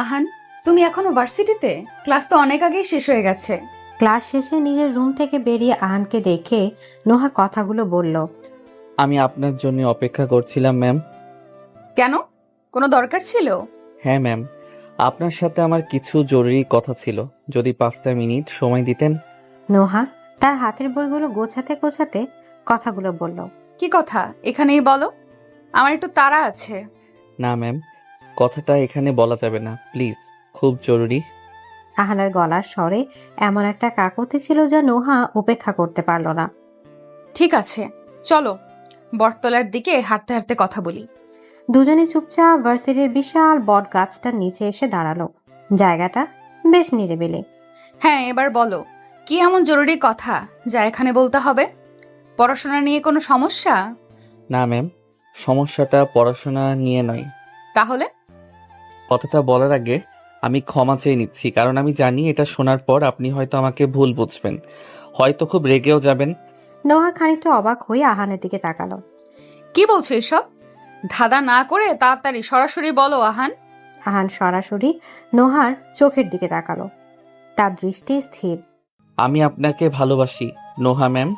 আহান, তুমি এখনো ভার্সিটিতে? ক্লাস তো অনেক আগেই শেষ হয়ে গেছে। ক্লাস শেষে নিজের রুম থেকে বেরিয়ে আহানকে দেখে নোহা কথাগুলো বলল। আমি আপনার জন্য অপেক্ষা করছিলাম ম্যাম। কেন? কোনো দরকার ছিল? হ্যাঁ ম্যাম, আপনার সাথে আমার কিছু জরুরি কথা ছিল, যদি 5টা মিনিট সময় দিতেন। নোহা তার হাতের বইগুলো গোছাতে গোছাতে কথাগুলো বলল। কি কথা এখানেই বলো, আমার একটু তাড়া আছে। না ম্যাম, কথাটা এখানে বলা যাবে না, প্লিজ, খুব জরুরি। আহানের গলার স্বরে এমন একটা কাকতি ছিল যা নোহা উপেক্ষা করতে পারল না। ঠিক আছে, চলো বটতলার দিকে হাঁটতে হাঁটতে কথা বলি। দুজনে চুপচাপ ভার্সিটির বিশাল বট গাছটার নিচে এসে দাঁড়ালো। জায়গাটা বেশ নিরিবিলি। হ্যাঁ, এবার বলো, কি এমন জরুরি কথা যা এখানে বলতে হবে? পড়াশোনা নিয়ে কোনো সমস্যা? না ম্যাম, সমস্যাটা পড়াশোনা নিয়ে নয়। তাহলে? কথাটা বলার আগে আমি ক্ষমা চেয়ে নিচ্ছি, কারণ আমি জানি এটা শোনার পর আপনি হয়তো আমাকে ভুল বুঝবেন, হয়তো খুব রেগেও যাবেন। নোহা খানিকটা অবাক হয়ে আহানের দিকে তাকালো। কি বলছো এসব? ধাঁধা না করে তাড়াতাড়ি সরাসরি বলো আহান। আহান সরাসরি নোহার চোখের দিকে তাকালো। তার দৃষ্টি স্থির। আমি আপনাকে ভালোবাসি নোহা ম্যাম।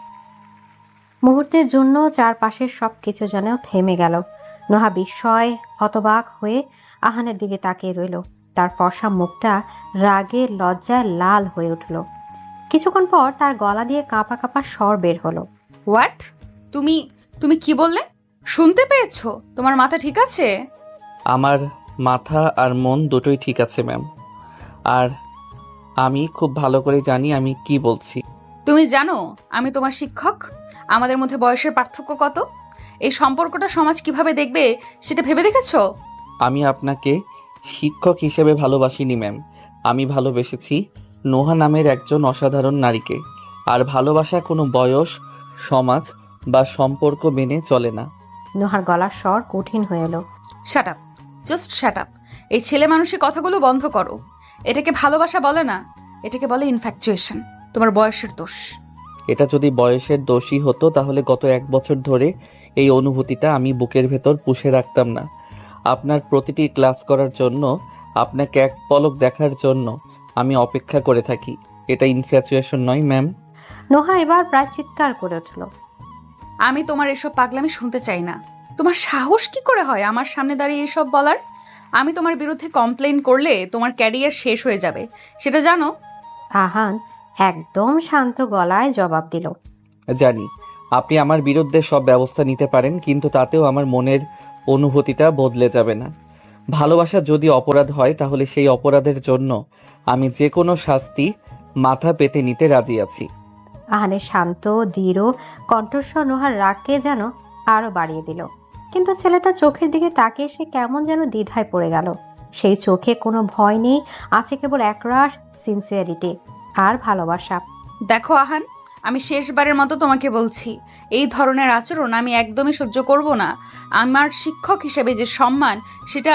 মুহূর্তের জন্য চারপাশের সবকিছু যেন থেমে গেল। নোহা বিস্ময় হতবাক হয়ে আহানের দিকে তাকিয়ে রইল। তার ফর্সা মুখটা রাগে লজ্জায় লাল হয়ে উঠল। কিছুক্ষণ পর তার গলা দিয়ে কাঁপা কাঁপা স্বর বের হলো। হোয়াট? তুমি তুমি কি বললে? শুনতে পেয়েছো? তোমার মাথা ঠিক আছে? আমার মাথা আর মন দুটোই ঠিক আছে ম্যাম, আর আমি খুব ভালো করে জানি আমি কি বলছি। তুমি জানো আমি তোমার শিক্ষক? আমাদের মধ্যে বয়সের পার্থক্য কত? এই সম্পর্কটা সমাজ কিভাবে দেখবে সেটা ভেবে দেখেছো? আমি আপনাকে শিক্ষক হিসেবে ভালোবাসিনি ম্যাম, আমি ভালোবেসেছি নোহা নামের একজন অসাধারণ নারীকে। আর ভালোবাসা কোনো বয়স, সমাজ বা সম্পর্ক মেনে চলে না। নোহার গলার স্বর কঠিন হয়ে এলো। Shut up, just shut up. এই ছেলে মানুষের কথাগুলো বন্ধ করো। এটাকে ভালোবাসা বলে না, এটাকে বলে ইনফ্যাকচুয়েশন। তোমার বয়সের দোষ। এটা যদি বয়সের দোষী হতো তাহলে গত 1 বছর ধরে এই অনুভূতিটা আমি বুকের ভেতর পুষে রাখতাম না। আপনার প্রতিটি ক্লাস করার জন্য, আপনাকে এক পলক দেখার জন্য আমি অপেক্ষা করে থাকি। এটা ইনফ্যাচুয়েশন নয় ম্যাম। নোহা এবার প্রায় চিৎকার করে উঠল। আমি তোমার এসব পাগলামি শুনতে চাই না। তোমার সাহস কি করে হয় আমার সামনে দাঁড়িয়ে এসব বলার? আমি তোমার বিরুদ্ধে কমপ্লেন করলে তোমার ক্যারিয়ার শেষ হয়ে যাবে, সেটা জানো? আহান একদম শান্ত গলায় জবাব দিল। জানি আপনি আমার বিরুদ্ধে সব ব্যবস্থা নিতে পারেন, কিন্তু তাতেও আমার মনের অনুভূতিটা বদলে যাবে না। ভালোবাসা যদি অপরাধ হয় তাহলে সেই অপরাধের জন্য আমি যে কোনো শাস্তি মাথা পেতে নিতে রাজি আছি। আহানের শান্ত দৃঢ় কণ্ঠস্বর নোহার রাগকে যেন আরো বাড়িয়ে দিল। কিন্তু ছেলেটা চোখের দিকে তাকিয়ে সে কেমন যেন দ্বিধায় পড়ে গেল। সেই চোখে কোনো ভয় নেই, আছে কেবল একরাশ সিনসিয়ারিটি আর ভালোবাসা। দেখো আহান, আমি শেষবারের মতো তোমাকে বলছি, এই ধরনের আচরণ আমি একদমই সহ্য করব না। আমার শিক্ষক হিসেবে যে সম্মান, সেটা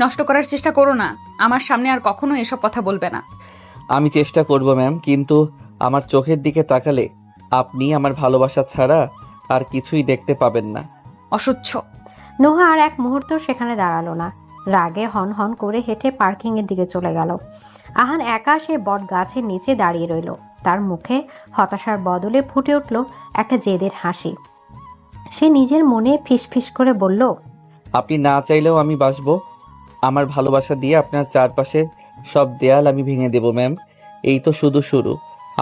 নষ্ট করার চেষ্টা করো না। আমার সামনে আর কখনো এসব কথা বলবে না। আমি চেষ্টা করব ম্যাম, কিন্তু আমার চোখের দিকে তাকালে আপনি আমার ভালোবাসা ছাড়া আর কিছুই দেখতে পাবেন না। অসহ্য। নোহা আর এক মুহূর্ত সেখানে দাঁড়ালো না। রাগে হন হন করে হেঁটে পার্কিং এর দিকে চলে গেল। আহান একা সে বট গাছের নিচে দাঁড়িয়ে রইল। তার মুখে হতাশার বদলে ফুটে উঠল একটা জেদের হাসি। সে নিজের মনে ফিসফিস করে বলল, আপনি না চাইলেও আমি বাসবো। আমার ভালোবাসা দিয়ে আপনার চারপাশের সব দেয়াল আমি ভেঙে দেব ম্যাম। এই তো শুধু শুরু।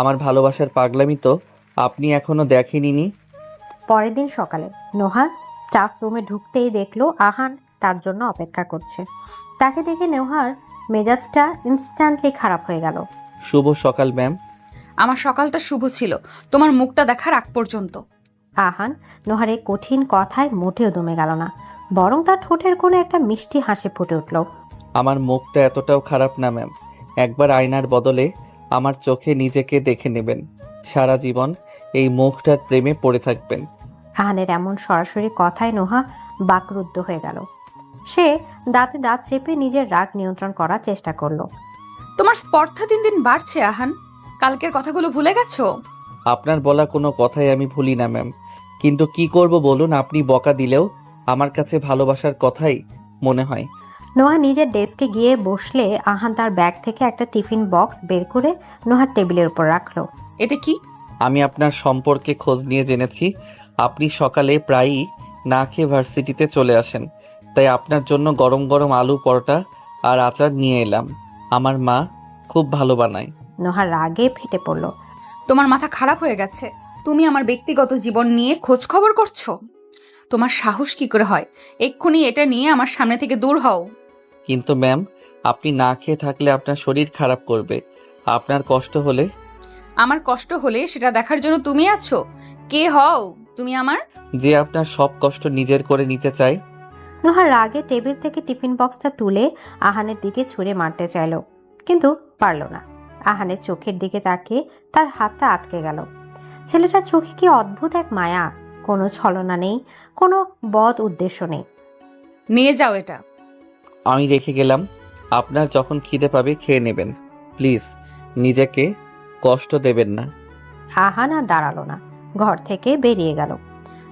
আমার ভালোবাসার পাগলামি তো আপনি এখনো দেখেননি। পরের দিন সকালে নোহা স্টাফ রুমে ঢুকতেই দেখলো আহান তার জন্য অপেক্ষা করছে। তাকে দেখে নোহার মেজাজটা ইনস্ট্যান্টলি খারাপ হয়ে গেল। শুভ সকাল ম্যাম। আমার সকালটা শুভ ছিল তোমার মুখটা দেখার আগ পর্যন্ত। আহান নোহার এই কঠিন কথায় মোটেও দমে গেল না, বরং তার ঠোঁটের কোনো একটা মিষ্টি হাসি ফুটে উঠল। আমার মুখটা এতটাও খারাপ না ম্যাম। একবার আয়নার বদলে আমার চোখে নিজেকে দেখে নেবেন, সারা জীবন এই মুখটার প্রেমে পড়ে থাকবেন। আহানের এমন সরাসরি কথায় নোহা বাকরুদ্ধ হয়ে গেল। সে দাঁতে দাঁত চেপে নিজের রাগ নিয়ন্ত্রণ করার চেষ্টা করলো। তোমার স্পর্ধা দিন দিন বাড়ছে আহান। কালকের কথাগুলো ভুলে গেছো? আপনার বলা কোনো কথাই আমি ভুলি না ম্যাম, কিন্তু কি করব বলুন, আপনি বকা দিলেও আমার কাছে ভালোবাসার কথাই মনে হয়। নোহা নিজের ডেস্কে গিয়ে বসলে আহান তার ব্যাগ থেকে একটা টিফিন বক্স বের করে নোহার টেবিলের উপর রাখলো। এটা কি? আমি আপনার সম্পর্কে খোঁজ নিয়ে জেনেছি আপনি সকালে প্রায়ই না খেয়ে ভার্সিটিতে চলে আসেন, তাই আপনার জন্য গরম গরম আলু পরোটা আর আচার নিয়ে এলাম। আমার মা খুব ভালো বানায়। নোহা রাগে ফেটে পড়ল। তোমার মাথা খারাপ হয়ে গেছে? তুমি আমার ব্যক্তিগত জীবন নিয়ে খোঁজ খবর করছো? তোমার সাহস কি করে হয়? এক্ষুনি এটা নিয়ে আমার সামনে থেকে দূর হও। কিন্তু ম্যাম, আপনি না খেয়ে থাকলে আপনার শরীর খারাপ করবে। আপনার কষ্ট হলে? আমার কষ্ট হলে সেটা দেখার জন্য তুমি আছো? কে হও তুমি আমার? যে আপনার সব কষ্ট নিজের করে নিতে চায়। নোহা রাগে টেবিল থেকে টিফিন বক্সটা তুলে আহানের দিকে ছুঁড়ে মারতে চাইল, কিন্তু পারল না। আহানের চোখের দিকে তাকিয়ে তার হাতটা আটকে গেল। ছেলেটার চোখে কি অদ্ভুত এক মায়া, কোনো ছলনা নেই, কোনো বদ উদ্দেশ্য নেই। নিয়ে যাও এটা। আমি রেখে গেলাম, আপনার যখন খিদে পাবে খেয়ে নেবেন। প্লিজ নিজেকে কষ্ট দেবেন না। আহান আর দাঁড়ালো না, ঘর থেকে বেরিয়ে গেল।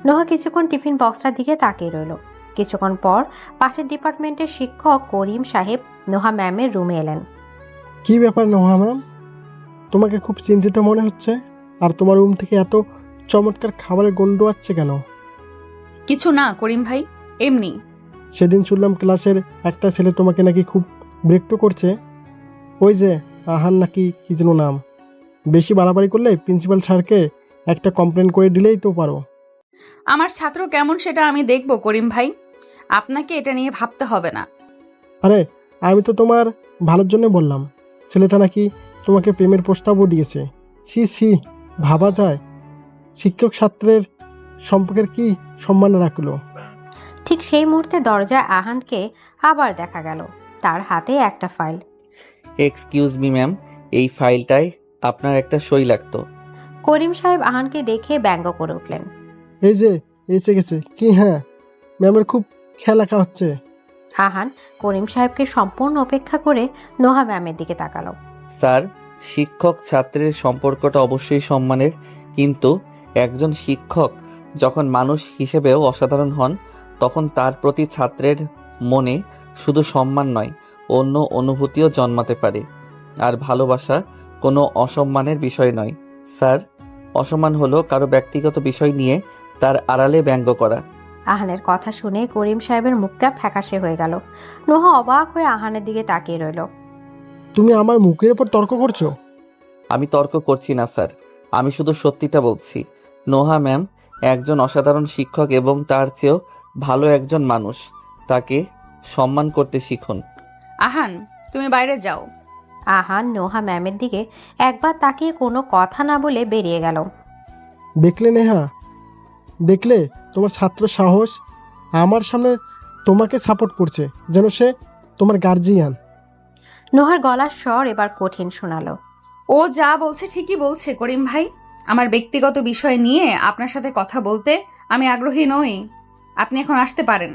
নোহা কিছুক্ষণ টিফিন বক্সটার দিকে তাকিয়ে রইল। কিছুক্ষণ পর পাশের ডিপার্টমেন্টের শিক্ষক করিম সাহেব নোহা ম্যামের রুমে এলেন। কি ব্যাপার নোহা ম্যাম, তোমাকে খুব চিন্তিত মনে হচ্ছে। আর তোমার রুম থেকে এত চমৎকার খাবারের গন্ধ আসছে কেন? কিছু না করিম ভাই, এমনি। সেদিন শুনলাম ক্লাসের একটা ছেলে তোমাকে নাকি খুব বিরক্ত করছে। ওই যে আহান নাকি কি যেন নাম। বেশি বাড়াবাড়ি করলে প্রিন্সিপাল স্যারকে একটা কমপ্লেন করে দিলেই তো পারো। আমার ছাত্র কেমন সেটা আমি দেখব করিম ভাই, আপনাকে এটা নিয়ে ভাবতে হবে না। আরে আমি তো তোমার ভালোর জন্য বললাম। ছেলেটা নাকি তোমাকে প্রেমের প্রস্তাবও দিয়েছে। ছি ছি, ভাবা যায়? শিক্ষক ছাত্রের সম্পর্কের কি সম্মান রাখলো। ঠিক সেই মুহূর্তে দরজায় আহানকে আবার দেখা গেল, তার হাতে একটা ফাইল। এক্সকিউজ মি ম্যাম, এই ফাইলটায় আপনার একটা সই লাগতো। করিম সাহেব আহানকে দেখে ব্যঙ্গ করে উঠলেন। এই যে এসে গেছে কি? হ্যাঁ, ম্যামের খুব খেয়াল রাখা হচ্ছে। আহান করিম সাহেবকে সম্পূর্ণ উপেক্ষা করে নোহা ম্যামের দিকে তাকালো। স্যার, শিক্ষক ছাত্রের সম্পর্কটা অবশ্যই সম্মানের, কিন্তু একজন শিক্ষক যখন মানুষ হিসেবেও অসাধারণ হন, তখন তার প্রতি ছাত্রের মনে শুধু সম্মান নয়, অন্য অনুভূতিও জন্মাতে পারে। আর ভালোবাসা কোনো অসম্মানের বিষয় নয় স্যার। অসম্মান হলো কারো ব্যক্তিগত বিষয় নিয়ে তার আড়ালে ব্যঙ্গ করা। আহানের কথা শুনে করিম সাহেবের মুখটা ফ্যাকাশে হয়ে গেল। নোহা অবাক হয়ে আহানের দিকে তাকিয়ে রইল। তুমি আমার মুখের উপর তর্ক করছো? আমি তর্ক করছি না স্যার, আমি শুধু সত্যিটা বলছি। নোহা ম্যাম একজন অসাধারণ শিক্ষক এবং তার চেয়েও ভালো একজন মানুষ। তাকে সম্মান করতে শিখুন। আহান, তুমি বাইরে যাও। আহান নোহা ম্যামের দিকে একবার তাকিয়ে কোনো কথা না বলে বেরিয়ে গেল। দেখলে নেহা, দেখলে তোমার ছাত্র সাহস? আমার সামনে তোমাকে সাপোর্ট করছে যেন সে তোমার গার্জিয়ান। নোহার গলার স্বর এবার কঠিন শোনালো। ও যা বলছে ঠিকই বলছে করিম ভাই। আমার ব্যক্তিগত বিষয় নিয়ে আপনার সাথে কথা বলতে আমি আগ্রহী নই। আপনি এখন আসতে পারেন।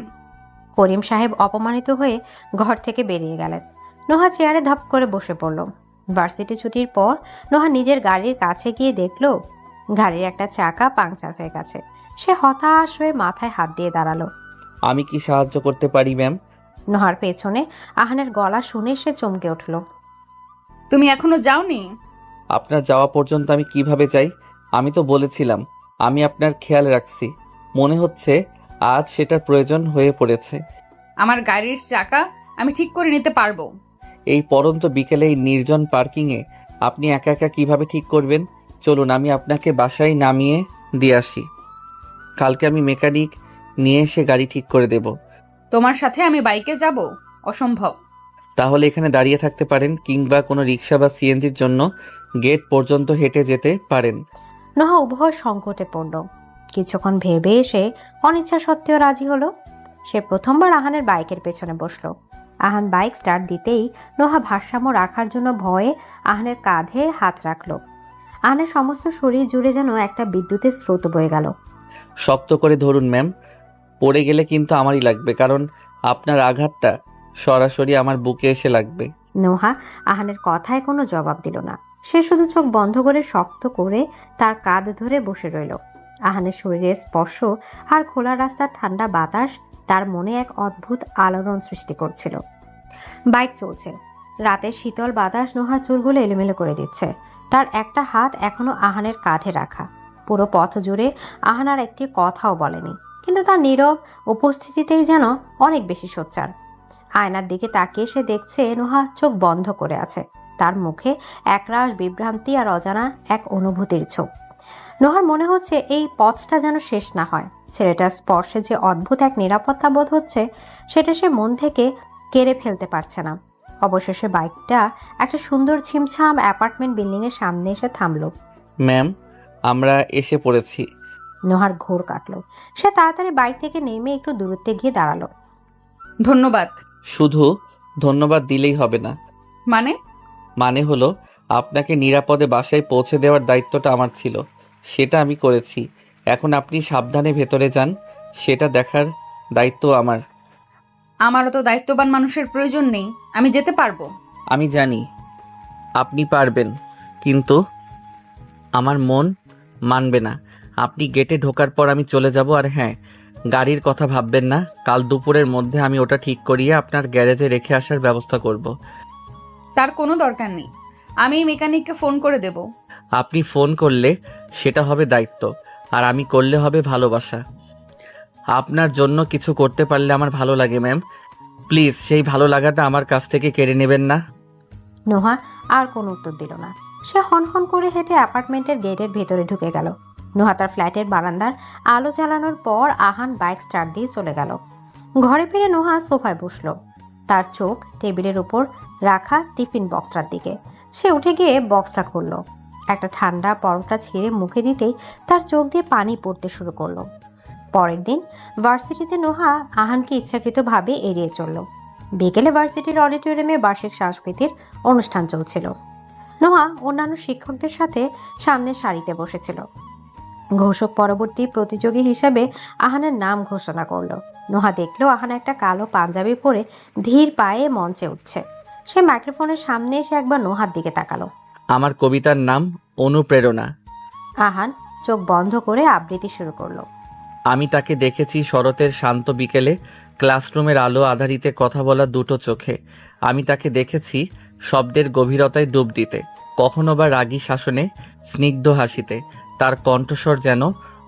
করিম সাহেব অপমানিত হয়ে ঘর থেকে বেরিয়ে গেলেন। নোহা চেয়ারে ধপ করে বসে পড়ল। ভার্সিটি ছুটির পর নোহা নিজের গাড়ির কাছে গিয়ে দেখল গাড়ির একটা চাকা পাংচার হয়ে গেছে। সে হতাশ হয়ে মাথায় হাত দিয়ে দাঁড়ালো। আমি কি সাহায্য করতে পারি ম্যাম? নোহার পেছনে আহানের গলা শুনে সে চমকে উঠল। তুমি এখনো যাওনি? আপনার যাওয়া পর্যন্ত আমি কিভাবে যাই? আমি তো বলেছিলাম আমি আপনার খেয়াল রাখছি। মনে হচ্ছে আজ সেটার প্রয়োজন হয়ে পড়েছে। আমার গাড়ির চাকা আমি ঠিক করে নিতে পারবো। এই পরন্ত বিকেলে এই নির্জন পার্কিংয়ে আপনি একা একা কিভাবে ঠিক করবেন? চলুন আমি আপনাকে বাসায় নামিয়ে দিয়ে আসি। কালকে আমি মেকানিক নিয়ে এসে গাড়ি ঠিক করে দেব। তোমার সাথে আমি বাইকে যাব? অসম্ভব। তাহলে এখানে দাঁড়িয়ে থাকতে পারেন, কিংবা কোনো রিক্সা বা সিএনজির জন্য গেট পর্যন্ত হেঁটে যেতে পারেন। নোহা উভয় সংকটে পড়ল। কিছুক্ষণ ভেবে এসে অনিচ্ছা সত্ত্বেও রাজি হলো। সে প্রথমবার আহানের বাইকের পেছনে বসলো। আহান বাইক স্টার্ট দিতেই নোহা ভারসাম্য রাখার জন্য ভয়ে আহানের কাঁধে হাত রাখলো। আহানের সমস্ত শরীর জুড়ে যেন একটা বিদ্যুতের স্রোত বয়ে গেল। শক্ত করে ধরুন ম্যাম, পড়ে গেলে কিন্তু আমারই লাগবে, কারণ আপনার আঘাতটা সরাসরি আমার বুকে এসে লাগবে। নোহা আহানের কথায় কোনো জবাব দিল না। সে শুধু চোখ বন্ধ করে শক্ত করে তার কাঁধ ধরে বসে রইল। আহানের শরীরের স্পর্শ আর খোলা রাস্তার ঠান্ডা বাতাস তার মনে এক অদ্ভুত আলোড়ন সৃষ্টি করছিল। বাইক চলছে। রাতের শীতল বাতাস নোহার চুলগুলো এলোমেলো করে দিচ্ছে। তার একটা হাত এখনো আহানের কাঁধে রাখা। পুরো পথ জুড়ে আহান আর একটি কথাও বলেনি, কিন্তু তার নীরব উপস্থিতিতেই যেন অনেক বেশি সোচ্চার। আয়নার দিকে তাকিয়ে সে দেখছে নোহা চোখ বন্ধ করে আছে। তার মুখে একরাশ বিভ্রান্তি আর অজানা এক অনুভূতির ছোপ। নোহার মনে হচ্ছে এই পথটা যেন শেষ না হয়। ছেলেটার স্পর্শে যে অদ্ভুত এক নিরাপত্তা বোধ হচ্ছে, সেটা সে মন থেকে কেড়ে ফেলতে পারছে না। অবশেষে বাইকটা একটা সুন্দর ছিমছাম অ্যাপার্টমেন্ট বিল্ডিংয়ের সামনে এসে থামলো। ম্যাম, আমরা এসে পড়েছি। নোহার ঘোর কাটলো। সে তাড়াতাড়ি বাইক থেকে নেমে একটু দূরত্বে গিয়ে দাঁড়ালো। ধন্যবাদ। শুধু ধন্যবাদ দিলেই হবে না। মানে হলো আপনাকে নিরাপদে বাসায় পৌঁছে দেওয়ার দায়িত্বটা আমার ছিল, সেটা আমি করেছি। এখন আপনি সাবধানে ভেতরে যান, সেটা দেখার দায়িত্ব আমার। আমারও তো দায়িত্ববান মানুষের প্রয়োজন নেই, আমি যেতে পারবো। আমি জানি আপনি পারবেন, কিন্তু আমার মন মানবে না। আপনি গেটে ঢোকার পর আমি চলে যাব। আর হ্যাঁ, গাড়ির কথা ভাববেন না। কাল দুপুরের মধ্যে আমি ওটা ঠিক করিয়ে আপনার গ্যারেজে রেখে আসার ব্যবস্থা করব। তার কোনো দরকার নেই, আমি মেকানিককে ফোন করে দেব। আপনি ফোন করলে সেটা হবে দায়িত্ব, আর আমি করলে হবে ভালোবাসা। আপনার জন্য কিছু করতে পারলে আমার ভালো লাগে ম্যাম। প্লিজ সেই ভালো লাগাটা আমার কাছ থেকে কেড়ে নেবেন না। নোহা আর কোনো উত্তর দিল না। সে হনহন করে হেঁটে অ্যাপার্টমেন্টের গেটের ভেতরে ঢুকে গেল। নোহা তার ফ্ল্যাটের বারান্দার আলো জ্বালানোর পর আহান বাইক স্টার্ট দিয়ে চলে গেল। ঘরে ফিরে নোহা সোফায় বসলো। তার চোখ টেবিলের উপর রাখা টিফিন বক্সটার দিকে। সে উঠে গিয়ে বক্সটা খুললো। একটা ঠান্ডা পরোটা ছেড়ে মুখে দিতেই তার চোখ দিয়ে পানি পড়তে শুরু করলো। পরের দিন ভার্সিটিতে নোহা আহানকে ইচ্ছাকৃতভাবে এড়িয়ে চলল। বিকেলে ভার্সিটির অডিটোরিয়ামে বার্ষিক সাংস্কৃতিক অনুষ্ঠান চলছিল। নোহা অন্যান্য শিক্ষকদের সাথে সামনের সারিতে বসেছিল। ঘোষক পরবর্তী প্রতিযোগী হিসেবে আহানের নাম ঘোষণা করলো। নোহা দেখলো আহান একটা কালো পাঞ্জাবি পরে ধীর পায়ে মঞ্চে উঠছে। সে মাইক্রোফোনের সামনে এসে একবার নোহার দিকে তাকালো। আমার কবিতার নাম অনুপ্রেরণা। আহান চোখ বন্ধ করে আবৃত্তি শুরু করলো। আমি তাকে দেখেছি শরতের শান্ত বিকেলে, ক্লাসরুমের আলো আধারিতে কথা বলা দুটো চোখে। আমি তাকে দেখেছি শব্দের গভীরতায় ডুব দিতে, কখনো বা রাগী শাসনে, স্নিগ্ধ হাসিতে। তার কণ্ঠস্বর যেন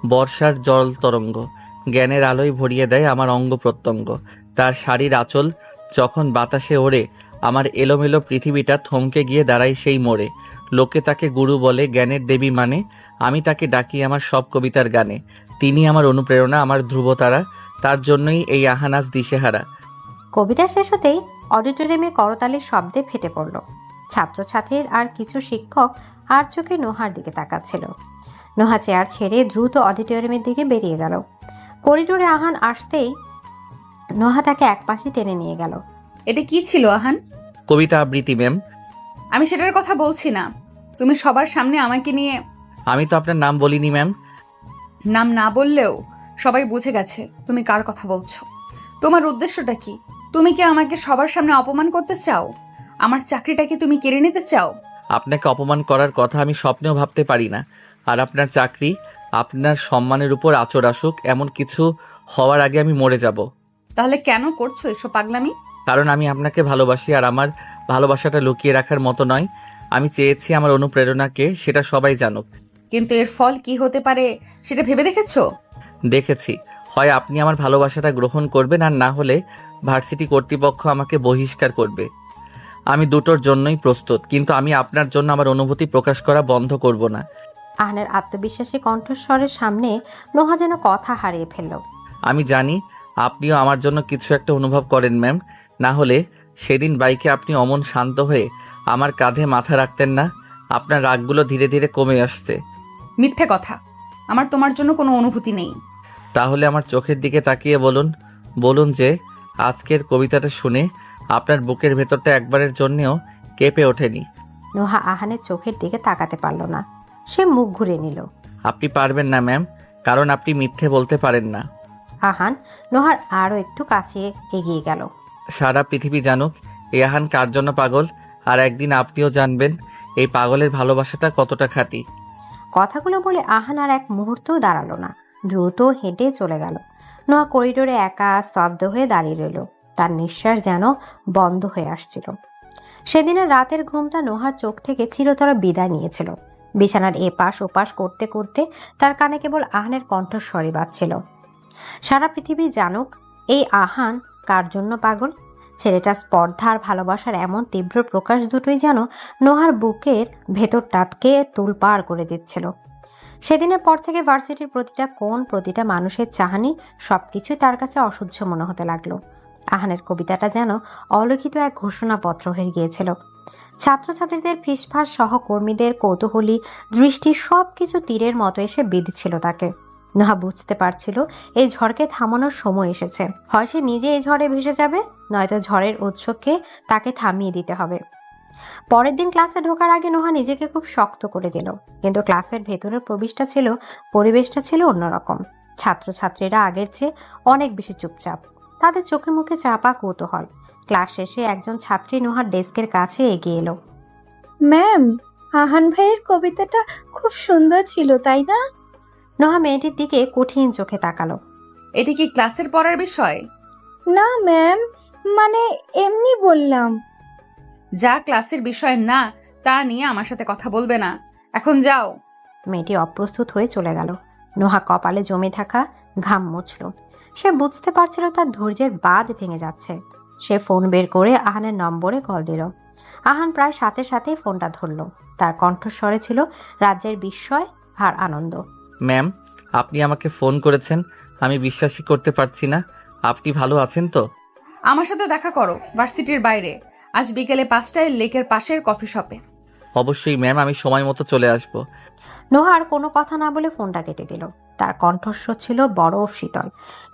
বর্ষার জল তরঙ্গ, জ্ঞানের আলোয় ভরিয়ে দেয় আমার অঙ্গ প্রত্যঙ্গ। তার শাড়ির আঁচল যখন বাতাসে ওড়ে, আমার এলোমেলো পৃথিবীটা থমকে গিয়ে দাঁড়ায় সেই মোড়ে। লোকে তাকে গুরু বলে, জ্ঞানের দেবী মানে। আমি তাকে ডাকি আমার সব কবিতার গানে। তিনি আমার অনুপ্রেরণা, আমার ধ্রুবতারা। তার জন্যই এই আহানাজ দিশেহারা। কবিতা শেষ হতেই অডিটোরিয়ামে করতালির শব্দে ফেটে পড়ল। ছাত্রছাত্রীর আর কিছু শিক্ষক আর চোখে নোহার দিকে তাকাচ্ছিল। নোহা চেয়ার ছেড়ে দ্রুত অডিটোরিয়ামের দিকে বেরিয়ে গেল। করিডোরে আহান আসতেই নোহা তাকে একপাশে টেনে নিয়ে গেল। এটা কি ছিল আহান? কবিতা আবৃত্তি ম্যাম। আমি সেটার কথা বলছি না, তুমি সবার সামনে আমাকে নিয়ে। আমি তো আপনার নাম বলিনি ম্যাম। নাম না বললেও সবাই বুঝে গেছে তুমি কার কথা বলছো। তোমার উদ্দেশ্যটা কি? তুমি কি আমাকে সবার সামনে অপমান করতে চাও? আমার চাকরিটাকে তুমি কেড়ে নিতে চাও? আপনাকে অপমান করার কথা আমি স্বপ্নেও ভাবতে পারি না। আর আপনার চাকরি, আপনার সম্মানের উপর আঁচড় আসুক, এমন কিছু হওয়ার আগে আমি মরে যাব। তাহলে কেন করছো এসব পাগলামি? কারণ আমি আপনাকে ভালোবাসি, আর আমার ভালোবাসাটা লুকিয়ে রাখার মতো নয়। আমি চেয়েছি আমার অনুপ্রেরণাকে সেটা সবাই জানুক। কিন্তু এর ফল কি হতে পারে সেটা ভেবে দেখেছো? দেখেছি, হয় আপনি আমার ভালোবাসাটা গ্রহণ করবেন, আর না হলে ভার্সিটি কর্তৃপক্ষ আমাকে বহিষ্কার করবে। আমি দুটোর জন্যই প্রস্তুত, কিন্তু আমি আপনার জন্য আমার অনুভূতি প্রকাশ করা বন্ধ করব না। আহানের আত্মবিশ্বাসী কণ্ঠস্বরের সামনে নোহা যেন কথা হারিয়ে ফেলল। আমি জানি আপনিও আমার জন্য কিছু একটা অনুভব করেন ম্যাম। না হলে সেদিন বাইকে আপনি অমন শান্ত হয়ে আমার কাঁধে মাথা রাখতেন না। আপনার রাগগুলো ধীরে ধীরে কমে আসছে। মিথ্যে কথা, আমার তোমার জন্য কোনো অনুভূতি নেই। তাহলে আমার চোখের দিকে তাকিয়ে বলুন, বলুন যে আজকের কবিতাটা শুনে আপনার বুকের ভেতরটা একবারের জন্যেও কেঁপে ওঠেনি। নোহা আহানের চোখের দিকে তাকাতে পারল না। সে মুখ ঘুরে নিল। আপনি পারবেন না ম্যাম, কারণ আপনি মিথ্যে বলতে পারেন না। আহান নোহার আরও একটু কাছে এগিয়ে গেল। সারা পৃথিবী জানুক এই আহান কার জন্য পাগল, আর একদিন আপনিও জানবেন এই পাগলের ভালোবাসাটা কতটা খাঁটি। কথাগুলো বলে আহান আর এক মুহূর্তও দাঁড়ালো না, দ্রুত হেঁটে চলে গেল। নোহা করিডোরে একা স্তব্ধ হয়ে দাঁড়িয়ে রইল। তার নিঃশ্বাস যেন বন্ধ হয়ে আসছিল। সেদিনের রাতের ঘুমটা নোহার চোখ থেকে চিরতরে বিদায় নিয়েছিল। বিছানার এপাশ ওপাশ করতে করতে তার কানে কেবল আহানের কণ্ঠস্বরই বাজছিল। সারা পৃথিবী জানুক এই আহান কার জন্য পাগল। ছেলেটার স্পর্ধা আর ভালোবাসার এমন তীব্র প্রকাশ দুটোই যেন নোহার বুকের ভেতরটাকে তুলপাড় করে দিচ্ছিল। সেদিনের পর থেকে ভার্সিটির প্রতিটা কোণ, প্রতিটা মানুষের চাহানি সবকিছু তার কাছে অসহ্য মনে হতে লাগলো। আহানের কবিতাটা যেন অলিখিত এক ঘোষণাপত্র হয়ে গিয়েছিল। ছাত্রছাত্রীদের ফিসফাস, সহকর্মীদের কৌতূহলী দৃষ্টি সবকিছু তীরের মতো এসে বিঁধছিল তাকে। নোহা বুঝতে পারছিল এই ঝড়কে থামানোর সময় এসেছে। হয় সে নিজে এই ঝড়ে ভেসে যাবে, নয়তো ঝড়ের উৎসকে তাকে থামিয়ে দিতে হবে। পরের দিন ক্লাসে ঢোকার আগে নোহা নিজেকে খুব শক্ত করে দিল, কিন্তু ক্লাসের ভেতরের পরিবেশটা ছিল অন্যরকম। ছাত্রছাত্রীরা আগের চেয়ে অনেক বেশি চুপচাপ, তাদের চোখে মুখে চাপা কৌতূহল। ক্লাস শেষে একজন ছাত্রী নোহার ডেস্কের কাছে এগিয়ে এলো। ম্যাম, আহান ভাইয়ের কবিতাটা খুব সুন্দর ছিল, তাই না? নোহা মেয়েটির দিকে কঠিন চোখে তাকালো। এটি কি ক্লাসের পড়ার বিষয়? না ম্যাম, মানে এমনি বললাম। যা ক্লাসের বিষয় না তা নিয়ে আমার সাথে কথা বলবে না, এখন যাও। মেয়েটি অপ্রস্তুত হয়ে চলে গেল। নোহা কপালে জমে থাকা ঘাম মুছল। সে বুঝতে পারছিল তার ধৈর্যের বাঁধ ভেঙে যাচ্ছে। সে ফোন বের করে আহানের নম্বরে কল দিল। আহান প্রায় সাথে সাথেই ফোনটা ধরল। তার কণ্ঠস্বরে ছিল রাজ্যের বিস্ময় আর আনন্দ। ম্যাম, আপনি আমাকে ফোন করেছেন, আমি বিশ্বাসই করতে পারছি না। আপনি ভালো আছেন তো? আমার সাথে দেখা করো ভার্সিটির বাইরে, আজ বিকেলে 5টায় লেকের পাশের কফি শপে। অবশ্যই ম্যাম, আমি সময় মতো চলে আসব। নোহার কোনো কথা না বলে ফোনটা কেটে দিল। তার কণ্ঠস্বর ছিল বরফ শীতল।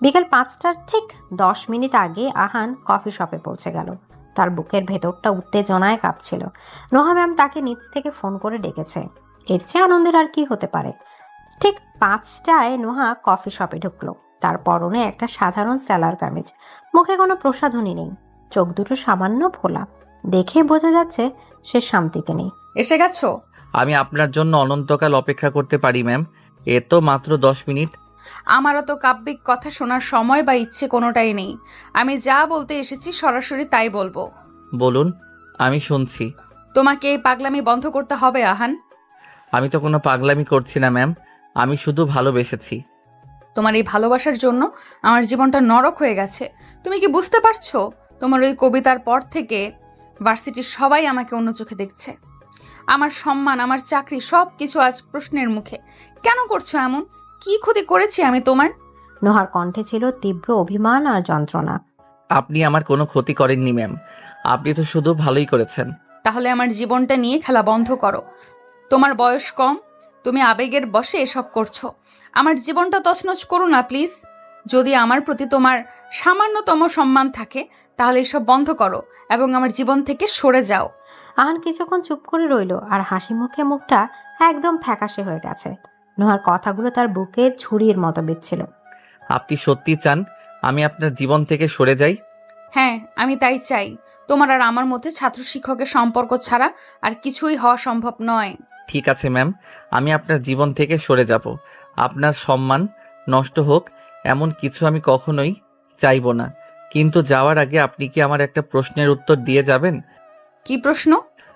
বিকেল 5টার ঠিক 10 মিনিট আগে আহান কফি শপে পৌঁছে গেল। তার বুকের ভেতরটা উত্তেজনায় কাঁপছিল। নোহা ম্যাম তাকে নিচ থেকে ফোন করে ডেকেছে। এর চেয়ে আনন্দের আর কি হতে পারে। ঠিক 5টায় নোহা কফি শপে ঢুকলো। তার পরনে একটা সাধারণ স্যালার কামিজ, মুখে কোনো প্রসাধনী নেই, চোখ দুটো সামান্য ফোলা। দেখে বোঝা যাচ্ছে সে শান্তিতে নেই। এসে গেছো? আমি আপনার জন্য অনন্তকাল অপেক্ষা করতে পারি ম্যাম, এ তো মাত্র 10 মিনিট। আমারও তো কাব্যিক কথা শোনার সময় বা ইচ্ছে কোনোটাই নেই। আমি যা বলতে এসেছি সরাসরি তাই বলবো। বলুন, আমি শুনছি। তোমাকে এই পাগলামি বন্ধ করতে হবে আহান। আমি তো কোনো পাগলামি করছি না ম্যাম, আমি শুধু ভালোবেসেছি। তোমার এই ভালোবাসার জন্য আমার জীবনটা নরক হয়ে গেছে। তুমি কি বুঝতে পারছো? তোমার ওই কবিতার পর থেকে ভার্সিটির সবাই আমাকে অন্য চোখে দেখছে। আমার সম্মান, আমার চাকরি সব কিছু আজ প্রশ্নের মুখে। কেন করছো এমন? কি ক্ষতি করেছি আমি তোমার? নোহার কণ্ঠে ছিল তীব্র অভিমান আর যন্ত্রণা। আপনি আমার কোনো ক্ষতি করেননি ম্যাম, আপনি তো শুধু ভালোই করেছেন। তাহলে আমার জীবনটা নিয়ে খেলা বন্ধ করো। তোমার বয়স কম, তুমি আবেগের বশে এসব করছো। আমার জীবনটা তছনছ করো না প্লিজ। যদি আমার প্রতি তোমার সামান্যতম সম্মান থাকে তাহলে এসব বন্ধ করো এবং আমার জীবন থেকে সরে যাও। আহান কিছুক্ষণ চুপ করে রইল, আর হাসি মুখে মুখটা একদম ফ্যাকাশে হয়ে গেছে। নোহার কথাগুলো তার বুকের ছুরির মতো বিচ্ছিল। আপনি সত্যি চান আমি আপনার জীবন থেকে সরে যাই? হ্যাঁ, আমি তাই চাই। তোমার আর আমার মধ্যে ছাত্র শিক্ষকের সম্পর্ক ছাড়া আর কিছুই হওয়া সম্ভব নয়। ঠিক আছে ম্যাম, আমি আপনার জীবন থেকে সরে যাব। আপনার সম্মান নষ্ট হোক এমন কিছু আমি কখনোই চাইব না। কিন্তু যাওয়ার আগে আপনি কি আমার একটা প্রশ্নের উত্তর দিয়ে যাবেন? কি প্রশ্ন?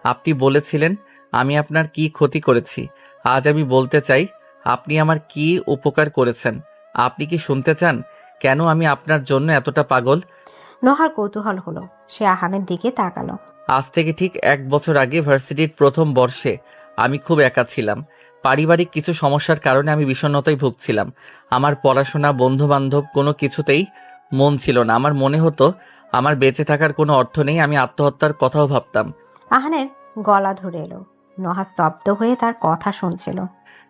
আপনি বলেছিলেন আমি আপনার কি ক্ষতি করেছি। আজ আমি বলতে চাই আপনি আমার কি উপকার করেছেন। আপনি কি শুনতে চান কেন আমি আপনার জন্য এতটা পাগল? নোহার কৌতূহল হলো। সে আহানের দিকে তাকালো। আজ থেকে ঠিক 1 বছর আগে ভার্সিটির প্রথম বর্ষে আমি খুব একা ছিলাম। পারিবারিক কিছু সমস্যার কারণে আমি বিষণ্ণতায় ভুগছিলাম। আমার পড়াশোনা, বন্ধু বান্ধব কোনো কিছুতেই মন ছিল না। আমার মনে হতো আমার বেঁচে থাকার কোনো অর্থ নেই। আমি আত্মহত্যার কথাও ভাবতাম। আহানের গলা ধরে এলো। নোহা স্তব্ধ হয়ে তার কথা শুনছিল।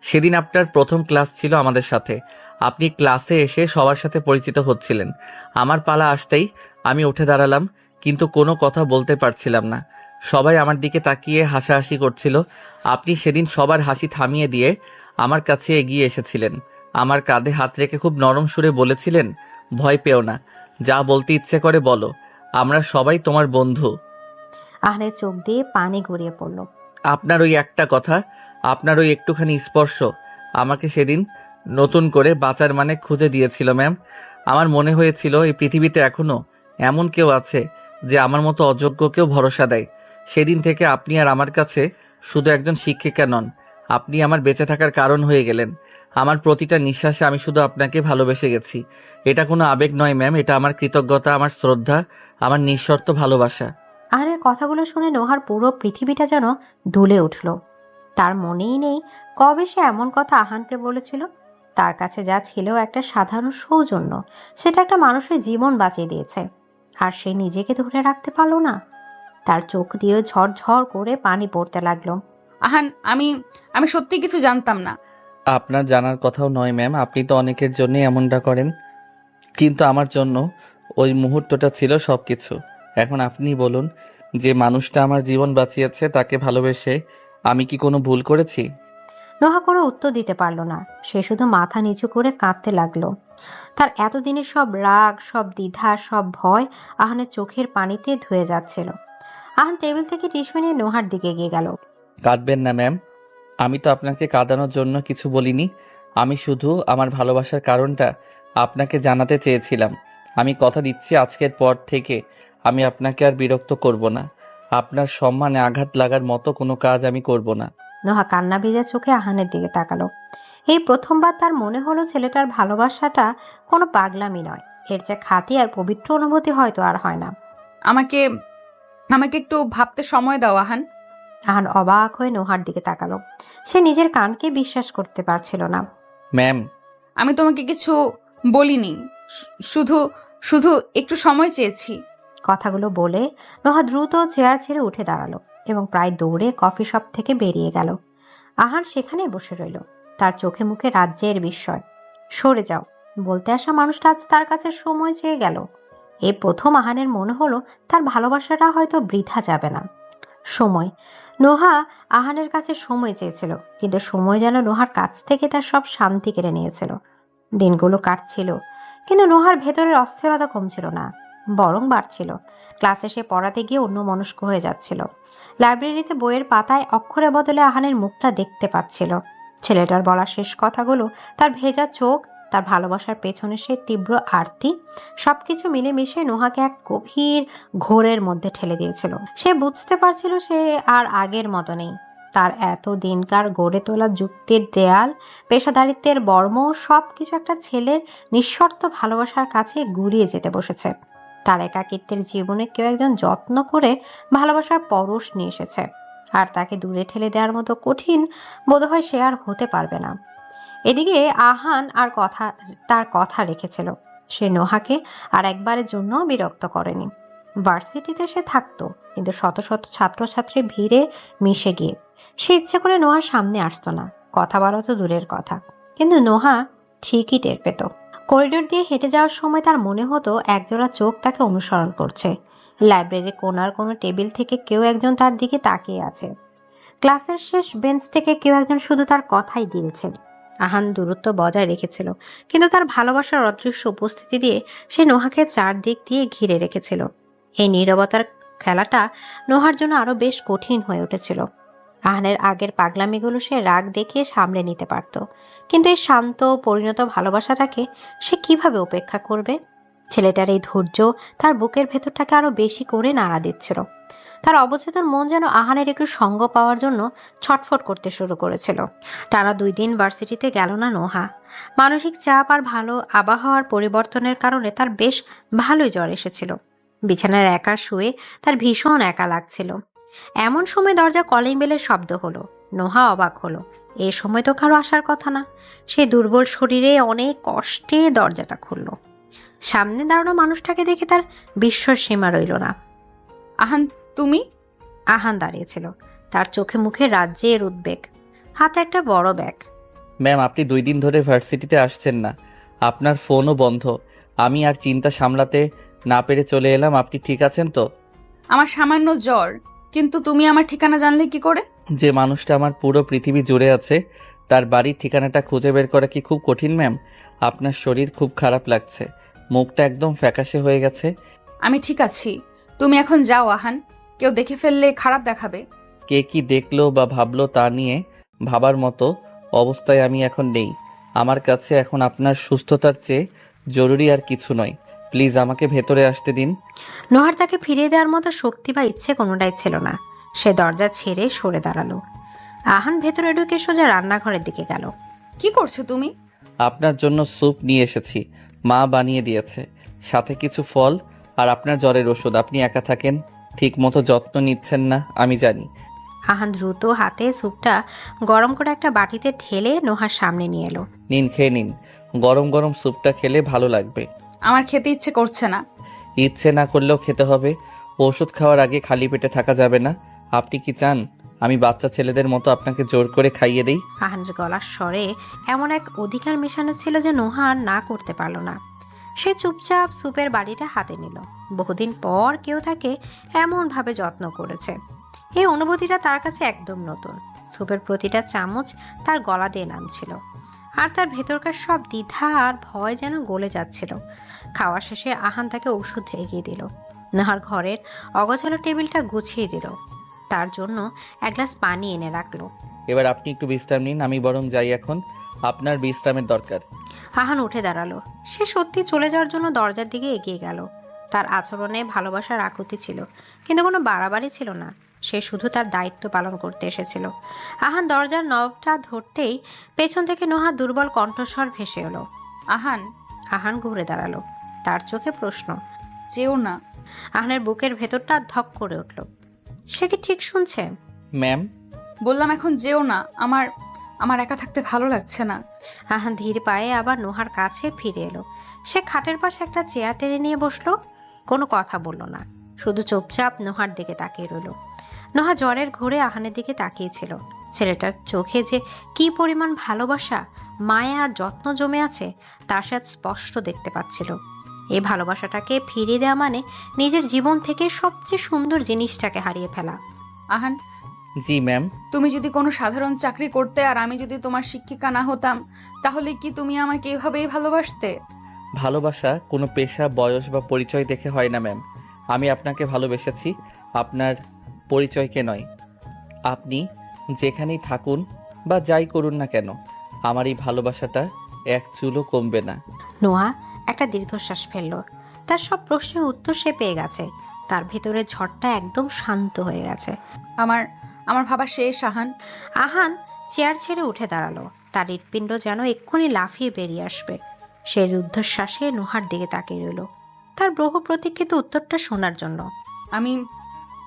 সেদিন আপনার প্রথম ক্লাস ছিল আমাদের সাথে। আপনি ক্লাসে এসে সবার সাথে পরিচিত হচ্ছিলেন। আমার পালা আসতেই আমি উঠে দাঁড়ালাম, কিন্তু কোনো কথা বলতে পারছিলাম না। সবাই আমার দিকে তাকিয়ে হাসাহাসি করছিল। আপনি সেদিন সবার হাসি থামিয়ে দিয়ে আমার কাছে এগিয়ে এসেছিলেন। আমার কাঁধে হাত রেখে খুব নরম সুরে বলেছিলেন, ভয় পেও না, যা বলতে ইচ্ছে করে বলো, আমরা সবাই তোমার বন্ধু। আহানের চোখ দিয়ে পানি গড়িয়ে পড়ল। আপনার ওই একটা কথা, আপনার ওই একটুখানি স্পর্শ আমাকে সেদিন নতুন করে বাঁচার মানে খুঁজে দিয়েছিল ম্যাম। আমার মনে হয়েছিল এই পৃথিবীতে এখনো এমন কেউ আছে যে আমার মতো অযোগ্যকেও ভরসা দেয়? সেদিন থেকে আপনি আর আমার কাছে শুধু একজন শিক্ষিকা নন, আপনি আমার বেঁচে থাকার কারণ হয়ে গেলেন। আমার প্রতিটা নিঃশ্বাসে আমি শুধু আপনাকে ভালোবেসে গেছি। এটা কোনো আবেগ নয় ম্যাম, এটা আমার কৃতজ্ঞতা, আমার শ্রদ্ধা, আমার নিঃশর্ত ভালোবাসা। আহানের কথাগুলো শুনে নোহার পুরো পৃথিবীটা যেন দুলে উঠল। তার মনেই নেই কবে সে এমন কথা আহানকে বলেছিল। তার কাছে যা ছিল একটা সাধারণ সৌজন্য, সেটা একটা মানুষের জীবন বাঁচিয়ে দিয়েছে, আর সে নিজেকে ধরে রাখতে পারল না। তার চোখ দিয়ে ঝরঝর করে পানি পড়তে লাগলো। আহান, আমি আমি সত্যি কিছু জানতাম না। আপনার জানার কথাও নয় ম্যাম, আপনি তো অনেকের জন্যই এমনটা করেন, কিন্তু আমার জন্য ওই মুহূর্তটা ছিল সব কিছু। এখন আপনি বলুন, যে মানুষটা আমার জীবন বাঁচিয়েছে তাকে ভালোবেসে আমি কি কোনো ভুল করেছি? নোহা কোনো উত্তর দিতে পারল না। সে শুধু মাথা নিচু করে কাঁদতে লাগলো। তার এতদিনের সব রাগ, সব দ্বিধা, সব ভয় আহানের চোখের পানিতে ধুয়ে যাচ্ছিল। আহান টেবিল থেকে টিস্যু নিয়ে নোহার দিকে এগিয়ে গেল। কাঁদবেন না ম্যাম, আমি তো আপনাকে কাঁদানোর জন্য কিছু বলিনি। আমি শুধু আমার ভালোবাসার কারণটা আপনাকে জানাতে চেয়েছিলাম। আমি কথা দিচ্ছি আজকের পর থেকে আমি আপনাকে আর বিরক্ত করব না। আপনার সম্মানে আঘাত লাগার মতো কোনো কাজ আমি করব না। নোহা কান্না ভেজা চোখে আহানের দিকে তাকালো। এই প্রথমবার তার মনে হলো ছেলেটার ভালোবাসাটা কোনো পাগলামি নয়, এর যে খাঁটি আর পবিত্র অনুভূতি হয়তো আর হয় না। আমাকে আমাকে একটু ভাবতে সময় দাও আহান। আহান অবাক হয়ে নোহার দিকে তাকালো। সে নিজের কানকে বিশ্বাস করতে পারছিল না। ম্যাম, আমি তোমাকে কিছু বলিনি, শুধু শুধু একটু সময় চেয়েছি। কথাগুলো বলে নোহা দ্রুত চেয়ার ছেড়ে উঠে দাঁড়ালো এবং প্রায় দৌড়ে কফি শপ থেকে বেরিয়ে গেল। আহান সেখানে বসে রইল, তার চোখে মুখে রাজ্যের বিস্ময়। সরে যাও বলতে আসা মানুষটা আজ তার কাছে সময় চেয়ে গেল। এই প্রথম আহানের মনে হলো তার ভালোবাসাটা হয়তো বৃথা যাবে না। সময়। নোহা আহানের কাছে সময় চেয়েছিল, কিন্তু সময় যেন নোহার কাছ থেকে তার সব শান্তি কেড়ে নিয়েছিল। দিনগুলো কাটছিল, কিন্তু নোহার ভেতরের অস্থিরতা কমছিল না, বরং বাড়ছিল। ক্লাসে সে পড়াতে গিয়ে অন্যমনস্ক হয়ে যাচ্ছিল। লাইব্রেরিতে বইয়ের পাতায় অক্ষরের বদলে আহানের মুখটা দেখতে পাচ্ছিল। ছেলেটার বলা শেষ কথাগুলো, তার ভেজা চোখ, তার ভালোবাসার পেছনে সে তীব্র আরতি, সবকিছু মিলেমিশে নোহাকে এক গভীর ঘোরের মধ্যে ঠেলে দিয়েছিল। সে বুঝতে পারছিল সে আর আগের মতো নেই। তার এত দিনকার গড়ে তোলা যুক্তির দেয়াল, পেশাদারিত্বের বর্ম, সবকিছু একটা ছেলের নিঃশর্ত ভালোবাসার কাছে গুলিয়ে যেতে বসেছে। তার একাকিত্বের জীবনে কেউ একজন যত্ন করে ভালোবাসার পরশ নিয়ে এসেছে, আর তাকে দূরে ঠেলে দেওয়ার মতো কঠিন বোধহয় সে আর হতে পারবে না। এদিকে আহান তার কথা রেখেছিল। সে নোহাকে আর একবারের জন্য বিরক্ত করেনি। ভার্সিটিতে সে থাকতো, কিন্তু শত শত ছাত্রছাত্রী ভিড়ে মিশে গিয়ে সে ইচ্ছে করে নোহার সামনে আসতো না। কথা বলা তো দূরের কথা, কিন্তু নোহা ঠিকই টের পেত। করিডোর দিয়ে হেঁটে যাওয়ার সময় তার মনে হতো একজোড়া চোখ তাকে অনুসরণ করছে। লাইব্রেরির কোনার কোনো টেবিল থেকে কেউ একজন তার দিকে তাকিয়ে আছে। ক্লাসের শেষ বেঞ্চ থেকে কেউ একজন শুধু তার কথাই দিয়েছে। আহান দূরত্ব বজায় রেখেছিল, কিন্তু তার ভালোবাসার অদৃশ্য উপস্থিতি দিয়ে সে নোহাকে চারদিক দিয়ে ঘিরে রেখেছিল। এই নীরবতার খেলাটা নোহার জন্য আরো বেশ কঠিন হয়ে উঠেছিল। আহানের আগের পাগলামিগুলো সে রাগ দেখিয়ে সামলে নিতে পারত, কিন্তু এই শান্ত পরিণত ভালোবাসাটাকে সে কিভাবে উপেক্ষা করবে? ছেলেটার এই ধৈর্য তার বুকের ভেতরটাকে আরো বেশি করে নাড়া দিচ্ছিল। তার অবচেতন মন যেন আহানের একটু সঙ্গ পাওয়ার জন্য ছটফট করতে শুরু করেছিল। টানা 2 দিন ভার্সিটিতে গেল না নোহা। মানসিক চাপ আর ভালো আবহাওয়ার পরিবর্তনের কারণে তার বেশ ভালোই জ্বর এসেছিল। বিছানায় একা শুয়ে তার ভীষণ একা লাগছিল। এমন সময় দরজা কলিং বেলের শব্দ হলো। নোহা অবাক হলো, এ সময় তো কারো আসার কথা না। সে দুর্বল শরীরে অনেক কষ্টে দরজাটা খুলল। সামনে দাঁড়ানো মানুষটাকে দেখে তার বিস্ময়ের সীমা রইল না। আহান, তুমি? আহান দাঁড়িয়েছিল, তার চোখে মুখে রাজ্যের উদ্বেগ, হাতে একটা বড় ব্যাগ। ম্যাম, আপনি 2 দিন ধরে ভার্সিটিতে আসছেন না, আপনার ফোনও বন্ধ। আমি আর চিন্তা সামলাতে না পেরে চলে এলাম। আপনি ঠিক আছেন তো? আমার সামান্য জ্বর, কিন্তু তুমি আমার ঠিকানা জানলে কি করে? যে মানুষটা আমার পুরো পৃথিবী জুড়ে আছে তার বাড়ির ঠিকানাটা খুঁজে বের করা কি খুব কঠিন ম্যাম? আপনার শরীর খুব খারাপ লাগছে, মুখটা একদম ফ্যাকাশে হয়ে গেছে। আমি ঠিক আছি, তুমি এখন যাও আহান, কেউ দেখে ফেললে খারাপ দেখাবে। কে কি দেখলো বা ভাবলো তা নিয়ে ভাবার মতো অবস্থায় আমি এখন নেই। আমার কাছে এখন আপনার সুস্থতার চেয়ে জরুরি আর কিছু নয়। প্লিজ আমাকে ভেতরে আসতে দিন। নোহার তাকে ফিরিয়ে দেওয়ার মতো শক্তি বা ইচ্ছে কোনোটাই ছিল না। সে দরজা ছেড়ে সরে দাঁড়ালো। আহান ভেতরে ঢুকে সোজা রান্নাঘরের দিকে গেল। কি করছো তুমি? আপনার জন্য স্যুপ নিয়ে এসেছি, মা বানিয়ে দিয়েছে, সাথে কিছু ফল আর আপনার জ্বরের ওষুধ। আপনি একা থাকেন, ঠিক মতো যত্ন নিচ্ছেন না আমি জানি। আহান দ্রুত হাতে স্যুপটা গরম করে একটা বাটিতে ঢেলে নোহার সামনে নিয়ে এলো। নিন, খেয়ে নিন, গরম গরম স্যুপটা খেলে ভালো লাগবে। আমার খেতে ইচ্ছে করছে না। ইচ্ছে না করলেও খেতে হবে, ওষুধ খাওয়ার আগে খালি পেটে থাকা যাবে না। আপনি কি চান আমি বাচ্চা ছেলেদের মতো আপনাকে জোর করে খাইয়ে দেই? আহানের গলার স্বরে এমন এক অধিকার মেশানো ছিল যে নোহা আর না করতে পারল না। সে চুপচাপ স্যুপের বাটিটা হাতে নিল। বহুদিন পর কেউ তাকে এমনভাবে যত্ন করেছে, এই অনুভূতিটা তার কাছে একদম নতুন। স্যুপের প্রতিটা চামচ তার গলা দিয়ে নামছিল, আর তার ভেতরকার সব দ্বিধা আর ভয় যেন গলে যাচ্ছিল। খাওয়া শেষে আহান তাকে ওষুধ এগিয়ে দিল। নাহার ঘরের অগোছালো টেবিলটা গুছিয়ে দিল, তার জন্য এক গ্লাস পানি এনে রাখলো। এবার আপনি একটু বিশ্রাম নিন, আমি বরং যাই এখন, আপনার বিশ্রামের দরকার। আহান উঠে দাঁড়ালো। সে সত্যি চলে যাওয়ার জন্য দরজার দিকে এগিয়ে গেল। তার আচরণে ভালোবাসার আকুতি ছিল, কিন্তু কোনো বাড়াবাড়ি ছিল না। সে শুধু তার দায়িত্ব পালন করতে এসেছিল। আহান দরজার নবটা ধরতেই পেছন থেকে নোহা দুর্বল কণ্ঠস্বর ভেসে এলো। আহান, আহান ঘুরে দাঁড়ালো। তার চোখে প্রশ্ন। যেও না। আহানের বুকের ভেতরটা ধক করে উঠল। সে কি ঠিক শুনছে? ম্যাম, বললাম এখন যেও না। আমার আমার একা থাকতে ভালো লাগছে না। আহান ধীর পায়ে আবার নোহার কাছে ফিরে এলো। সে খাটের পাশে একটা চেয়ার টেনে নিয়ে বসলো। কোনো কথা বলল না, শুধু চুপচাপ নোহার দিকে তাকিয়ে রইল। নোহা জ্বরের ঘোরে আহানের দিকে তাকিয়েছিল। ছেলেটার চোখে যে কি পরিমাণ ভালোবাসা, মায়া আর যত্ন জমে আছে তার সাথে স্পষ্ট দেখতে পাচ্ছিল। এই ভালোবাসাটাকে ফিরিয়ে দেওয়া মানে নিজের জীবন থেকে সবচেয়ে সুন্দর জিনিসটাকে হারিয়ে ফেলা। আহান, জি ম্যাম। তুমি যদি কোনো সাধারণ চাকরি করতে আর আমি যদি তোমার শিক্ষিকা না হতাম, তাহলে কি তুমি আমাকে এভাবেই ভালোবাসতে? ভালোবাসা কোনো পেশা, বয়স বা পরিচয় দেখে হয় না ম্যাম। আমি আপনাকে ভালোবেসেছি, আপনার পরিচয়কে নয়। আপনি যেখানেই থাকুন বা যাই করুন না কেন, আমার এই ভালোবাসাটা এক চুলও কমবে না। নোয়া একটা দীর্ঘশ্বাস ফেলল। তার সব প্রশ্নের উত্তর সে পেয়ে গেছে। তার ভেতরে ঝড়টা একদম শান্ত হয়ে গেছে। আমার আমার ভাবা শেষ আহান। আহান চেয়ার ছেড়ে উঠে দাঁড়ালো। তার হৃৎপিণ্ড যেন এক্ষুনি লাফিয়ে বেরিয়ে আসবে। সে রুদ্ধশ্বাসে নোহার দিকে তাকিয়ে রইল, তার বহু প্রতীক্ষিত উত্তরটা শোনার জন্য। আমি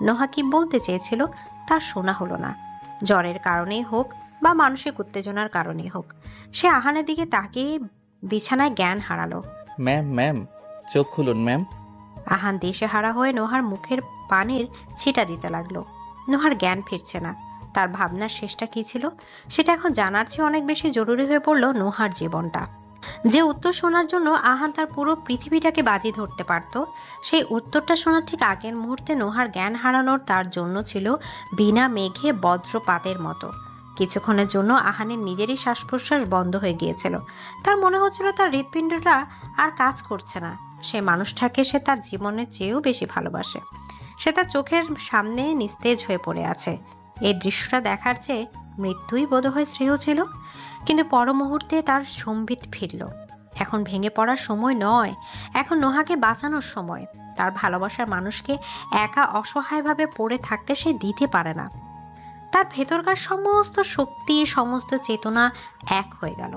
নোহা কি বলতে চেয়েছিল তার শোনা হলো না। জ্বরের কারণেই হোক বা মানসিক উত্তেজনার কারণেই হোক, সে আহানের দিকে তাকিয়ে বিছানায় জ্ঞান হারালো। ম্যাম, ম্যাম, চোখ খুলুন ম্যাম। আহান দিশেহারা হয়ে নোহার মুখের পানির ছিটা দিতে লাগলো। নোহার জ্ঞান ফিরছে না। তার ভাবনার শেষটা কি ছিল সেটা এখন জানার চেয়ে অনেক বেশি জরুরি হয়ে পড়ল নোহার জীবনটা। যে উত্তর শোনার জন্য আহান তার পুরো পৃথিবীটাকে বাজি ধরতে পারত, সেই উত্তরটা শোনার ঠিক আগের মুহূর্তে নোহার জ্ঞান হারানোর তার জন্য ছিল বিনা মেঘে বজ্রপাতের মতো। কিছুক্ষণের জন্য আহানের নিজেরই শ্বাস প্রশ্বাস বন্ধ হয়ে গিয়েছিল। তার মনে হচ্ছিল তার হৃৎপিণ্ডটা আর কাজ করছে না। সে মানুষটাকে সে তার জীবনের চেয়েও বেশি ভালোবাসে। সে তার চোখের সামনে নিস্তেজ হয়ে পড়ে আছে। এই দৃশ্যটা দেখার চেয়ে মৃত্যুই বোধহয় শ্রেয় ছিল। কিন্তু পর মুহূর্তে তার সম্বিত ফিরল। এখন ভেঙে পড়ার সময় নয়, এখন নোহাকে বাঁচানোর সময়। তার ভালোবাসার মানুষকে একা অসহায়ভাবে পড়ে থাকতে সে দিতে পারে না। তার ভেতরকার সমস্ত শক্তি, সমস্ত চেতনা এক হয়ে গেল।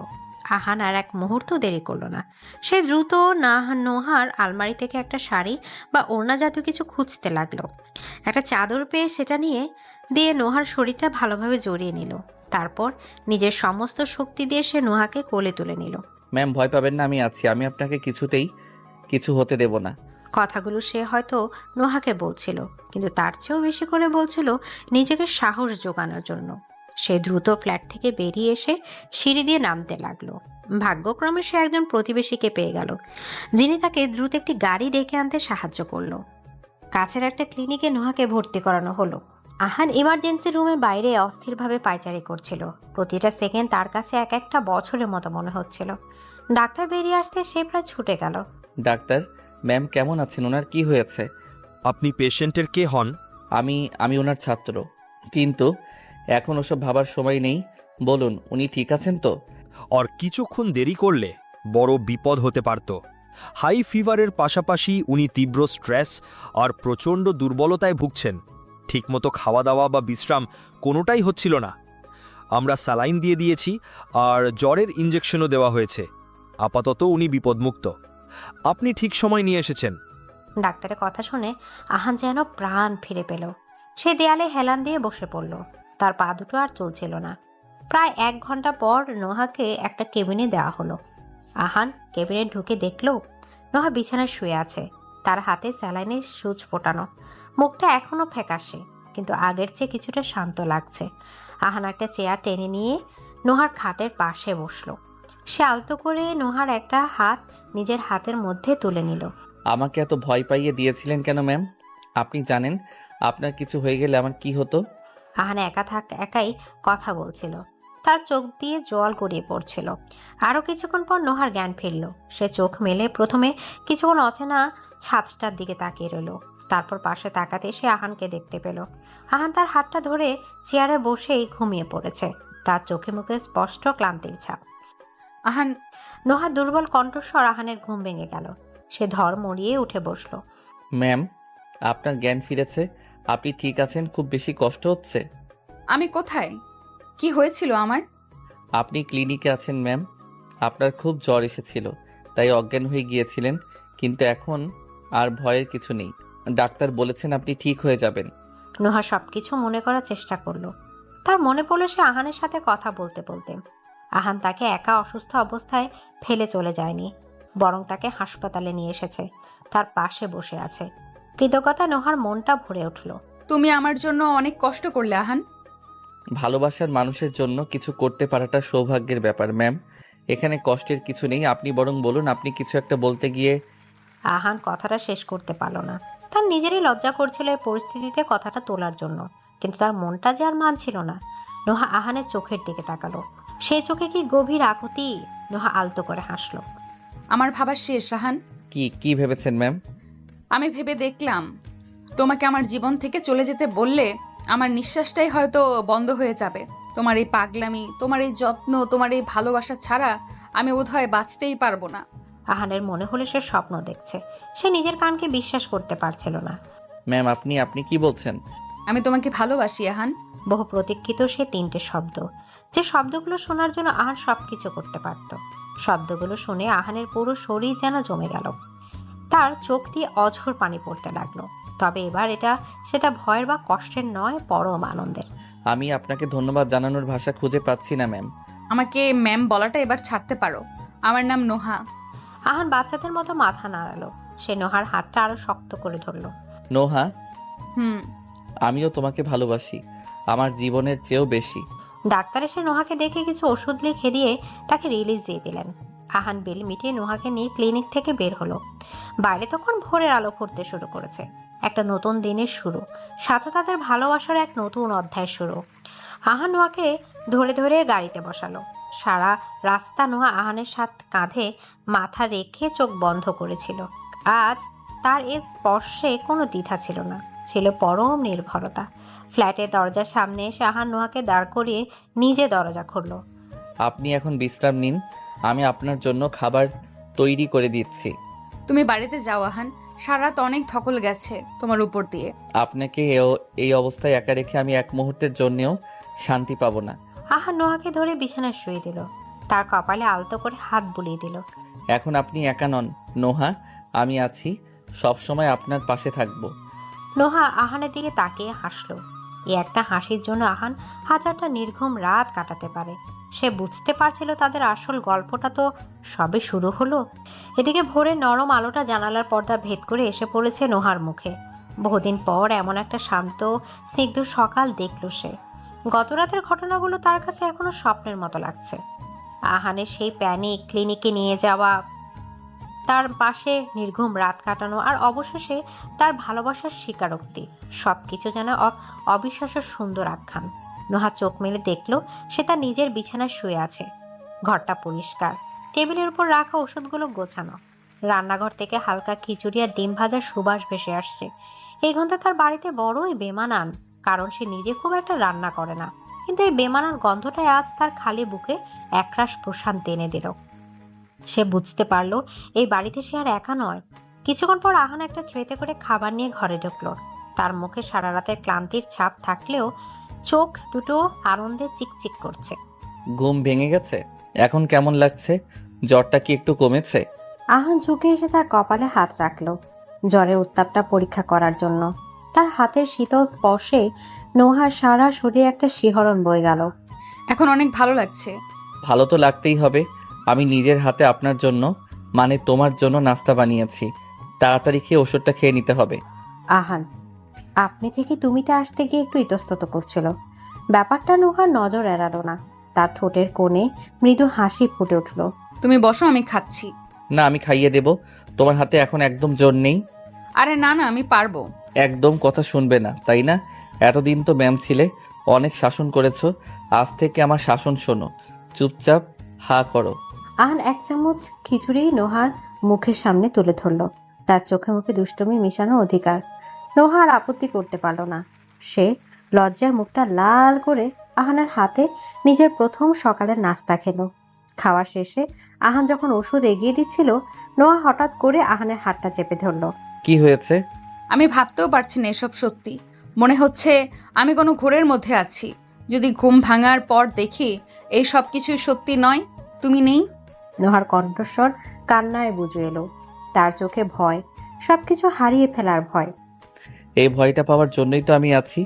আহান আর এক মুহূর্ত দেরি করলো না। সে দ্রুত নোহার আলমারি থেকে একটা শাড়ি বা ওড়না জাতীয় কিছু খুঁজতে লাগলো। একটা চাদর পেয়ে সেটা দিয়ে নোহার শরীরটা ভালোভাবে জড়িয়ে নিল। তারপর নিজের সমস্ত শক্তি দিয়ে সে নোহাকে কোলে তুলে নিল। ম্যাম, ভয় পাবেন না, আমি আছি। আমি আপনাকে কিছুতেই কিছু হতে দেব না। কথাগুলো সে হয়তো নোহাকে বলছিল, কিন্তু তার চেয়েও বেশি করে বলছিল নিজেকে সাহস জোগানোর জন্য। সে দ্রুত ফ্ল্যাট থেকে বেরিয়ে এসে সিঁড়ি দিয়ে নামতে লাগলো। ভাগ্যক্রমে সে একজন প্রতিবেশীকে পেয়ে গেল, যিনি তাকে দ্রুত একটি গাড়ি ডেকে আনতে সাহায্য করলো। কাছের একটা ক্লিনিকে নোহাকে ভর্তি করানো হলো। আহান ইমার্জেন্সি রুমে বাইরে অস্থিরভাবে পায়চারি করছিল। প্রতিটা সেকেন্ড তার কাছে এক একটা বছরের মতো মনে হচ্ছিল। ডাক্তার বেরিয়ে আসতে সে প্রায় ছুটে গেল। ডাক্তার, ম্যাম কেমন আছেন? ওনার কি হয়েছে? আপনি পেশেন্টের কে হন? আমি ওনার ছাত্র, কিন্তু এখন ওসব ভাবার সময় নেই। বলুন, উনি ঠিক আছেন তো? আর কিছুক্ষণ দেরি করলে বড় বিপদ হতে পারত। হাই ফিভারের পাশাপাশি উনি তীব্র স্ট্রেস আর প্রচণ্ড দুর্বলতায় ভুগছেন। ঠিকমতো খাওয়া দাওয়া বা বিশ্রাম কোনোটাই হচ্ছিল না। আমরা স্যালাইন দিয়ে দিয়েছি আর জ্বরের ইঞ্জেকশনও দেওয়া হয়েছে। আপাতত উনি বিপদমুক্ত। আপনি ঠিক সময় নিয়ে এসেছেন। ডাক্তারের কথা শুনে আহান যেন প্রাণ ফিরে পেল। সে দেয়ালে হেলান দিয়ে বসে পড়ল। তার পা দুটো আর চলছিল না। প্রায় 1 ঘন্টা পর নোহাকে একটা কেবিনে দেওয়া হলো। আহান কেবিনে ঢুকে দেখল নোহা বিছানায় শুয়ে আছে। তার হাতে স্যালাইনের সুচ ফোটানো। মুখটা এখনো ফ্যাকাশে, কিন্তু আগের চেয়ে কিছুটা শান্ত লাগছে। আহান একটা চেয়ার টেনে নিয়ে নোহার খাটের পাশে বসলো। সে আলতো করে নোহার একটা হাত নিজের হাতের মধ্যে তুলে নিল। আমাকে এত ভয় পাইয়ে দিয়েছিলেন কেন ম্যাম? আপনি জানেন আপনার কিছু হয়ে গেলে আমার কি হতো? আহান একাই কথা বলছিল। তার চোখ দিয়ে জল গড়িয়ে পড়ছিল। আরও কিছুক্ষণ পর নোহার জ্ঞান ফিরল। সে চোখ মেলে প্রথমে কিছুক্ষণ অচেনা ছাদটার দিকে তাকিয়ে রইল। তারপর পাশে তাকাতে সে আহানকে দেখতে পেল। আহান তার হাতটা ধরে চেয়ারে বসেই ঘুমিয়ে পড়েছে। তার চোখে মুখে স্পষ্ট ক্লান্তির ছাপ। আহান, নোহার দুর্বল কণ্ঠস্বর আহানের ঘুম ভেঙে গেল। সে ধর মরিয়ে উঠে বসলো। ম্যাম, আপনার জ্ঞান ফিরেছে? আপনি ঠিক আছেন? খুব বেশি কষ্ট হচ্ছে? আমি কোথায়? কি হয়েছিল আমার? আপনি ক্লিনিকে আছেন ম্যাম। আপনার খুব জ্বর এসেছিল, তাই অজ্ঞান হয়ে গিয়েছিলেন, কিন্তু এখন আর ভয়ের কিছু নেই। ডাক্তার বলেছেন আপনি ঠিক হয়ে যাবেন। নোহা সবকিছু মনে করার চেষ্টা করলো। তার মনে পড়লো সে আহানের সাথে কথা বলতে বলতে আহান তাকে একা অসুস্থ অবস্থায় ফেলে চলে যায়নি, বরং তাকে হাসপাতালে নিয়ে এসেছে। তার পাশে বসে আছে। কৃতজ্ঞতা নোহার মনটা ভরে উঠল। তুমি আমার জন্য অনেক কষ্ট করলে আহান। ভালোবাসার মানুষের জন্য কিছু করতে পারাটা সৌভাগ্যের ব্যাপার ম্যাম। এখানে কষ্টের কিছু নেই। আপনি বরং বলুন, আপনি কিছু একটা বলতে গিয়ে। আহান কথাটা শেষ করতে পারল না। তার নিজেরই লজ্জা করছিল এই পরিস্থিতিতে কথাটা তোলার জন্য, কিন্তু তার মনটা যে আর মানছিল না। নোহা আহানের চোখের দিকে তাকালো। সেই চোখে কি গভীর আকুতি! নোহা আলতো করে হাসলো। আমার ভাবা শেষ আহান। কি ভেবেছেন ম্যাম? আমি ভেবে দেখলাম তোমাকে আমার জীবন থেকে চলে যেতে বললে আমার নিঃশ্বাসটাই হয়তো বন্ধ হয়ে যাবে। তোমার এই পাগলামি, তোমার এই যত্ন, তোমার এই ভালোবাসা ছাড়া আমি বোধহয় বাঁচতেই পারবো না। আহানের মনে হলো সে স্বপ্ন দেখছে। সে নিজের কানকে বিশ্বাস করতে পারছিল না। ম্যাম, আপনি কি বলছেন? আমি তোমাকে ভালোবাসি আহান। বহু প্রতীক্ষিত সে 3টে শব্দ, যে শব্দগুলো শোনার জন্য আহান সবকিছু করতে পারত। শব্দগুলো শুনে আহানের পুরো শরীর যেন জমে গেল। তার চোখ দিয়ে অঝোর পানি পড়তে লাগলো। তবে এবার সেটা ভয়ের বা কষ্টের নয়, পরম আনন্দের। আমি আপনাকে ধন্যবাদ জানানোর ভাষা খুঁজে পাচ্ছি না ম্যাম। আমাকে ম্যাম বলাটা এবার ছাড়তে পারো। আমার নাম নোহা। আহান বাচ্চাদের মতো মাথা নাড়ালো। সে নোহার হাতটা আরো শক্ত করে ধরলো। নোহা, হুম। আমিও তোমাকে ভালোবাসি, আমার জীবনের চেয়েও বেশি। ডাক্তার এসে নোহাকে দেখে কিছু ওষুধ লিখে দিয়ে তাকে রিলিজ দিয়ে দিলেন। আহান বিল মিটিয়ে নোহাকে নিয়ে ক্লিনিক থেকে বের হলো। বাইরে তখন ভোরের আলো ফুটতে শুরু করেছে। একটা নতুন দিনের শুরু, সাথে তাদের ভালোবাসার এক নতুন অধ্যায় শুরু। আহান নোহাকে ধরে ধরে গাড়িতে বসালো। সারা রাস্তা নোহা আহানের সাথে কাঁধে মাথা রেখে চোখ বন্ধ করেছিল। আজ তার এ স্পর্শে কোনো দ্বিধা ছিল না, ছিল পরম নির্ভরতা। ফ্ল্যাটের দরজার সামনে এসে আহান নোহাকে দাঁড় করিয়ে নিজে দরজা খুলল। আপনি এখন বিশ্রাম নিন, আমি আপনার জন্য খাবার তৈরি করে দিচ্ছি। তুমি বাড়িতে যাও আহান। সারা রাত অনেক ধকল গেছে তোমার উপর দিয়ে। আপনাকে এই অবস্থায় একা রেখে আমি এক মুহূর্তের জন্যেও শান্তি পাবো না। আহান নোহাকে ধরে বিছানায় শুয়ে দিল। তার কপালে আলতো করে হাত বুলিয়ে দিল। এখন আপনি একা নন নোহা, আমি আছি, সব সময় আপনার পাশে থাকবো। নোহা আহানের দিকে তাকিয়ে হাসলো। এই একটা হাসির জন্য আহান হাজারটা নির্ঘুম রাত কাটাতে পারে। সে বুঝতে পারছিল তাদের আসল গল্পটা তো সবে শুরু হলো। এদিকে ভোরের নরম আলোটা জানালার পর্দা ভেদ করে এসে পড়েছে নোহার মুখে। বহুদিন পর এমন একটা শান্ত স্নিগ্ধ সকাল দেখল সে। গতরাতের ঘটনাগুলো তার কাছে এখনো স্বপ্নের মতো লাগছে। আহানের সেই প্যানিক, ক্লিনিকে নিয়ে যাওয়া, তার পাশে নির্ঘুম রাত কাটানো, আর অবশেষে তার ভালোবাসার স্বীকারোক্তি, সবকিছু যেন অবিশ্বাস্য সুন্দর আখ্যান। নোহা চোখ মেলে দেখল সে তার নিজের বিছানায় শুয়ে আছে। ঘরটা পরিষ্কার, টেবিলের উপর রাখা ওষুধগুলো গোছানো। রান্নাঘর থেকে হালকা খিচুড়ি আর ডিম ভাজার সুবাস ভেসে আসছে। এই ঘন্টা তার বাড়িতে বড়ই বেমানান, কারণ সে নিজে খুব একটা রান্না করে না। কিন্তু এই বেমানান গন্ধটাই আজ তার খালি বুকে একরাশ প্রশান্তি এনে দিল। সে বুঝতে পারলো এই বাড়িতে সে আর একা নয়। কিছুক্ষণ পর আহান একটা ট্রেতে করে খাবার নিয়ে ঘরে ঢুকলো। তার মুখে সারা রাতের ক্লান্তির ছাপ থাকলেও চোখ দুটো আনন্দে চিকচিক করছে। ঘুম ভেঙে গেছে? এখন কেমন লাগছে? জ্বরটা কি একটু কমেছে? আহান ঝুঁকে এসে তার কপালে হাত রাখলো জ্বরের উত্তাপটা পরীক্ষা করার জন্য। তার হাতের শীতল স্পর্শে নোহার সারা শরীরে একটা শিহরণ বয়ে গেল। এখন অনেক ভালো লাগছে। ভালো তো লাগতেই হবে। আমি নিজের হাতে আপনার জন্য, মানে তোমার জন্য নাস্তা বানিয়েছি। তাড়াতাড়ি খেয়ে ওষুধটা খেয়ে নিতে হবে। আহান আপনি থেকে তুমিতে আসতে গিয়ে একটু ইতস্তত করছিল। ব্যাপারটা নোহার নজর এড়ালো না। তার ঠোঁটের কোণে মৃদু হাসি ফুটে উঠল। তুমি বসো, আমি খাচ্ছি। না, আমি খাইয়ে দেব। তোমার হাতে এখন একদম জোর নেই। আরে না না, আমি পারবো। একদম কথা শুনবে না, তাই না? এতদিন তো ম্যাম ছিলে, অনেক শাসন করেছো। আজ থেকে আমার শাসন শোনো। চুপচাপ হা করো। আহান এক চামচ খিচুড়ি নোহার মুখের সামনে তুলে ধরল। তার চোখে মুখে দুষ্টুমি মিশানো অধিকার। নোহা আর আপত্তি করতে পারল না। সে লজ্জায় মুখটা লাল করে আহানের হাতে নিজের প্রথম সকালের নাস্তা খেলো। খাওয়া শেষে আহান যখন ওষুধ এগিয়ে দিচ্ছিল, নোহা হঠাৎ করে আহানের হাতটা চেপে ধরল। কি হয়েছে? আমি ভাবতেও পারছি না এসব সত্যি। মনে হচ্ছে আমি কোনো ঘোরের মধ্যে আছি। যদি ঘুম ভাঙার পর দেখি এই সব কিছুই সত্যি নয়, তুমি নেই। নোহার কণ্ঠস্বর কান্নায় বুঝে এলো। তার চোখে ভয়, সবকিছু হারিয়ে ফেলার ভয়। এই ভয়টা পাওয়ার জন্যই তো আমি আছি।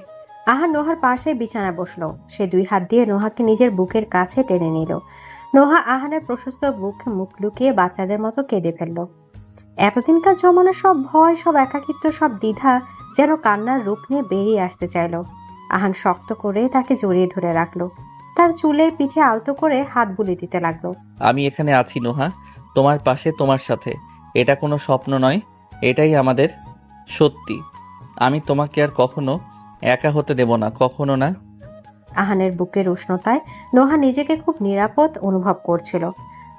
আহান নোহার পাশে বিছানায় বসলো। সে 2 হাত দিয়ে নোহাকে নিজের বুকের কাছে টেনে নিল। নোহা আহানের প্রশস্ত বুকে মুখ লুকিয়ে বাচ্চাদের মতো কেঁদে ফেলল। এতদিনকার জমানো সব ভয়, সব একাকিত্ব, সব দ্বিধা যেন কান্নার রূপ নিয়ে বেরিয়ে আসতে চাইল। আহান শক্ত করে তাকে জড়িয়ে ধরে রাখলো। তার চুলে পিঠে আলতো করে হাত বুলিয়ে দিতে লাগলো। আমি এখানে আছি নোহা, তোমার পাশে, তোমার সাথে। এটা কোনো স্বপ্ন নয়, এটাই আমাদের সত্যি। আমি তোমাকে আর কখনো একা হতে দেব না, কখনো না। আহানের বুকের উষ্ণতায় নোহা নিজেকে খুব নিরাপদ অনুভব করছিল।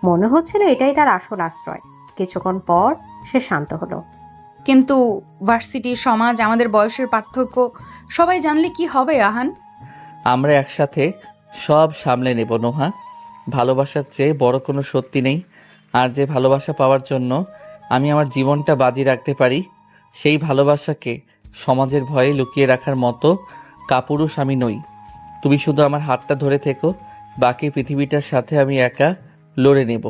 মনে হচ্ছিল এটাই তার আসল আশ্রয়। কিছুক্ষণ পর সে শান্ত হলো। কিন্তু ভার্সিটি, সমাজ, আমাদের বয়সের পার্থক্য সবাই জানলে কি হবে আহান? আমরা একসাথে সব সামলে নেব নোহা। ভালোবাসার চেয়ে বড় কোনো সত্যি নেই। আর যে ভালোবাসা পাওয়ার জন্য আমি আমার জীবনটা বাজি রাখতে পারি, সেই ভালোবাসাকে সমাজের ভয়ে লুকিয়ে রাখার মতো কাপুরুষ আমি নই। তুমি শুধু আমার হাতটা ধরে থেকো, বাকি পৃথিবীটার সাথে আমি একা লড়ে নেব।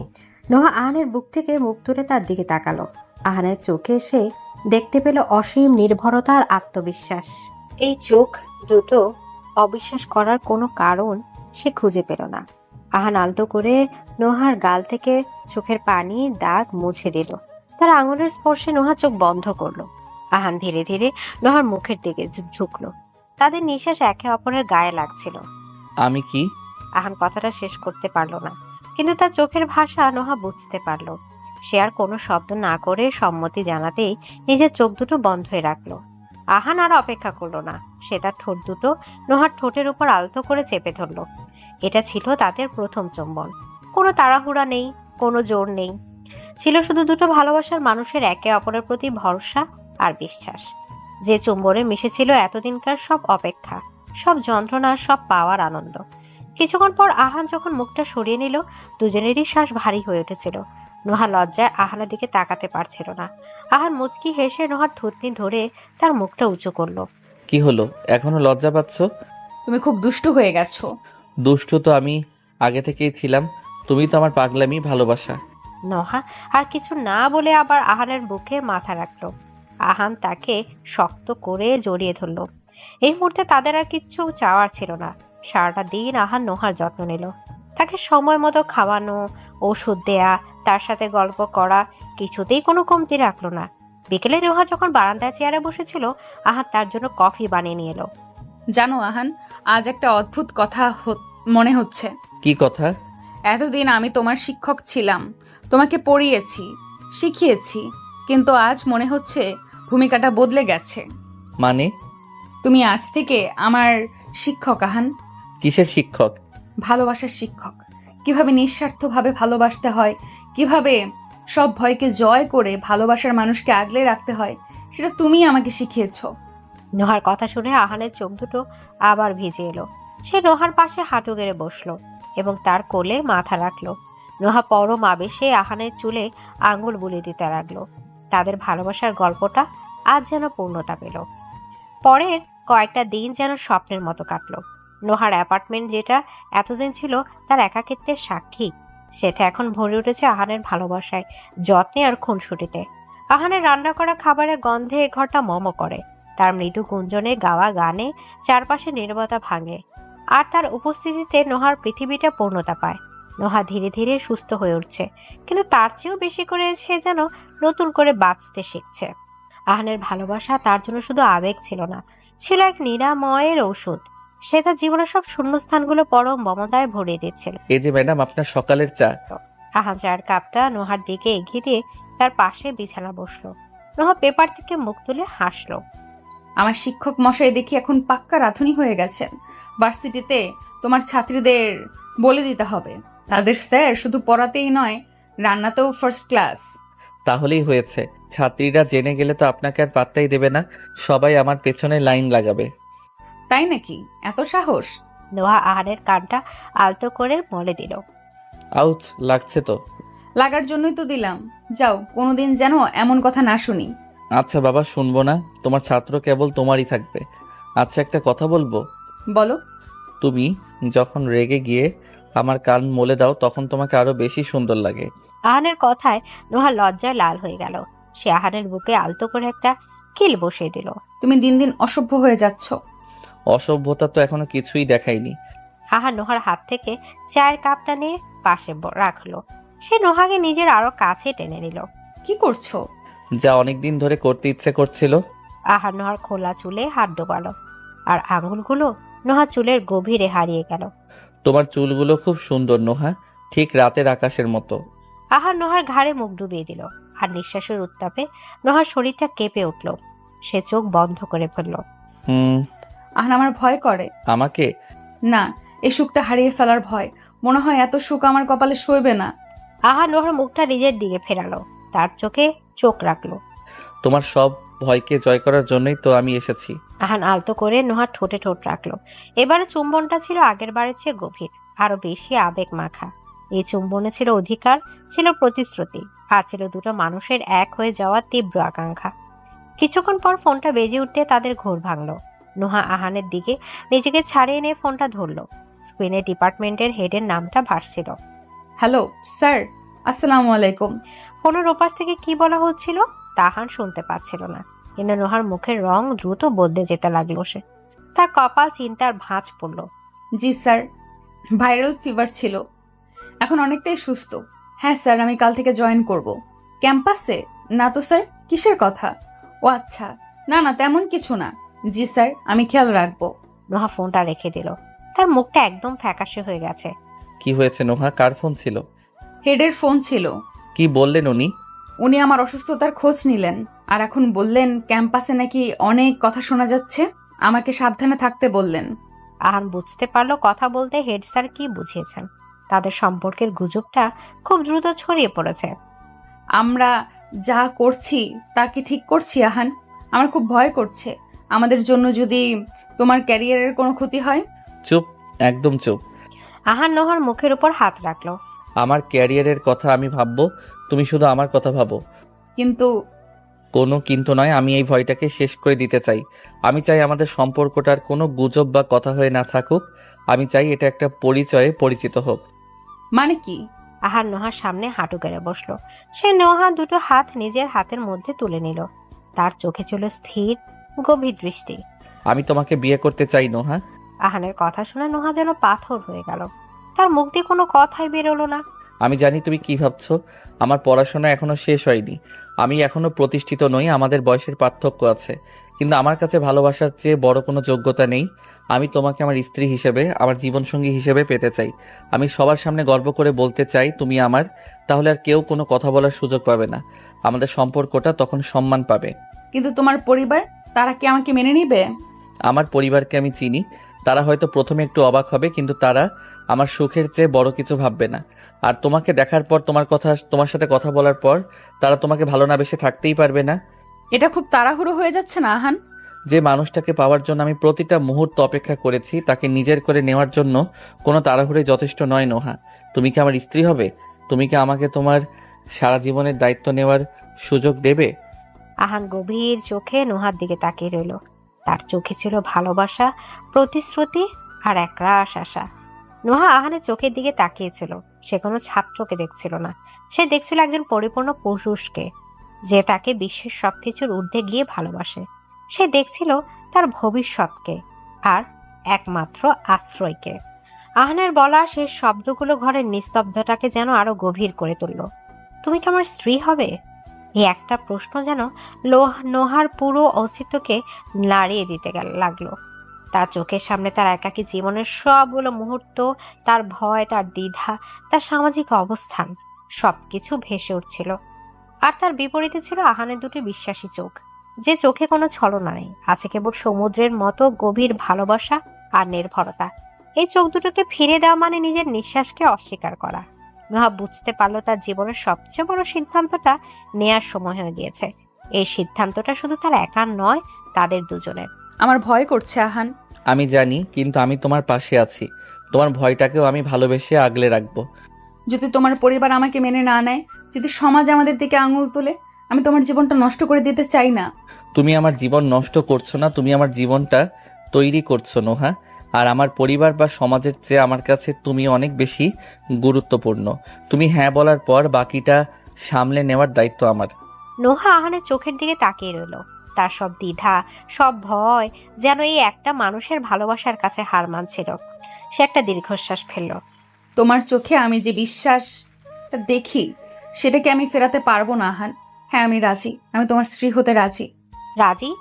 নোহা আহানের বুক থেকে মুখ তুলে তার দিকে তাকালো। আহানের চোখে সে দেখতে পেল অসীম নির্ভরতা আর আত্মবিশ্বাস। এই চোখ দুটো অবিশ্বাস করার কোনো কারণ সে খুঁজে পেল না। আহান আলতো করে নোহার গাল থেকে চোখের পানি দাগ মুছে দিল। তার আঙুলের স্পর্শে নোহা চোখ বন্ধ করলো। আহান ধীরে ধীরে নোহার মুখের দিকে ঝুঁকলো। তাদের নিঃশ্বাস একে অপরের গায়ে লাগছিল। আমি কি? আহান কথাটা শেষ করতে পারল না, কিন্তু তার চোখের ভাষা নোহা বুঝতে পারল। সে আর কোনো শব্দ না করে সম্মতি জানাতেই নিজের চোখ দুটো বন্ধ হয়ে রাখলো। আহান আর অপেক্ষা করলো না। সে তার ঠোঁট দুটো নোহার ঠোঁটের উপর আলতো করে চেপে ধরল। এটা ছিল তাদের প্রথম চুম্বন। কোনো তাড়াহুড়া নেই, কোনো জোর নেই। ছিল শুধু দুটো ভালোবাসার মানুষের একে অপরের প্রতি ভরসা আর বিশ্বাস। যে চুম্বনে মিশেছিল এতদিনকার সব অপেক্ষা, সব যন্ত্রণা, সব পাওয়ার আনন্দ। কিছুক্ষণ পর আহান যখন মুখটা সরিয়ে নিল, দুজনেরই শ্বাস ভারী হয়ে উঠেছিল। নোহা লজ্জায় আহানের দিকে তাকাতে পারছিল না। আহান মুচকি হেসে নোহার থুতনি ধরে তার মুখটা উঁচু করলো। কি হলো, এখনো লজ্জা পাচ্ছ? তুমি খুব দুষ্টু হয়ে গেছো। দুষ্টু তো আমি আগে থেকেই ছিলাম। তুমি তো আমার পাগলামি, ভালোবাসা। নোহা আর কিছু না বলে আবার আহানের বুকে মাথা রাখলো। আহান তাকে শক্ত করে জড়িয়ে ধরল। এই মুহূর্তে তাদের আর কিচ্ছু চাওয়ার ছিল না। সারাটা দিন আহান নোহার যত্ন নিল। তাকে সময় মতো খাওয়ানো, ওষুধ দেয়া, তার সাথে গল্প করা, কিছুতেই কোনো কমতি রাখলো না। বিকেলে নোহা যখন বারান্দায় চেয়ারে বসেছিল, আহান তার জন্য কফি বানিয়ে নিয়ে এলো। জানো আহান, আজ একটা অদ্ভুত কথা মনে হচ্ছে। কি কথা? এতদিন আমি তোমার শিক্ষক ছিলাম, তোমাকে পড়িয়েছি, শিখিয়েছি, কিন্তু আজ মনে হচ্ছে ভূমিকাটা বদলে গেছে। মানে? তুমি আজ থেকে আমার শিক্ষক আহান। কিসের শিক্ষক? ভালোবাসার শিক্ষক। কিভাবে নিঃস্বার্থভাবে ভালোবাসতে হয়, কিভাবে সব ভয়কে জয় করে ভালোবাসার মানুষকে আগলে রাখতে হয়, সেটা তুমি আমাকে শিখিয়েছো। নোহার কথা শুনে আহানের চোখ দুটো আবার ভিজে এলো। সে নোহার পাশে হাঁটু গেড়ে বসলো এবং তার কোলে মাথা রাখলো। নোহা পরম আবেশে আহানের চুলে আঙ্গুল বুলিয়ে দিতে লাগলো। তাদের ভালোবাসার গল্পটা আজ যেন পূর্ণতা পেল। পরের কয়েকটা দিন যেন স্বপ্নের মতো কাটলো। নোহার অ্যাপার্টমেন্ট যেটা এতদিন ছিল তার একাকিত্বের সাক্ষী, সেটা এখন ভরে উঠেছে আহানের ভালোবাসায়, যত্নে আর খুনসুটিতে। আহানের রান্না করা খাবারের গন্ধে ঘরটা মম করে। তার মৃদু গুঞ্জনে গাওয়া গানে চারপাশে নীরবতা ভাঙে, আর তার উপস্থিতিতে নোহার পৃথিবীটা পূর্ণতা পায়। নোহা ধীরে ধীরে সুস্থ হয়ে উঠছে, কিন্তু তার চেয়েও বেশি করে সে যেন নতুন করে বাঁচতে শিখছে। আহানের ভালোবাসা তার জন্য শুধু আবেগ ছিল না, ছিল এক নিরাময়ের ঔষধ। সে তার জীবনের সব শূন্যস্থানগুলো পরম মমতায় ভরিয়ে দিচ্ছিল। এই যে ম্যাডাম, আপনার সকালের চা। আহান চায়ের কাপটা নোহার দিকে এগিয়ে দিয়ে তার পাশে বিছানা বসলো। নোহা পেপার থেকে মুখ তুলে হাসলো। আমার শিক্ষক মশাই দেখি এখন পাক্কা রাঁধুনি হয়ে গেছেন। ভার্সিটিতে তোমার ছাত্রীদের বলে দিতে হবে, তাদের স্যার শুধু পড়াতেই নয়, রান্নাতেও ফার্স্ট ক্লাস। তাহলেই হয়েছে। ছাত্রীরা জেনে গেলে তো আপনাকে আর পাত্তাই দেবে না, সবাই আমার পেছনে লাইন লাগাবে। তাই নাকি? এত সাহস? নোহা আহানের কানটা আলতো করে মলে দিল। আউচ লাগছে তো। লাগার জন্যই তো দিলাম। যাও, কোনোদিন যেন এমন কথা না শুনি। আচ্ছা বাবা, শুনবো না। তোমার ছাত্র কেবল তোমারই থাকবে। আচ্ছা, একটা কথা বলবো। বলো। তুমি যখন রেগে গিয়ে আমার কান মলে দাও, তখন তোমাকে আরো বেশি সুন্দর লাগে। আহানের কথায় নোহা লজ্জায় লাল হয়ে গেল। সে আহানের বুকে আলতো করে একটা কিল বসিয়ে দিল। তুমি দিন দিন অসভ্য হয়ে যাচ্ছ। অসভ্যতা তো এখনো কিছুই দেখাইনি। আহান নোহার হাত থেকে চায়ের কাপটা নিয়ে পাশে রাখলো। সে নোহাকে নিজের আরো কাছে টেনে নিল। কি করছো? যা অনেকদিন ধরে করতে ইচ্ছে করছিল। আহান নোহার খোলা চুলে হাত ডোবালো, আর আঙুলগুলো নোহা চুলের গভীরে হারিয়ে গেল। তোমার চুলগুলো খুব সুন্দর নোহা, ঠিক রাতের আকাশের মতো। আহান নোহার ঘাড়ে মুখ ডুবিয়ে দিল, আর নিঃশ্বাসের উত্তাপে নোহার শরীরটা কেঁপে উঠল। সে চোখ বন্ধ করে ফেলল। আহান, আমার ভয় করে। আমাকে? না, এই সুখটা হারিয়ে ফেলার ভয়। মনে হয় এত সুখ আমার কপালে সইবে না। আহান নোহার মুখটা নিজের দিকে ফেরালো, তার চোখে চোখ রাখলো। তোমার সব ভয়কে জয় করার জন্যই তো আমি এসেছি। আহান আলতো করে নোহার ঠোঁটে ঠোঁট রাখলো। এবারে চুম্বনটা ছিল আগের বারের চেয়ে গভীর, আরো বেশি আবেগ মাখা। এই চুম্বনে ছিল অধিকার, ছিল প্রতিশ্রুতি, আর ছিল দুটো মানুষের এক হয়ে যাওয়ার তীব্র আকাঙ্ক্ষা। কিছুক্ষণ পর ফোনটা বেজে উঠতে তাদের ঘোর ভাঙলো। নোহা আহানের দিকে নিজেকে ছাড়িয়ে নিয়ে ফোনটা ধরলো। স্ক্রিনে ডিপার্টমেন্টের হেডের নামটা ভাসছিল। হ্যালো স্যার, আসসালামু আলাইকুম। ফোনের ওপাশ থেকে কি বলা হচ্ছিল তা আহান শুনতে পাচ্ছিল না, কিন্তু নোহার মুখের রং দ্রুত বদলে যেতে লাগলো। সে তার কপাল চিন্তার ভাঁজ পড়ল। জি স্যার, ভাইরাল ফিভার ছিল, এখন অনেকটাই সুস্থ। হ্যাঁ স্যার, আমি কাল থেকে জয়েন করব। ক্যাম্পাসে? না তো স্যার। কিসের কথা? ও আচ্ছা, না না, তেমন কিছু না। জি স্যার, আমি খেয়াল রাখবো। নোহা ফোনটা রেখে দিল। তার মুখটা একদম ফ্যাকাশে হয়ে গেছে। কি হয়েছে নোহা? কার ফোন ছিল? হেডের ফোন ছিল। কি বললেন উনি? উনি আমার অসুস্থতার খোঁজ নিলেন, আর এখন বললেন ক্যাম্পাসে নাকি অনেক কথা শোনা যাচ্ছে, আমাকে সাবধানে থাকতে বললেন। আহান বুঝতে পারলো কথা বলতে হেড স্যার কি বুঝিয়েছেন। তাদের সম্পর্কের গুজবটা খুব দ্রুত ছড়িয়ে পড়েছে। আমরা যা করছি তা কি ঠিক করছি আহান? আমার খুব ভয় করছে, আমাদের জন্য যদি তোমার ক্যারিয়ারের কোনো ক্ষতি হয়। চুপ, একদম চুপ। আহান নোহার মুখের উপর হাত রাখলো। আমার ক্যারিয়ারের কথা আমি ভাববো, তুমি শুধু আমার কথা ভাবো। কিন্তু কোনো কিন্তু নয়, আমি এই ভয়টাকে শেষ করে দিতে চাই। আমি চাই আমাদের সম্পর্কটার কোনো গুজব বা কথা হয়ে না থাকুক। আমি চাই এটা একটা পরিচয়ে পরিচিত হোক। মানে কি? আহান নোহার সামনে হাঁটু গেড়ে বসলো। সে নোহা দুটো হাত নিজের হাতের মধ্যে তুলে নিল। তার চোখে ছিল স্থির গভীর দৃষ্টি। আমি তোমাকে বিয়ে করতে চাই নোহা। আহানের কথা শুনে নোহা যেন পাথর হয়ে গেল। তার মুখ দিয়ে কোনো কথাই বেরোলো না। আমি জানি তুমি কি ভাবছো। আমার পড়াশোনা এখনো শেষ হয়নি, আমি এখনো প্রতিষ্ঠিত নই, আমাদের বয়সের পার্থক্য আছে, কিন্তু আমার কাছে ভালোবাসার চেয়ে বড় কোনো যোগ্যতা নেই। আমি তোমাকে আমার স্ত্রী হিসেবে, আমার জীবনসঙ্গী হিসেবে পেতে চাই। আমি সবার সামনে গর্ব করে বলতে চাই তুমি আমার। তাহলে আর কেউ কোনো কথা বলার সুযোগ পাবে না, আমাদের সম্পর্কটা তখন সম্মান পাবে। কিন্তু তোমার পরিবার, তারা কি আমাকে মেনে নিবে? আমার পরিবারকে আমি চিনি, তারা হয়তো প্রথমে একটু অবাক হবে, কিন্তু তারা আমার সুখের চেয়ে বড় কিছু ভাববে না। আর তোমাকে দেখার পর, তোমার সাথে কথা বলার পর তারা তোমাকে ভালো না বেসে থাকতেই পারবে না। এটা খুব তাড়াহুড়ো হয়ে যাচ্ছে না আহান? যে মানুষটাকে পাওয়ার জন্য আমি প্রতিটা মুহূর্ত অপেক্ষা করেছি, তাকে নিজের করে নেওয়ার জন্য কোনো তাড়াহুড়োই যথেষ্ট নয় নোহা। তুমি কি আমার স্ত্রী হবে? তুমি কি আমাকে তোমার সারা জীবনের দায়িত্ব নেওয়ার সুযোগ দেবে? আহান গভীর চোখে নোহার দিকে তাকিয়ে রইল। তার চোখে ছিল ভালোবাসা, প্রতিশ্রুতি আর একরাশ আশা। নোহা আহানের চোখের দিকে তাকিয়েছিল। সে কোনো ছাত্রকে দেখছিল না, সে দেখছিল একজন পরিপূর্ণ পুরুষকে, যে তাকে বিশ্বের সবকিছুর ঊর্ধ্বে গিয়ে ভালোবাসে। সে দেখছিল তার ভবিষ্যৎকে আর একমাত্র আশ্রয়কে। আহানের বলা শেষ শব্দগুলো ঘরের নিস্তব্ধতাকে যেন আরো গভীর করে তুলল। তুমি কি আমার স্ত্রী হবে? এই একটা প্রশ্ন যেন নোহার পুরো অস্তিত্বকে নাড়িয়ে দিতে লাগলো। তার চোখের সামনে তার একাকী জীবনের সবগুলো মুহূর্ত, তার ভয়, তার দ্বিধা, তার সামাজিক অবস্থান সবকিছু ভেসে উঠছিল। আর তার বিপরীতে ছিল আহানের দুটি বিশ্বাসী চোখ, যে চোখে কোনো ছলনা নেই, আছে কেবল সমুদ্রের মতো গভীর ভালোবাসা আর নির্ভরতা। এই চোখ দুটোকে ফিরে দেওয়া মানে নিজের নিঃশ্বাসকে অস্বীকার করা। নোহা বুঝতে পারলো তার জীবনের সবচেয়ে বড় সিদ্ধান্তটা নেয়ার সময় হয়ে গিয়েছে। এই সিদ্ধান্তটা শুধু তার একার নয়, তাদের দুজনের। আমার ভয় করছে আহান। আমি জানি, কিন্তু আমি তোমার পাশে আছি। তোমার ভয়টাকেও আমি ভালোবেসে আগলে রাখবো। যদি তোমার পরিবার আমাকে মেনে না নেয়, যদি সমাজ আমাদের দিকে আঙুল তোলে, আমি তোমার জীবনটা নষ্ট করে দিতে চাই না। তুমি আমার জীবন নষ্ট করছো না, তুমি আমার জীবনটা তৈরি করছো নোহা। আর আমার পরিবার বা সমাজের চেয়ে আমার কাছে তুমি অনেক বেশি গুরুত্বপূর্ণ। তুমি হ্যাঁ বলার পর বাকিটা সামলে নেওয়ার দায়িত্ব আমার। নোহা আহানের চোখের দিকে তাকিয়ে রইল। তার সব দ্বিধা, সব ভয় যেন এই একটা মানুষের ভালোবাসার কাছে হার মানছিল। সে একটা দীর্ঘশ্বাস ফেলল। তোমার চোখে আমি যে বিশ্বাসটা দেখি, সেটাকে আমি ফেরাতে পারবো না আহান। হ্যাঁ, আমি রাজি, আমি তোমার স্ত্রী হতে রাজি। রাজি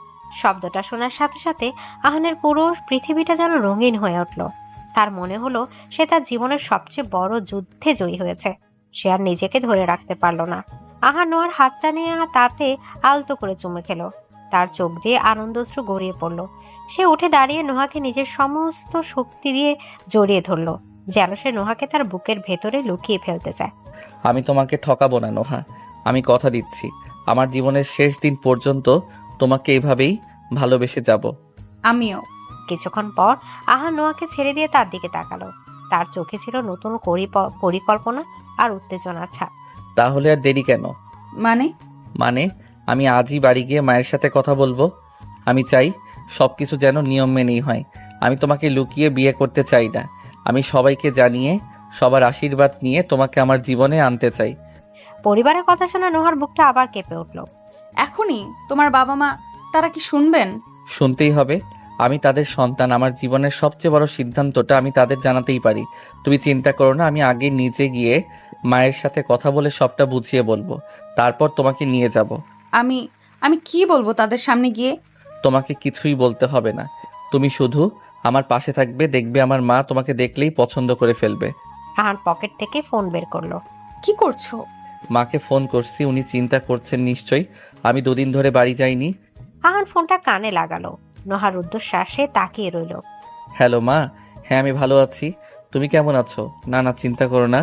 শব্দটা শোনার সাথে সাথে আহানের পুরো পৃথিবীটা যেন রঙিন হয়ে উঠল। তার মনে হলো সে তার জীবনের সবচেয়ে বড় যুদ্ধে জয়ী হয়েছে। সে আর নিজেকে ধরে রাখতে পারল না। আহান নোয়ার হাতটা নিয়ে তাতে আলতো করে চুমে খেল। তার চোখ দিয়ে আনন্দশ্রু গড়িয়ে পড়ল। সে উঠে দাঁড়িয়ে নোহাকে নিজের সমস্ত শক্তি দিয়ে জড়িয়ে ধরল, যেন সে নোহাকে তার বুকের ভেতরে লুকিয়ে ফেলতে চায়। আমি তোমাকে ঠকাবো না নোহা, আমি কথা দিচ্ছি। আমার জীবনের শেষ দিন পর্যন্ত তোমাকে এভাবেই ভালোবেসে যাব। আমিও। কিছুক্ষণ পর আহান নোয়াকে ছেড়ে দিয়ে তার দিকে তাকালো। তার চোখে ছিল নতুন পরিকল্পনা আর উত্তেজনার ছাপ। তাহলে আর দেরি কেন? মানে আমি আজই বাড়ি গিয়ে মায়ের সাথে কথা বলবো। আমি চাই সবকিছু যেন নিয়ম মেনেই হয়। আমি তোমাকে লুকিয়ে বিয়ে করতে চাই না। আমি সবাইকে জানিয়ে, সবার আশীর্বাদ নিয়ে তোমাকে আমার জীবনে আনতে চাই। পরিবারের কথা শুনে নোহার বুকটা আবার কেঁপে উঠল। এখনই তোমার বাবা মা, তারা কি শুনবেন? শুনতেই হবে। আমি তাদের সন্তান, আমার জীবনের সবচেয়ে বড় সিদ্ধান্তটা আমি তাদের জানাতেই পারি। তুমি চিন্তা করো না, আমি আগে নিজে গিয়ে মায়ের সাথে কথা বলে সবটা বুঝিয়ে বলবো। তারপর তোমাকে নিয়ে যাব। আমি আমি কি বলবো তাদের সামনে গিয়ে? তোমাকে কিছুই বলতে হবে না, তুমি শুধু আমার পাশে থাকবে। দেখবে আমার মা তোমাকে দেখলেই পছন্দ করে ফেলবে। আহান পকেট থেকে ফোন বের করলো। কি করছো? মাকে ফোন করছি, উনি চিন্তা করছেন নিশ্চয়ই। আমি দুদিন ধরে বাড়ি যাইনি। আহান ফোনটা কানে লাগালো। নোহার রুদ্ধশ্বাসে তাকিয়ে রইল। হ্যালো মা। হ্যাঁ, আমি ভালো আছি। তুমি কেমন আছো? না না, চিন্তা করো না।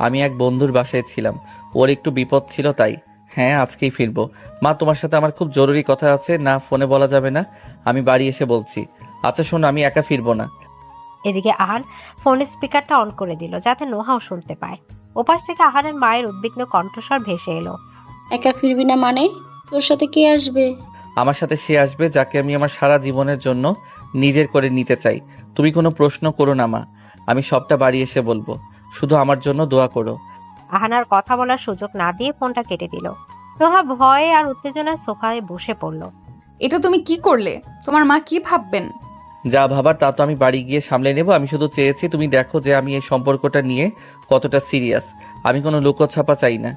আমি এক বন্ধুর বাসায় ছিলাম, ওর একটু বিপদ ছিল তাই। হ্যাঁ, আজকেই ফিরবো। মা, তোমার সাথে আমার খুব জরুরি কথা আছে, না ফোনে বলা যাবে না। আমি বাড়ি এসে বলছি। আচ্ছা শোনো, আমি একা ফিরবো না। এদিকে আহান ফোনের স্পিকারটা অন করে দিল, যাতে নোহাও শুনতে পায়। ওপাশ থেকে আহানের মায়ের উদ্বিগ্ন কণ্ঠস্বর ভেসে এলো। একা ফিরবি না মানে? তোর সাথে কে আসবে? আমার সাথে সে আসবে যাকে আমি আমার সারা জীবনের জন্য নিজের করে নিতে চাই। তুমি কোনো প্রশ্ন করো না মা, আমি সবটা বাড়ি এসে বলবো। শুধু আমার জন্য দোয়া করো। আহানার কথা বলার সুযোগ না দিয়ে ফোনটা কেটে দিল। নোহা ভয়ে আর উত্তেজনায় সোফায় বসে পড়ল। এটা তুমি কি করলে? তোমার মা কি ভাববেন? যা ভাবার তা তো আমি বাড়ি গিয়ে সামলে নেব। আমি শুধু চেয়েছি তুমি দেখো যে আমি এই সম্পর্কটা নিয়ে কতটা সিরিয়াস। আমি কোনো লুকোছাপা চাই না।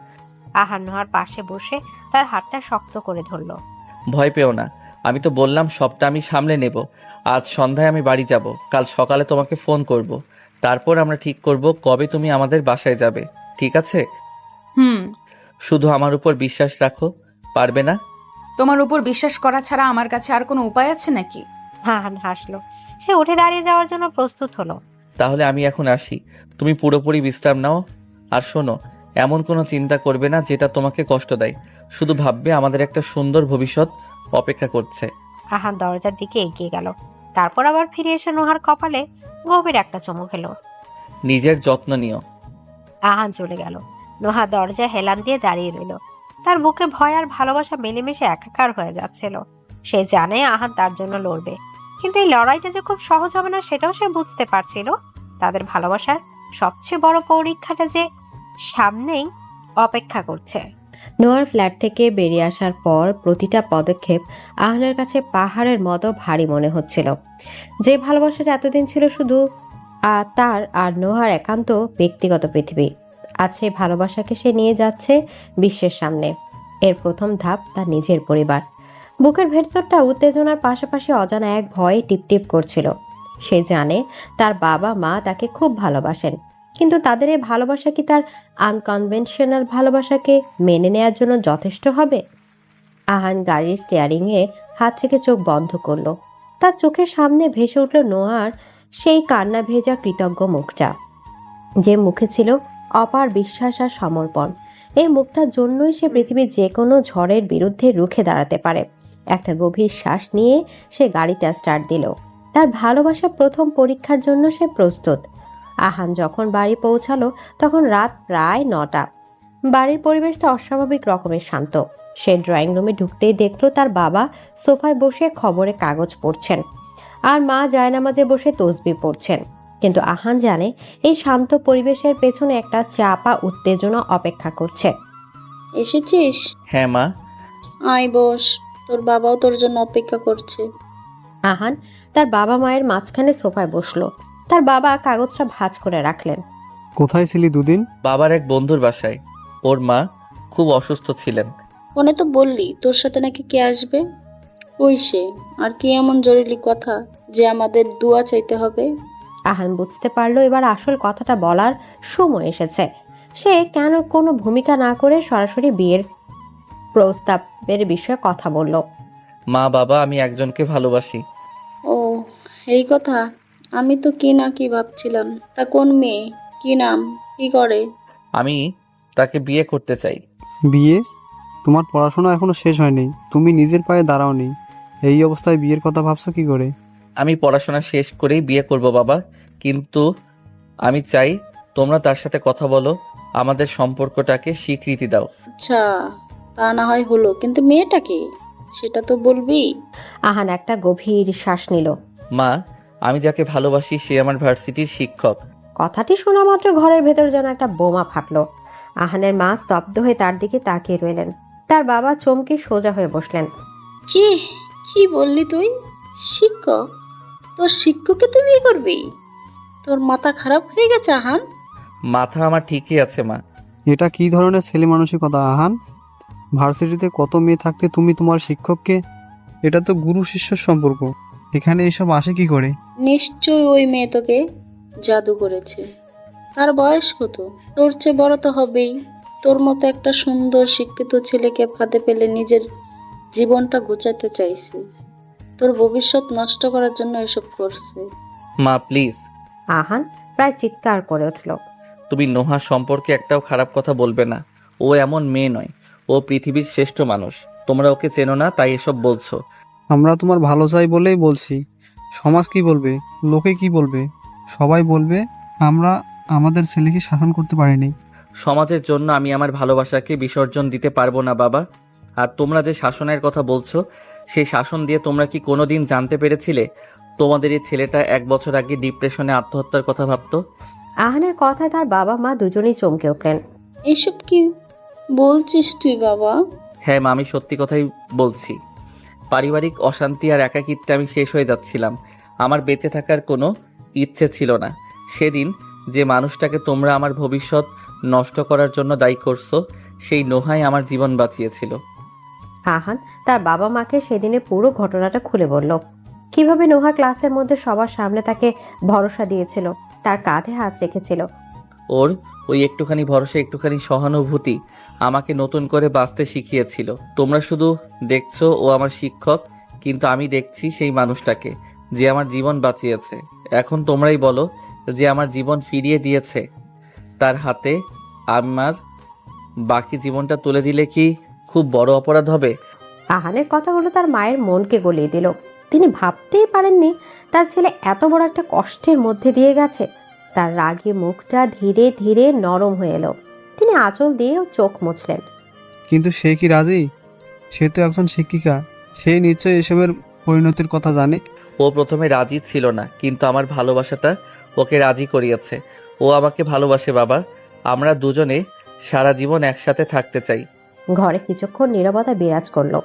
আহান নোহার পাশে বসে তার হাতটা শক্ত করে ধরল। ভয় পেও না, আমি তো বললাম সবটা আমি সামলে নেব। আজ সন্ধ্যায় আমি বাড়ি যাব, কাল সকালে তোমাকে ফোন করব। তারপর আমরা ঠিক করব কবে তুমি আমাদের বাসায় যাবে, ঠিক আছে? শুধু আমার উপর বিশ্বাস রাখো, পারবে না? তোমার উপর বিশ্বাস করা ছাড়া আমার কাছে আর কোনো উপায় আছে নাকি? আহান হাসলো। সে উঠে দাঁড়িয়ে যাওয়ার জন্য প্রস্তুত হলো। তাহলে আমি এখন আসি, তুমি পুরোপুরি বিশ্রাম নাও। আর শোনো, এমন কোনো চিন্তা করবে না যেটা তোমাকে কষ্ট দেয়। শুধু ভাববে আমাদের একটা সুন্দর ভবিষ্যৎ অপেক্ষা করছে। আহান দরজার দিকে এগিয়ে গেল। তারপর আবার ফিরে এসে নোহার কপালে গভীর একটা চুমু খেলো। নিজের যত্ন নিও। আহান চলে গেল। নোহা দরজা হেলান দিয়ে দাঁড়িয়ে রইল। তার বুকে ভয় আর ভালোবাসা মিলেমিশে একাকার হয়ে যাচ্ছিল। সে জানে আহান তার জন্য লড়বে, কিন্তু এই লড়াইটা যে খুব সহজ হবে না সেটাও সে বুঝতে পারছিল। তাদের ভালোবাসার সবচেয়ে বড় পরীক্ষাটা যে সামনেই অপেক্ষা করছে। নোয়ার ফ্ল্যাট থেকে বেরিয়ে আসার পর প্রতিটা পদক্ষেপ আহনার কাছে পাহাড়ের মতো ভারী মনে হচ্ছিল। যে ভালোবাসাটা এতদিন ছিল শুধু তার আর নোহার একান্ত ব্যক্তিগত পৃথিবী, আজ সেই ভালোবাসাকে সে নিয়ে যাচ্ছে বিশ্বের সামনে। এর প্রথম ধাপ তার নিজের পরিবার। বুকের ভেতরটা উত্তেজনার পাশাপাশি অজানা এক ভয়ে টিপটিপ করছিল। সে জানে তার বাবা মা তাকে খুব ভালোবাসেন, কিন্তু তাদের এই ভালোবাসা কি তার আনকনভেনশনাল ভালোবাসাকে মেনে নেয়ার জন্য যথেষ্ট হবে? আহান গাড়ির স্টিয়ারিংয়ে হাত রেখে চোখ বন্ধ করলো। তার চোখের সামনে ভেসে উঠল নোয়ার সেই কান্না ভেজা কৃতজ্ঞ মুখটা, যে মুখে ছিল অপার বিশ্বাস আর সমর্পণ। এই মুখটার জন্যই সে পৃথিবীর যে কোনো ঝড়ের বিরুদ্ধে রুখে দাঁড়াতে পারে। একটা গভীর শ্বাস নিয়ে সে গাড়িটা স্টার্ট দিল। তার ভালোবাসা প্রথম পরীক্ষার জন্য সে প্রস্তুত। আহান যখন বাড়ি পৌঁছালো তখন রাত প্রায় 9টা। বাড়ির পরিবেশটা অস্বাভাবিক রকমের শান্ত। সে ড্রয়িং রুমে ঢুকতেই দেখলো তার বাবা সোফায় বসে খবরে কাগজ পড়ছেন আর মা জায়নামাজে বসে তসবিহ পড়ছেন। কিন্তু আহান জানে এই শান্ত পরিবেশের পেছনে একটা চাপা উত্তেজনা অপেক্ষা করছে। এসেছিস? হ্যাঁ মা। আয় বস, তোর বাবাও তোর জন্য অপেক্ষা করছে। আহান তার বাবা মায়ের মাঝখানে সোফায় বসলো। তার বাবা কাগজটা ভাঁজ করে রাখলেন। কোথায় ছিলি দুদিন? বাবার এক বন্ধুর বাসায়। ওর মা খুব অসুস্থ ছিলেন। ফোনে তো বললি তোর সাথে নাকি কে আসবে। ওই সে, আর কি এমন জরুরি কথা যে আমাদের দোয়া চাইতে হবে? আহান বুঝতে পারলো এবার আসল কথাটা বলার সময় এসেছে। সে কেন কোনো ভূমিকা না করে সরাসরি বিয়ের প্রস্তাবের বিষয়ে কথা বলল। মা বাবা, আমি একজনকে ভালোবাসি। ও, এই কথা। আমি তো কি না কি ভাবছিলাম। তা কোন মেয়ে, কি নাম, কি করে? আমি তাকে বিয়ে করতে চাই। বিয়ে? তোমার পড়াশোনা এখনো শেষ হয়নি, তুমি নিজের পায়ে দাঁড়াওনি, এই অবস্থায় বিয়ের কথা ভাবছো কি করে? আমি পড়াশোনা শেষ করেই বিয়ে করব বাবা, কিন্তু আমি চাই তোমরা তার সাথে কথা বলো, আমাদের সম্পর্কটাকে স্বীকৃতি দাও। আচ্ছা, তা না হয় হলো, কিন্তু মেয়েটা কি সেটা তো বলবি। আহান একটা গভীর শ্বাস নিল। মা, আমি যাকে ভালোবাসি সে আমার ভার্সিটির শিক্ষক। কথাটি শোনা মাত্র ঘরের ভেতর যেন একটা বোমা ফাটলো। আহানের মা স্তব্ধ হয়ে তার দিকে তাকিয়ে রইলেন। তার বাবা চমকে সোজা হয়ে বসলেন। কি কি বললি তুই? শিক্ষক? তোর শিক্ষককে তুই বিয়ে করবি? তোর মাথা খারাপ হয়ে গেছে আহান? মাথা আমার ঠিকই আছে মা। এটা কি ধরনের ছেলে মানসিকতা আহান? ভার্সিটিতে কত মেয়ে থাকতে তুমি তোমার শিক্ষককে? এটা তো গুরু শিষ্যর সম্পর্ক, এখানে এসব আসে কি করে? নিশ্চয়ই ওই মেয়ে তোকে জাদু করেছে। তার বয়স কত? তোর চেয়ে বড় তো হবেই। তোর মতো একটা সুন্দর শিক্ষিত ছেলেকে ফাঁদে পেলে নিজের জীবনটা গোছাতে চাইছে। তোর ভবিষ্যৎ নষ্ট করার জন্য এসব করছে। মা প্লিজ। আহান প্রায় চিৎকার করে উঠল। তুমি নোহা সম্পর্কে একটাও খারাপ কথা বলবে না। ও এমন মেয়ে নয়, ও পৃথিবীর শ্রেষ্ঠ মানুষ। তোমরা ওকে চেনো না তাই এসব বলছো। আমরা তোমার ভালো চাই বলেই বলছি। সমাজ কি বলবে, লোকে কি বলবে? সবাই বলবে আমরা আমাদের ছেলেকে শাসন করতে পারিনি। সমাজের জন্য আমি আমার ভালোবাসাকে বিসর্জন দিতে পারবো না বাবা। আর তোমরা যে শাসনের কথা বলছো, সেই শাসন দিয়ে তোমরা কি কোনোদিন জানতে পেরেছিলে তোমাদের এই ছেলেটা 1 বছর আগে ডিপ্রেশনে আত্মহত্যার কথা ভাবতো? আহানের কথায় তার বাবা মা দুজনেই চমকে উঠলেন। এইসব কি বলছিস তুই বাবা? হ্যাঁ মা, আমি সত্যি কথাই বলছি। পারিবারিক অশান্তি আর একাকিত্বে আমি শেষ হয়ে যাচ্ছিলাম। আমার বেঁচে থাকার কোনো ইচ্ছে ছিল না। সেদিন যে মানুষটাকে তোমরা আমার ভবিষ্যৎ নষ্ট করার জন্য দায়ী করছো, সেই নোহাই আমার জীবন বাঁচিয়েছিল। আহান তার বাবা মাকে সেদিনের পুরো ঘটনাটা খুলে বলল। কিভাবে নোহা ক্লাসের মধ্যে সবার সামনে তাকে ভরসা দিয়েছিল, তার কাঁধে হাত রেখেছিল। ওর ওই একটুখানি ভরসা, একটুখানি সহানুভূতি আমাকে নতুন করে বাঁচতে শিখিয়েছিল। তোমরা শুধু দেখছো ও আমার শিক্ষক, কিন্তু আমি দেখছি সেই মানুষটাকে যে আমার জীবন বাঁচিয়েছে। এখন তোমরাই বলো, যে আমার জীবন ফিরিয়ে দিয়েছে তার হাতে আমার বাকি জীবনটা তুলে দিলে কি খুব বড় অপরাধ হবে? আহানের কথাগুলো তার মায়ের মনকে গলিয়ে দিল। তিনি ভাবতেই পারেননি তার ছেলে এত বড় একটা কষ্টের মধ্যে দিয়ে গেছে। তার রাগী মুখটা ধীরে ধীরে নরম হয়ে এলো। তিনি আঁচল দিয়ে চোখ মুছলেন। কিন্তু সে কি রাজি? সে তো একজন শিক্ষিকা, সেই নিশ্চয়ই এসবের পরিণতির কথা জানে। ও প্রথমে রাজি ছিল না, কিন্তু আমার ভালোবাসাটা ওকে রাজি করিয়েছে। ও আমাকে ভালোবাসে বাবা। আমরা দুজনে সারা জীবন একসাথে থাকতে চাই। ঘরে কিছুক্ষণ নীরবতা বিরাজ করলো।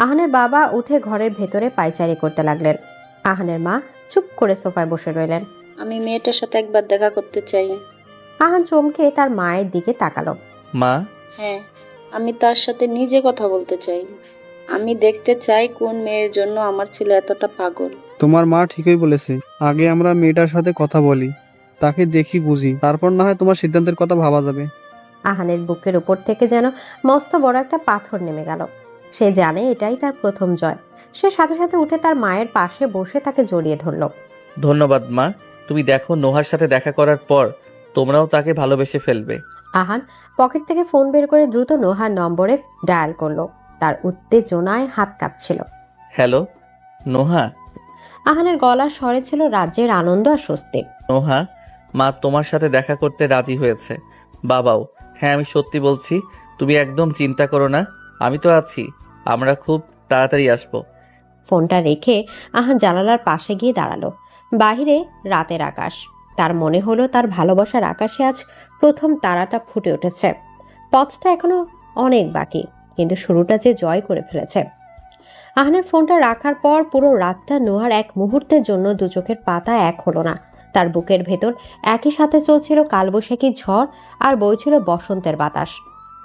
আহানের বাবা উঠে ঘরের ভেতরে পায়চারি করতে লাগলেন। আহানের মা চুপ করে সোফায় বসে রইলেন। আমি মেয়েটার সাথে একবার দেখা করতে চাই। আহান চমকে তার মায়ের দিকে তাকালো। মা, হ্যাঁ, আমি তার সাথে নিজে কথা বলতে চাই। আমি দেখতে চাই কোন মেয়ের জন্য আমার ছেলে এতটা পাগল। তোমার মা ঠিকই বলেছে, আগে আমরা মেয়েটার সাথে কথা বলি, তাকে দেখি বুঝি, তারপর না হয় তোমার সিদ্ধান্তের কথা ভাবা যাবে। আহানের বুকের উপর থেকে যেন মস্ত বড় একটা পাথর নেমে গেল। সে জানে এটাই তার প্রথম জয়। সে সাথে সাথে উঠে তার মায়ের পাশে বসে তাকে জড়িয়ে ধরল। ধন্যবাদ মা। তুমি দেখো, নোহার সাথে দেখা করার পর তোমরাও তাকে ভালোবেসে ফেলবে। আহান পকেট থেকে ফোন বের করে দ্রুত নোহার নম্বরে ডায়াল করলো। তার উত্তেজনায় হাত কাঁপছিল। হ্যালো নোহা। আহানের গলার স্বরে ছিল রাজ্যের আনন্দ আর স্বস্তি। নোহা, মা তোমার সাথে দেখা করতে রাজি হয়েছে, বাবাও। হ্যাঁ, আমি সত্যি বলছি, তুমি একদম চিন্তা করো না, আমি তো আছি। আমরা খুব তাড়াতাড়ি আসবো। ফোনটা রেখে আহান জানালার পাশে গিয়ে দাঁড়ালো। বাহিরে রাতের আকাশ। তার মনে হলো তার ভালোবাসার আকাশে আজ প্রথম তারাটা ফুটে উঠেছে। পথটা এখনো অনেক বাকি, কিন্তু শুরুটা যে জয় করে ফেলেছে। আহানের ফোনটা রাখার পর পুরো রাতটা নোহার এক মুহূর্তের জন্য দু চোখের পাতা এক হলো না। তার বুকের ভেতর একই সাথে চলছিল কালবৈশাখী ঝড় আর বইছিল বসন্তের বাতাস।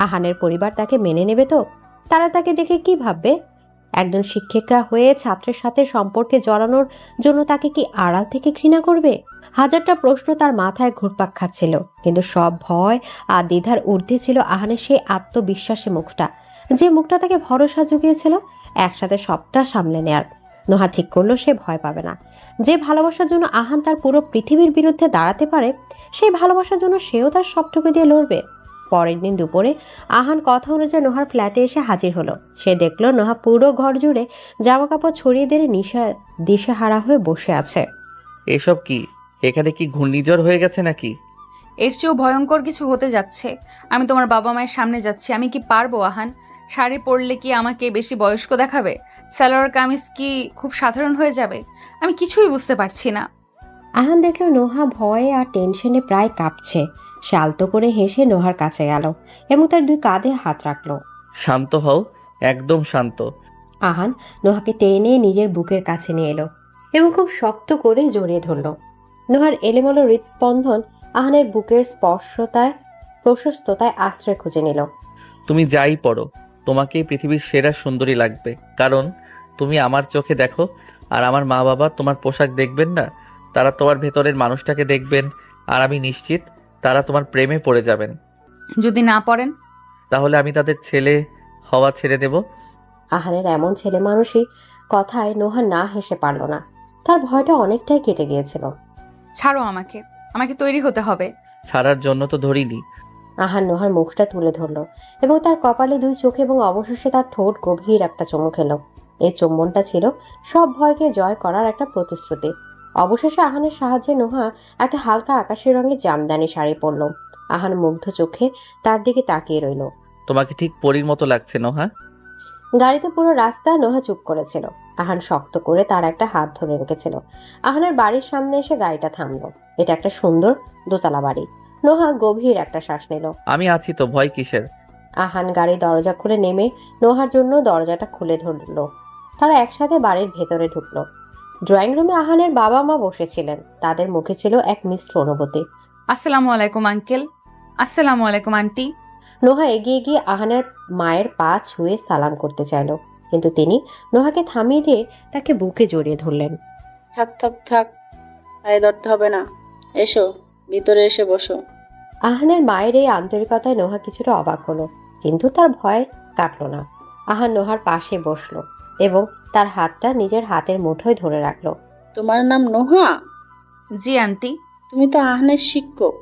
আহানের পরিবার তাকে মেনে নেবে তো? তারা তাকে দেখে কি ভাববে? একজন শিক্ষিকা হয়ে ছাত্রের সাথে সম্পর্কে জড়ানোর জন্য তাকে কি আড়াল থেকে ঘৃণা করবে? হাজারটা প্রশ্ন তার মাথায় ঘুরপাক খাচ্ছিল, কিন্তু সব ভয় আর দ্বিধার ঊর্ধ্বে ছিল আহানের সেই আত্মবিশ্বাসী মুখটা, যে মুখটা তাকে ভরসা জুগিয়েছিল একসাথে সবটা সামলে নেয়ার। নোহা ঠিক করলো সে ভয় পাবে না। যে ভালোবাসার জন্য আহান তার পুরো পৃথিবীর বিরুদ্ধে দাঁড়াতে পারে, সেই ভালোবাসার জন্য সেও তার সবটুকু দিয়ে লড়বে। পরের দিন দুপুরে আহান কথা অনুযায়ী নোহার ফ্ল্যাটে এসে হাজির হলো। সে দেখলো নোহা পুরো ঘর জুড়ে জামা কাপড় ছড়িয়ে দিয়ে দিশেহারা হয়ে বসে আছে। এসব কি? এখানে কি ঘূর্ণিঝড় হয়ে গেছে নাকি? এর চেয়েও ভয়ঙ্কর কিছু হতে যাচ্ছে। আমি তোমার বাবা মায়ের সামনে যাচ্ছি। আমি কি পারবো আহান? শাড়ি পরলে কি আমাকে বেশি বয়স্ক দেখাবে? সালোয়ার কামিজ কি খুব সাধারণ হয়ে যাবে? আমি কিছুই বুঝতে পারছি না। আহান দেখলো নোহা ভয়ে আর টেনশনে প্রায় কাঁপছে। সে আলতো করে হেসে নোহার কাছে গেল এবং তার দুই কাঁধে হাত রাখলো। শান্ত হও, একদম শান্ত। আহান নোহাকে টেনে নিজের বুকের কাছে নিয়ে এলো এবং খুব শক্ত করে জড়িয়ে ধরল। নোহার এলোমেলো হৃদস্পন্দন আহানের বুকের প্রশস্ততায় আশ্রয় খুঁজে নিল। তুমি যাই পড়ো, তোমাকেই পৃথিবীর সেরা সুন্দরী লাগবে, কারণ তুমি আমার চোখে দেখো, আর আমার মা বাবা তোমার পোশাক দেখবেন না, তারা তোমার ভেতরের মানুষটাকে দেখবেন, আর আমি নিশ্চিত তারা তোমার প্রেমে পড়ে যাবেন। যদি না পড়েন? তাহলে আমি তাদের ছেলে হওয়া ছেড়ে দেব। আহানের এমন ছেলে মানুষই কথায় নোহা না হেসে পারল না। তার ভয়টা অনেকটাই কেটে গিয়েছিল। ছাড়ো আমাকে, আমাকে তৈরি হতে হবে। ছাড়ার জন্য তো ধরিনি। আহান নোহার মুখটা তুলে ধরল এবং তার কপালে দুই চোখ এবং অবশেষে তার ঠোঁট গভীর একটা চুমু খেল। এই চুম্বনটা ছিল সব ভয়কে জয় করার একটা প্রতিশ্রুতি। অবশেষে আহানের সাহায্যে নোহা একটা হালকা আকাশি রঙের জামদানি শাড়ি পরল। আহান মুগ্ধ চোখে তার দিকে তাকিয়ে রইল। তোমাকে ঠিক পরীর মতো লাগছে নোহা। গাড়িতে পুরো রাস্তা নোহা চুপ করেছিল। আহান শক্ত করে তার একটা হাত ধরে রেখেছিল। আহানের বাড়ির সামনে এসে গাড়িটা থামলো। এটা একটা সুন্দর দোতলা বাড়ি। নোহা গভীর একটা শ্বাস নিল। আমি আছি তো, ভয় কিসের? আহান গাড়ির দরজা খুলে নেমে নোহার জন্য দরজাটা খুলে ধরল। তারা একসাথে বাড়ির ভেতরে ঢুকলো। ড্রয়িং রুমে আহানের বাবা মা বসেছিলেন। তাদের মুখে ছিল এক মিশ্র অনুভূতি। আসসালামু আলাইকুম আঙ্কেল। আসসালামু আলাইকুম আন্টি। নোহা এগিয়ে গিয়ে আহানের মায়ের পা ছুঁয়ে সালাম করতে চাইল, কিন্তু তিনি নোহাকে থামিয়ে দিয়ে তাকে বুকে জড়িয়ে ধরলেন। থাক থাক থাক, পায়ে ধরতে হবে না, এসো ভিতরে এসে বসো। আহানের মায়ের এই আন্তরিকতায় নোহা কিছুটা অবাক হলো, কিন্তু তার ভয় কাটল না। আহান নোহার পাশে বসলো এবং তার হাতটা নিজের হাতের মুঠোয় ধরে রাখলো। তোমার নাম নোহা? জি আন্টি। তুমি তো আহানের শিক্ষক।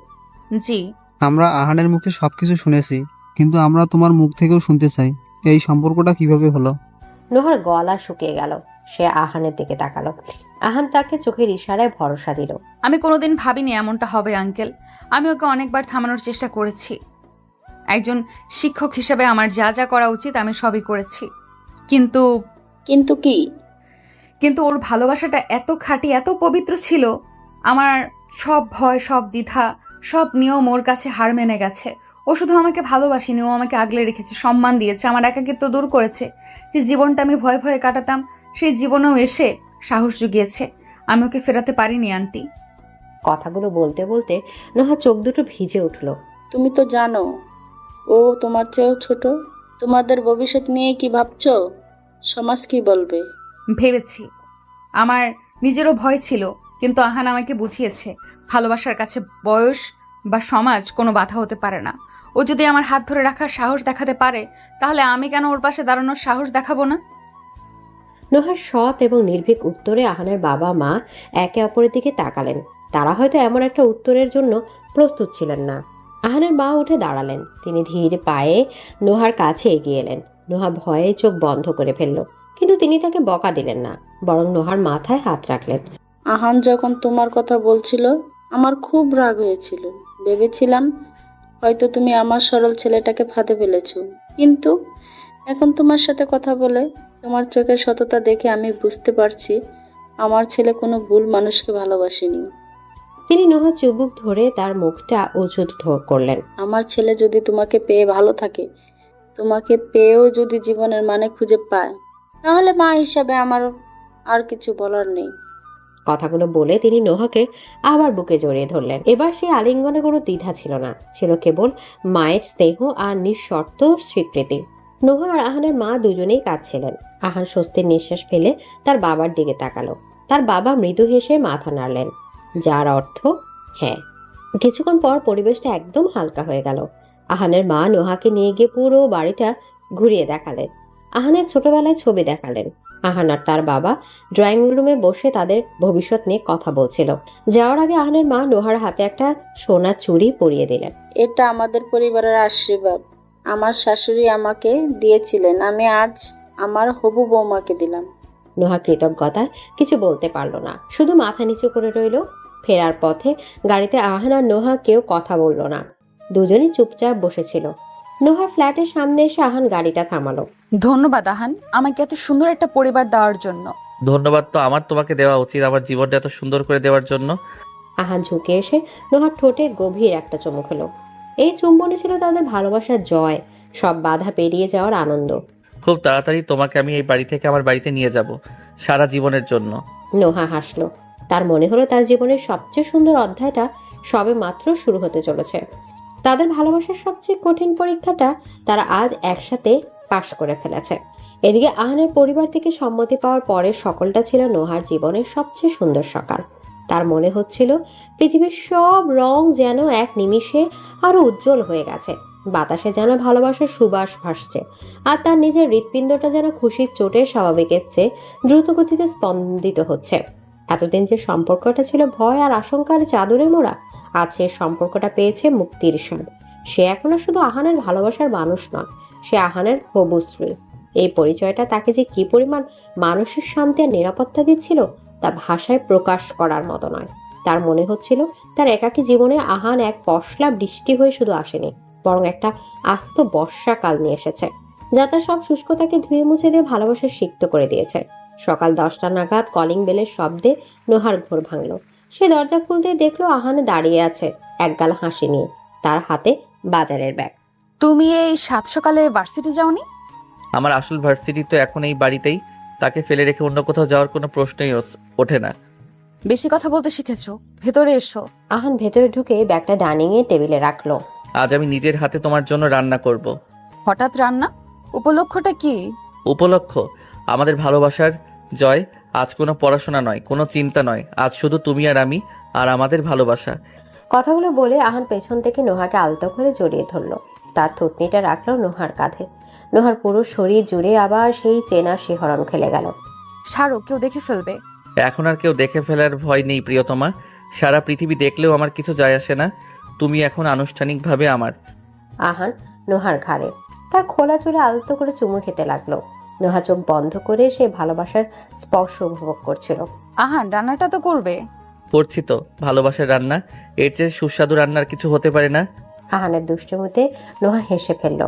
জি। আমরা আহানের মুখে সবকিছু শুনেছি, কিন্তু আমরা তোমার মুখ থেকেও শুনতে চাই, এই সম্পর্কটা কিভাবে হলো? নোহার গলা শুকিয়ে গেল। সে আহানের দিকে তাকালো। আহান তাকে চোখের ইশারায় ভরসা দিল। আমি কোনোদিন ভাবিনি এমনটা হবে আঙ্কেল। আমি ওকে অনেকবার থামানোর চেষ্টা করেছি, একজন শিক্ষক হিসেবে আমার যা যা করা উচিত আমি সবই করেছি, কিন্তু কিন্তু কি? কিন্তু ওর ভালোবাসাটা এত খাঁটি, এত পবিত্র ছিল, আমার সব ভয়, সব দ্বিধা, সব নিয়ম ওর কাছে হার মেনে গেছে। ও শুধু আমাকে ভালোবাসেনি, ও আমাকে আগলে রেখেছে, সম্মান দিয়েছে, আমার একাকিত্ব দূর করেছে। যে জীবনটা আমি ভয়ে ভয়ে কাটাতাম, সেই জীবনেও এসে সাহস জুগিয়েছে। আমি ওকে ফেরাতে পারিনি আন্টি। কথাগুলো বলতে বলতে নোহা চোখ দুটো ভিজে উঠল। তুমি তো জানো ও তোমার চেয়েও ছোট। তোমাদের ভবিষ্যৎ নিয়ে কি ভাবছো? সমাজ কি বলবে? ভেবেছি, আমার নিজেরও ভয় ছিল, কিন্তু আহান আমাকে বুঝিয়েছে ভালোবাসার কাছে বয়স বা সমাজ কোনো বাধা হতে পারে না। ও যদি আমার হাত ধরে রাখার সাহস দেখাতে পারে, তাহলে আমি কেন ওর পাশে দাঁড়ানোর সাহস দেখাবো না? নোহার সৎ এবং নির্ভীক উত্তরে আহানের বাবা মা একে অপরের দিকে তাকালেন। তারা হয়তো এমন একটা উত্তরের জন্য প্রস্তুত ছিলেন না। আহানের মা উঠে দাঁড়ালেন। তিনি ধীরে পায়ে নোহার কাছে এগিয়ে এলেন। নোহা ভয়ে চোখ বন্ধ করে ফেলল, কিন্তু তিনি তাকে বকা দিলেন না, বরং নোহার মাথায় হাত রাখলেন। আহান যখন তোমার কথা বলছিল আমার খুব রাগ হয়েছিল। ভেবেছিলাম হয়তো তুমি আমার সরল ছেলেটাকে ফাঁদে ফেলেছ, কিন্তু এখন তোমার সাথে কথা বলে তোমার চোখের সততা দেখে আমি বুঝতে পারছি আমার ছেলে কোনো ভুল মানুষকে ভালোবাসেনি। তিনি নোহার চুবুক ধরে তার মুখটা উঁচু করলেন। আমার ছেলে যদি তোমাকে পেয়ে ভালো থাকে, তোমাকে পেয়েও যদি জীবনের মানে খুঁজে পায়, তাহলে মা হিসাবে আমার আর কিছু বলার নেই। কথাগুলো বলে তিনি নোহাকে আবার বুকে জড়িয়ে ধরলেন। এবার সেই আলিঙ্গনে কোনো দ্বিধা ছিল না, ছিল কেবল মায়ের স্নেহ আর নিঃশর্ত স্বীকৃতি। নোহা আর আহানের মা দুজনেই কাঁদছিলেন। আহান স্বস্তির নিঃশ্বাস ফেলে তার বাবার দিকে তাকালো। তার বাবা মৃদু হেসে মাথা নাড়লেন, যার অর্থ হ্যাঁ। কিছুক্ষণ পর পরিবেশটা একদম হালকা হয়ে গেল। আহানের মা নোহাকে নিয়ে গিয়ে পুরো বাড়িটা ঘুরিয়ে দেখালেন। আহানের ছোটবেলায় ছবি দেখালেন। আহান আর তার বাবা ড্রয়িং রুমে বসে তাদের ভবিষ্যৎ নিয়ে কথা বলছিল। যাওয়ার আগে আহানের মা নোহার হাতে একটা সোনার চুড়ি পরিয়ে দিলেন। এটা আমাদের পরিবারের আশীর্বাদ। আমার শাশুড়ি আমাকে দিয়েছিলেন, আমি আজ আমার হবু বৌমাকে দিলাম। নোহা কৃতজ্ঞতায় কিছু বলতে পারল না, শুধু মাথা নিচু করে রইল। ফেরার পথে গাড়িতে আহান আর নোহা কেউ কথা বলল না, দুজনই চুপচাপ বসেছিল। নোহার ফ্ল্যাটের সামনে এসে আহান গাড়িটা থামালো। ধন্যবাদ আহান, আমাকে এত সুন্দর একটা পরিবার দেওয়ার জন্য। ধন্যবাদ তো আমার তোমাকে দেওয়া উচিত, আমার জীবনটা এত সুন্দর করে দেওয়ার জন্য। আহান ঝুঁকে এসে নোহার ঠোঁটে গভীর একটা চুমু খেলো। এই চুম্বনে ছিল তাদের ভালোবাসার জয়, সব বাধা পেরিয়ে যাওয়ার আনন্দ। খুব তাড়াতাড়ি তোমাকে আমি এই বাড়ি থেকে আমার বাড়িতে নিয়ে যাব, সারা জীবনের জন্য। নোহা হাসলো। তার মনে হলো তার জীবনের সবচেয়ে সুন্দর অধ্যায়টা সবে মাত্র শুরু হতে চলেছে। তাদের ভালোবাসার সবচেয়ে কঠিন পরীক্ষাটা তারা আজ একসাথে পাশ করে ফেলেছে। এদিকে আহানের পরিবার থেকে সম্মতি পাওয়ার পরে সকলটা ছিল নোহার জীবনের সবচেয়ে সুন্দর সকাল। তার মনে হচ্ছিল পৃথিবীর সব রং যেন এক নিমিষে আরো উজ্জ্বল হয়ে গেছে। বাতাসে যেন ভালোবাসার সুবাস ভাসছে, আর তার নিজের হৃৎপিণ্ডটা যেন খুশির চোটে স্বাভাবিকের চেয়ে দ্রুতগতিতে স্পন্দিত হচ্ছে। এতদিন যে সম্পর্কটা ছিল ভয় আর আশঙ্কার চাদরে মোড়া, আজ সে সম্পর্কটা পেয়েছে মুক্তির স্বাদ। সে এখন আর শুধু আহানের ভালোবাসার মানুষ নয়, সে আহানের হবু স্ত্রী। এই পরিচয়টা তাকে যে কি পরিমাণ মানসিক শান্তি আর নিরাপত্তা দিচ্ছিল তা ভাষায় প্রকাশ করার মতো নয়। তার মনে হচ্ছিল তার একাকী জীবনে আহান এক পশলা বৃষ্টি হয়ে শুধু আসেনি, বরং একটা আস্ত বর্ষাকাল নিয়ে এসেছে, যা তার সব শুষ্কতাকে ধুয়ে মুছে দিয়ে ভালোবাসা সিক্ত করে দিয়েছে। সকাল 10টা নাগাদ কলিং বেলের শব্দে নোহার ঘোর ভাঙল। সে দরজা খুলতেই দেখলো আহানে দাঁড়িয়ে আছে, একগাল হাসি নিয়ে, তার হাতে বাজারের ব্যাগ। তুমি এই সাত সকালে ভার্সিটি যাওনি? আমার আসল ভার্সিটি তো এখন এই বাড়িতেই, তাকে ফেলে রেখে অন্য কোথাও যাওয়ার কোনো প্রশ্নই ওঠে না। বেশি কথা বলতে শিখেছো, ভেতরে এসো। আহান ভেতরে ঢুকে ব্যাগটা ডাইনিং এ টেবিলে রাখলো। আজ আমি নিজের হাতে তোমার জন্য রান্না করব। হঠাৎ রান্না? উপলক্ষটা কি? উপলক্ষ আমাদের ভালোবাসার জয়। আজ কোনো পড়াশোনা নয়, কোনো চিন্তা নয়, আজ শুধু তুমি আর আমি আর আমাদের ভালোবাসা। কথাগুলো বলে আহান পেছন থেকে নোহাকে আলতো করে জড়িয়ে ধরলো। তার থুতনিটা রাখলো নোহার কাঁধে। নোহার পুরো শরীর জুড়ে আবার সেই চেনা শিহরণ খেলে গেল। ছাড়ো, কেউ দেখে ফেলবে। এখন আর কেউ দেখে ফেলার ভয় নেই প্রিয়তমা, সারা পৃথিবী দেখলেও আমার কিছু যায় আসে না, তুমি এখন আনুষ্ঠানিকভাবে আমার। আহান নোহার ঘাড়ে তার খোলা চুলে আলতো করে চুমু খেতে লাগলো। নোহা চোখ বন্ধ করে সে ভালোবাসার স্পর্শ উপভোগ করছিল। আহান, রান্নাটা তো করবে। করছি তো, ভালোবাসার রান্না, এর চেয়ে সুস্বাদু রান্নার কিছু হতে পারে না। আহানের দুষ্টুমিতে নোহা হেসে ফেলল।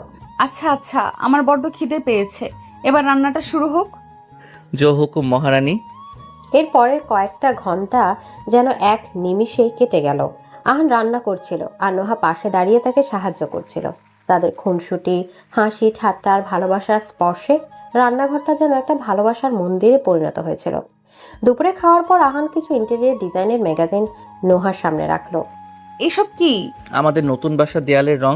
আচ্ছা আচ্ছা, আমার বড্ড খিদে পেয়েছে, এবার রান্নাটা শুরু হোক। জো হুকুম মহারানী। এর পরের কয়েকটা ঘন্টা যেন এক নিমিষেই কেটে গেল। আহান রান্না করছিল আর নোহা পাশে দাঁড়িয়ে তাকে সাহায্য করছিল। তাদের খুনসুটি, হাসি, ঠাট্টা আর ভালোবাসার স্পর্শে রান্নাঘরটা যেন একটা ভালোবাসার মন্দিরে পরিণত হয়েছিল। দুপুরে খাওয়ার পর আহান কিছু ইন্টেরিয়র ডিজাইনের ম্যাগাজিন নোহার সামনে রাখলো। এসব কি? আমাদের নতুন বাসার দেয়ালের রং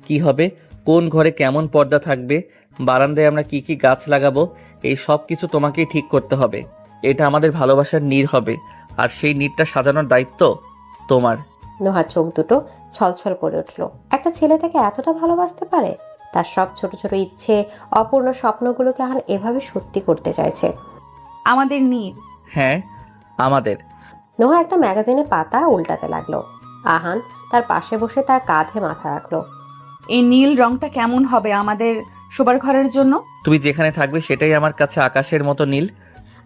কি হবে, কোন ঘরে কেমন পর্দা থাকবে, বারান্দায় আমরা কি কি গাছ লাগাবো, এই সব কিছু তোমাকেই ঠিক করতে হবে। এটা আমাদের ভালোবাসার নীড় হবে, আর সেই নীড়টা সাজানোর দায়িত্ব তোমার। নোহার চোখ দুটো ছলছল করে উঠল। একটা ছেলে তাকে এতটা ভালোবাসতে পারে? তার সব ছোট ছোট ইচ্ছে, অপূর্ণ স্বপ্নগুলোকে আহান এভাবে সত্যি করতে চাইছে। আমাদের নীড়? হ্যাঁ, আমাদের। নোহা একটা ম্যাগাজিনে পাতা উল্টাতে লাগলো। আহান তার পাশে বসে তার কাঁধে মাথা রাখলো। এই নীল রংটা কেমন হবে আমাদের শোবার ঘরের জন্য? তুমি যেখানে থাকবে সেটাই আমার কাছে আকাশের মতো নীল।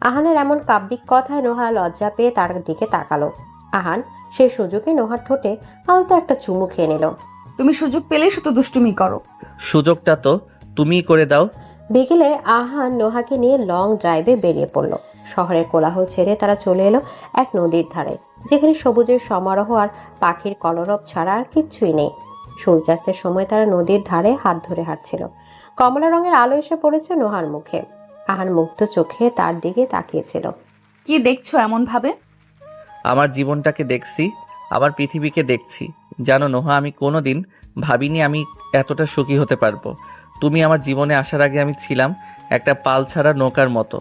আহানের এমন কাব্যিক কথায় নোহা লজ্জা পেয়ে তার দিকে তাকালো। আহান সেই সুযোগে নোহার ঠোঁটে আলতো একটা চুমু খেয়ে নিল। তুমি সুযোগ পেলেই শুধু দুষ্টুমি করো। সুযোগটা তো তুমিই করে দাও। বিকেলে আহান নোহাকে নিয়ে লং ড্রাইভে বেরিয়ে পড়ল। শহরের কোলাহল ছেড়ে তারা চলে এলো এক নদীর ধারে, যেখানে সবুজের সমারোহ আর পাখির কলরব ছাড়া আর কিচ্ছুই নেই। সূর্যাস্তের সময় তারা নদীর ধারে হাত ধরে হাঁটছিল। কমলা রঙের আলো এসে পড়েছে নোহার মুখে। আহান মুগ্ধ চোখে তার দিকে তাকিয়েছিল। কি দেখছো এমন ভাবে? আমার জীবনটাকে দেখছি, আমার পৃথিবীকে দেখছি। জানো নোহা, আমি কোনোদিন ভাবিনি আমি এতটা সুখী হতে পারবো। তুমি আমার জীবনে আসার আগে আমি ছিলাম একটা পাল ছাড়া নৌকার মতো,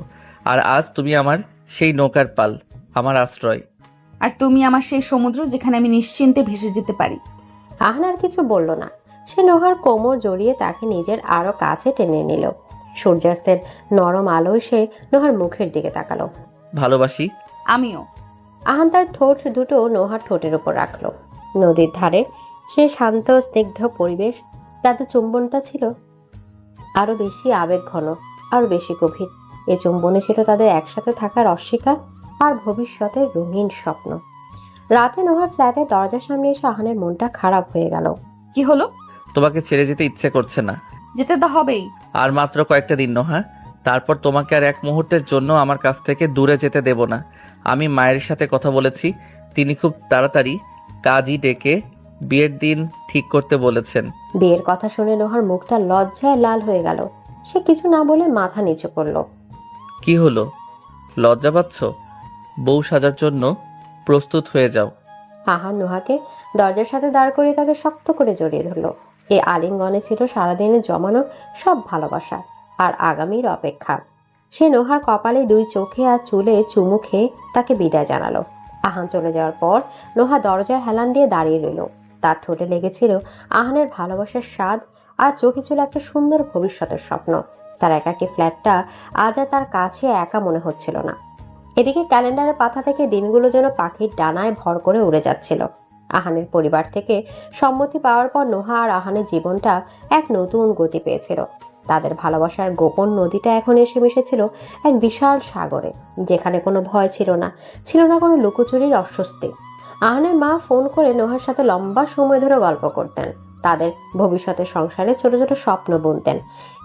আর আজ তুমি আমার সেই নৌকার পাল, আমার আশ্রয়। আর তুমি আমার সেই সমুদ্র যেখানে আমি নিশ্চিন্তে ভেসে যেতে পারি। আহান আর কিছু বলল না। সে নোহার কোমর জড়িয়ে তাকে নিজের আরো কাছে টেনে নিল। সূর্যাস্তের নরম আলোয় সে নোহার মুখের দিকে তাকালো। ভালোবাসি। আমিও। আহান তার ঠোঁট দুটো নোহার ঠোঁটের উপর রাখলো। নদীর ধারে সে শান্ত স্নিগ্ধ পরিবেশ, তাদের চুম্বনটা ছিল আরো বেশি আবেগ ঘন, আরো বেশি গভীর। এ চুম্বনে ছিল তাদের একসাথে থাকার অস্বীকার আর ভবিষ্যতের রঙিন স্বপ্ন। রাতে নোহার ফ্ল্যাটের দরজার সামনে এসে আহানের মনটা খারাপ হয়ে গেল। কি হলো? তোমাকে ছেড়ে যেতে ইচ্ছে করছে না। যেতে তো হবেই। আর মাত্র কয়েকটা দিন নোহা, তারপর তোমাকে আর এক মুহূর্তের জন্য আমার কাছ থেকে দূরে যেতে দেব না। আমি মায়ের সাথে কথা বলেছি, তিনি খুব তাড়াতাড়ি কাজী ডেকে বিয়ের দিন ঠিক করতে বলেছেন। বিয়ের কথা শুনে নোহার মুখটা লজ্জায় লাল হয়ে গেল। সে কিছু না বলে মাথা নিচু করলো। কি হলো, লজ্জা পাচ্ছ? বউ সাজার জন্য প্রস্তুত হয়ে যাও। আহান নোহাকে দরজার সাথে দাঁড় করিয়ে তাকে শক্ত করে জড়িয়ে ধরল। এই আলিঙ্গনে ছিল সারাদিনের জমানো সব ভালোবাসা আর আগামীর অপেক্ষা। সে নোহার কপালে দুই চোখে আর চুলে চুমু খেয়ে তাকে বিদায় জানালো। আহান চলে যাওয়ার পর নোহা দরজায় হেলান দিয়ে দাঁড়িয়ে রইল। তার ঠোঁটে লেগেছিল আহানের ভালোবাসার স্বাদ, আর চোখে ছিল একটা সুন্দর ভবিষ্যতের স্বপ্ন। তার একাকী ফ্ল্যাটটা আজ আর তার কাছে একা মনে হচ্ছিল না। এদিকে ক্যালেন্ডারের পাতা থেকে দিনগুলো যেন পাখির ডানায় ভর করে উড়ে যাচ্ছিল। আহানের পরিবার থেকে সম্মতি পাওয়ার পর নোহা আর আহানের জীবনটা এক নতুন গতি পেয়েছিল। তাদের ভালোবাসার গোপন নদীটা এখন এসে মিশেছিল এক বিশাল সাগরে, যেখানে কোনো ভয় ছিল না, ছিল না কোনো লুকোচুরির অস্বস্তি। আহানের মা ফোন করে নোহার সাথে লম্বা সময় ধরে গল্প করতেন। তাদের ভবিষ্যতের সংসারে ছোট ছোট স্বপ্ন বুনতেন।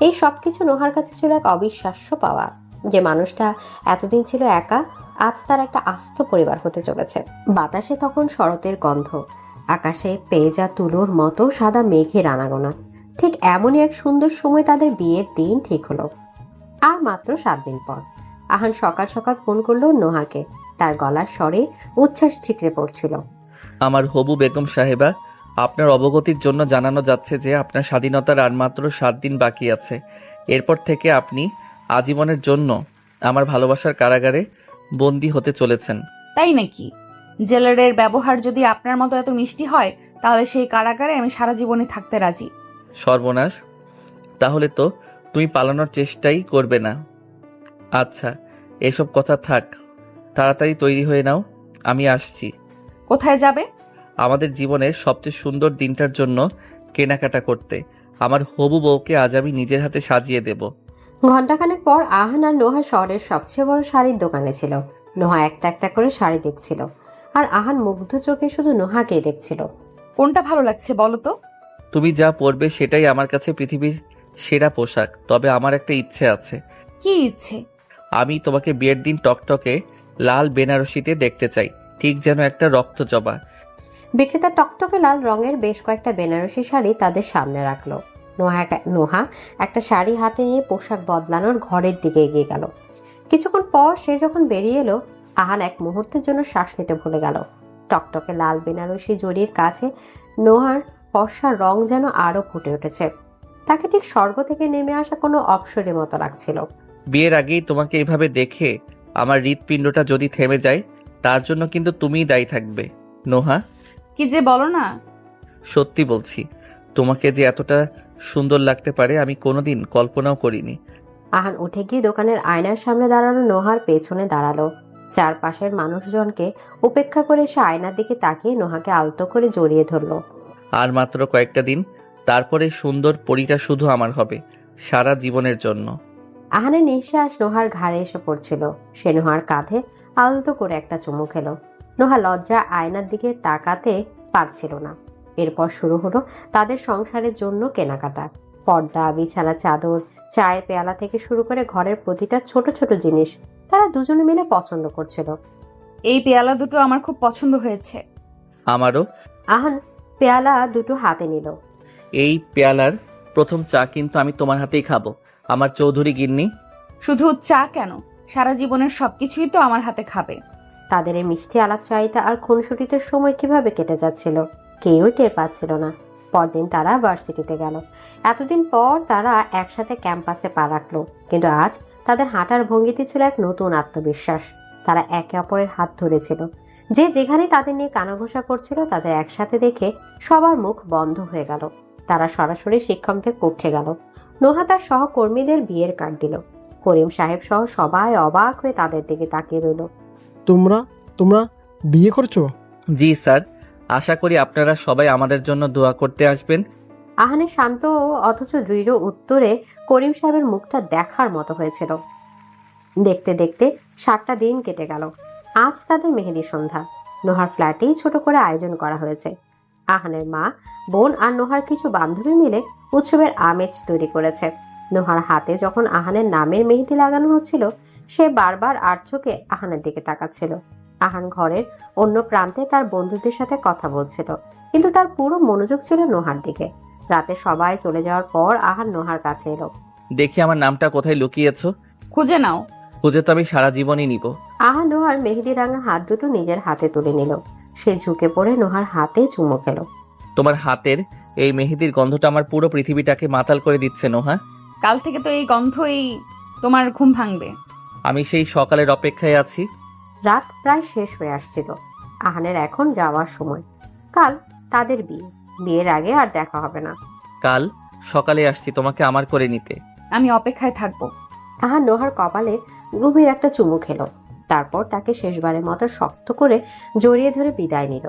এই সবকিছু নোহার কাছে ছিল এক অবিশ্বাস্য পাওয়া। যে মানুষটা এতদিন ছিল একা, আজ তার একটা আস্ত পরিবার হতে চলেছে। বাতাসে তখন শরতের গন্ধ, আকাশে পেঁজা তুলোর মতো সাদা মেঘের আনাগোনা। ঠিক এমনই এক সুন্দর সময় তাদের বিয়ের দিন ঠিক হলো। আর মাত্র 7 দিন পর আহান সকাল সকাল ফোন করলো নোহাকে। তার গলার স্বরে উচ্ছ্বাস ঠিকরে পড়ছিল। আমার হবু বেগম সাহেবা, আপনার অবগতির জন্য জানানো যাচ্ছে যে আপনার স্বাধীনতার আর মাত্র 7 দিন বাকি আছে। এরপর থেকে আপনি আজীবনের জন্য আমার ভালোবাসার কারাগারে বন্দী হতে চলেছেন। তাই নাকি? জেলারের ব্যবহার যদি আপনার মতো এত মিষ্টি হয়, তাহলে সেই কারাগারে আমি সারা জীবনে থাকতে রাজি। সর্বনাশ, তাহলে তো তুমি পালানোর চেষ্টাই করবে না। আচ্ছা, এসব কথা থাক, তাড়াতাড়ি তৈরি হয়ে নাও, আমি আসছি। কোথায় যাবে? আমাদের জীবনের সবচেয়ে সুন্দর দিনটার জন্য কেনাকাটা করতে। আমার হবু বউকে আজ আমি নিজের হাতে সাজিয়ে দেব। ঘণ্টাখানেক পর আহান আর নোহা শহরের সবচেয়ে বড় শাড়ির দোকানে ছিল। নোহা একটা একটা করে শাড়ি দেখছিল, আর আহান মুগ্ধ চোখে শুধু নোহাকেই দেখছিল। কোনটা ভালো লাগছে বলো তো? তুমি যা পরবে সেটাই আমার কাছে পৃথিবীর সেরা পোশাক। তবে আমার একটা ইচ্ছে আছে। কি ইচ্ছে? আমি তোমাকে বিয়ের দিন টকটকে লাল বেনারসিতে দেখতে চাই, ঠিক যেন একটা রক্তজবা। বিক্রেতা টকটকে লাল রঙের বেশ কয়েকটা বেনারসি শাড়ি তাদের সামনে রাখলো। নোহা একটা শাড়ি হাতে নিয়ে পোশাক বদলানোর ঘরের দিকে এগিয়ে গেল। কিছুক্ষণ পর সে যখন বেরিয়ে এলো, আহান এক মুহূর্তের জন্য শ্বাস নিতে ভুলে গেল। টকটকে লাল বেনারসি জড়ির কাছে নোহার ফর্সা রং যেন আরো ফুটে উঠেছে। তাকে ঠিক স্বর্গ থেকে নেমে আসা কোনো অপসরের মতো লাগছিল। বিয়ের আগেই তোমাকে এভাবে দেখে আমার হৃৎপিণ্ডটা যদি থেমে যায়, তার জন্য কিন্তু তুমিই দায়ী থাকবে নোহা। কি যে বলো না। সত্যি বলছি, তোমাকে যে এতটা সুন্দর লাগতে পারে আমি কোনোদিন কল্পনাও করিনি। আহান উঠে গিয়ে দোকানের আয়নার সামনে দাঁড়ানো নোহার পেছনে দাঁড়ালো। চারপাশের মানুষজনকে উপেক্ষা করে সে আয়নার দিকে তাকিয়ে নোহাকে আলতো করে জড়িয়ে ধরলো। আর মাত্র কয়েকটা দিন, তারপরে সুন্দর পরীটা শুধু আমার হবে, সারা জীবনের জন্য। আহানের নিঃশ্বাস নোহার ঘাড়ে এসে পড়ছিল। সে নোহার কাঁধে আলতো করে একটা চুমু খেলো। নোহা লজ্জা আয়নার দিকে তাকাতে পারছিল না। এরপর শুরু হলো তাদের সংসারের জন্য কেনাকাটা। পর্দা, বিছানা চাদর, চায়ের পেয়ালা থেকে শুরু করে ঘরের প্রতিটা ছোট ছোট জিনিস তারা দুজনে মিলে পছন্দ করছিল। এই পেয়ালা দুটো আমার খুব পছন্দ হয়েছে। আমারও। আহান পেয়ালা দুটো হাতে নিল। এই পেয়ালার প্রথম চা কিন্তু আমি তোমার হাতেই খাবো, আমার চৌধুরী গিন্নি। শুধু চা কেন, সারা জীবনের সবকিছুই তো আমার হাতে খাবে। তাদের এই মিষ্টি আলাপচারিতা আর খুনসুটিতে সময় কিভাবে কেটে যাচ্ছিল কেউই টের পাচ্ছিল না। পরদিন তারা ভার্সিটিতে গেল। এতদিন পর তারা একসাথে ক্যাম্পাসে পা রাখলো, কিন্তু আজ তাদের হাঁটার ভঙ্গিতে ছিল এক নতুন আত্মবিশ্বাস। তারা একে অপরের হাত ধরেছিল। যে যেখানে তাদের নিয়ে কানাঘোষা করছিল তাদের একসাথে দেখে সবার মুখ বন্ধ হয়ে গেল। তারা সরাসরি শিক্ষকদের কক্ষে গেল। নোহা তার সহকর্মীদের বিয়ের কার্ড দিল। করিম সাহেব সহ সবাই অবাক হয়ে তাদের দিকে তাকিয়ে রইল। তোমরা বিয়ে করছো? জি স্যার, আশা করি আপনারা সবাই আমাদের জন্য দোয়া করতে আসবেন। আহানের শান্ত অথচ দৃঢ় উত্তরে করিম সাহেবের মুখটা দেখার মতো হয়েছিল। দেখতে দেখতে 7টা দিন কেটে গেল। আজ তাদের মেহেদি সন্ধ্যা। নোহার ফ্ল্যাটেই ছোট করে আয়োজন করা হয়েছে। আহানের মা, বোন আর নোহার কিছু বান্ধবী মিলে উৎসবের আমেজ তৈরি করেছে। নোহার হাতে যখন আহানের নামের মেহেদি লাগানো হচ্ছিল, সে বারবার আর চোখে আহানের দিকে তাকাচ্ছিল। আহান ঘরের অন্য প্রান্তে তার বন্ধুদের সাথে কথা বলছিল, কিন্তু তার পুরো মনোযোগ ছিল নোহার দিকে। রাতে সবাই চলে যাওয়ার পর আহান নোহার কাছে এলো। দেখি আমার নামটা কোথায় লুকিয়েছো। খুঁজে নাও। খুঁজে তো আমি সারা জীবনই নিব। আহান নোহার মেহেদি রাঙা হাত দুটো নিজের হাতে তুলে নিল। সে ঝুঁকে পড়ে নোহার হাতে চুমু খেল। তোমার হাতের এই মেহেদির গন্ধটা আমার পুরো পৃথিবীটাকে মাতাল করে দিচ্ছে নোহা। কাল থেকে তো এই গন্ধই তোমার ঘুম ভাঙবে। আমি সেই সকালের অপেক্ষায় আছি। রাত প্রায় শেষ হয়ে আসছিল। আহানের এখন যাওয়ার সময়। কাল তাদের বিয়ে। বিয়ের আগে আর দেখা হবে না। কাল সকালে আসছি তোমাকে আমার করে নিতে। আমি অপেক্ষায় থাকবো। আহান নোহার কপালে গভীর একটা চুমু খেলো। তারপর তাকে শেষবারের মতো শক্ত করে জড়িয়ে ধরে বিদায় নিল।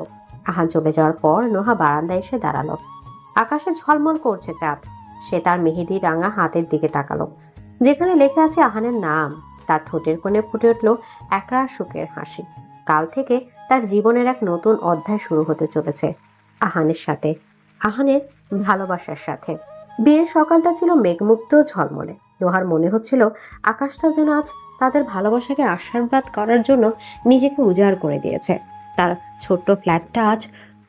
আহান চলে যাওয়ার পর নোহা বারান্দায় এসে দাঁড়ালো। আকাশে ঝলমল করছে চাঁদ। সে তার মেহেদি রাঙা হাতের দিকে তাকালো, যেখানে লেখা আছে আহানের নাম। তার ঠোঁটের কোণে ফুটে উঠল একরাশ সুখের হাসি। কাল থেকে তার জীবনের এক নতুন অধ্যায় শুরু হতে চলেছে আহানের সাথে, আহানের ভালোবাসার সাথে। বিয়ের সকালটা ছিল মেঘমুক্ত ঝলমলে। নোহার মনে হচ্ছিল আকাশটা যেন আজ তাদের ভালোবাসাকে আশীর্বাদ করার জন্য নিজেকে উজাড় করে দিয়েছে। তার ছোট্ট ফ্ল্যাটটা আজ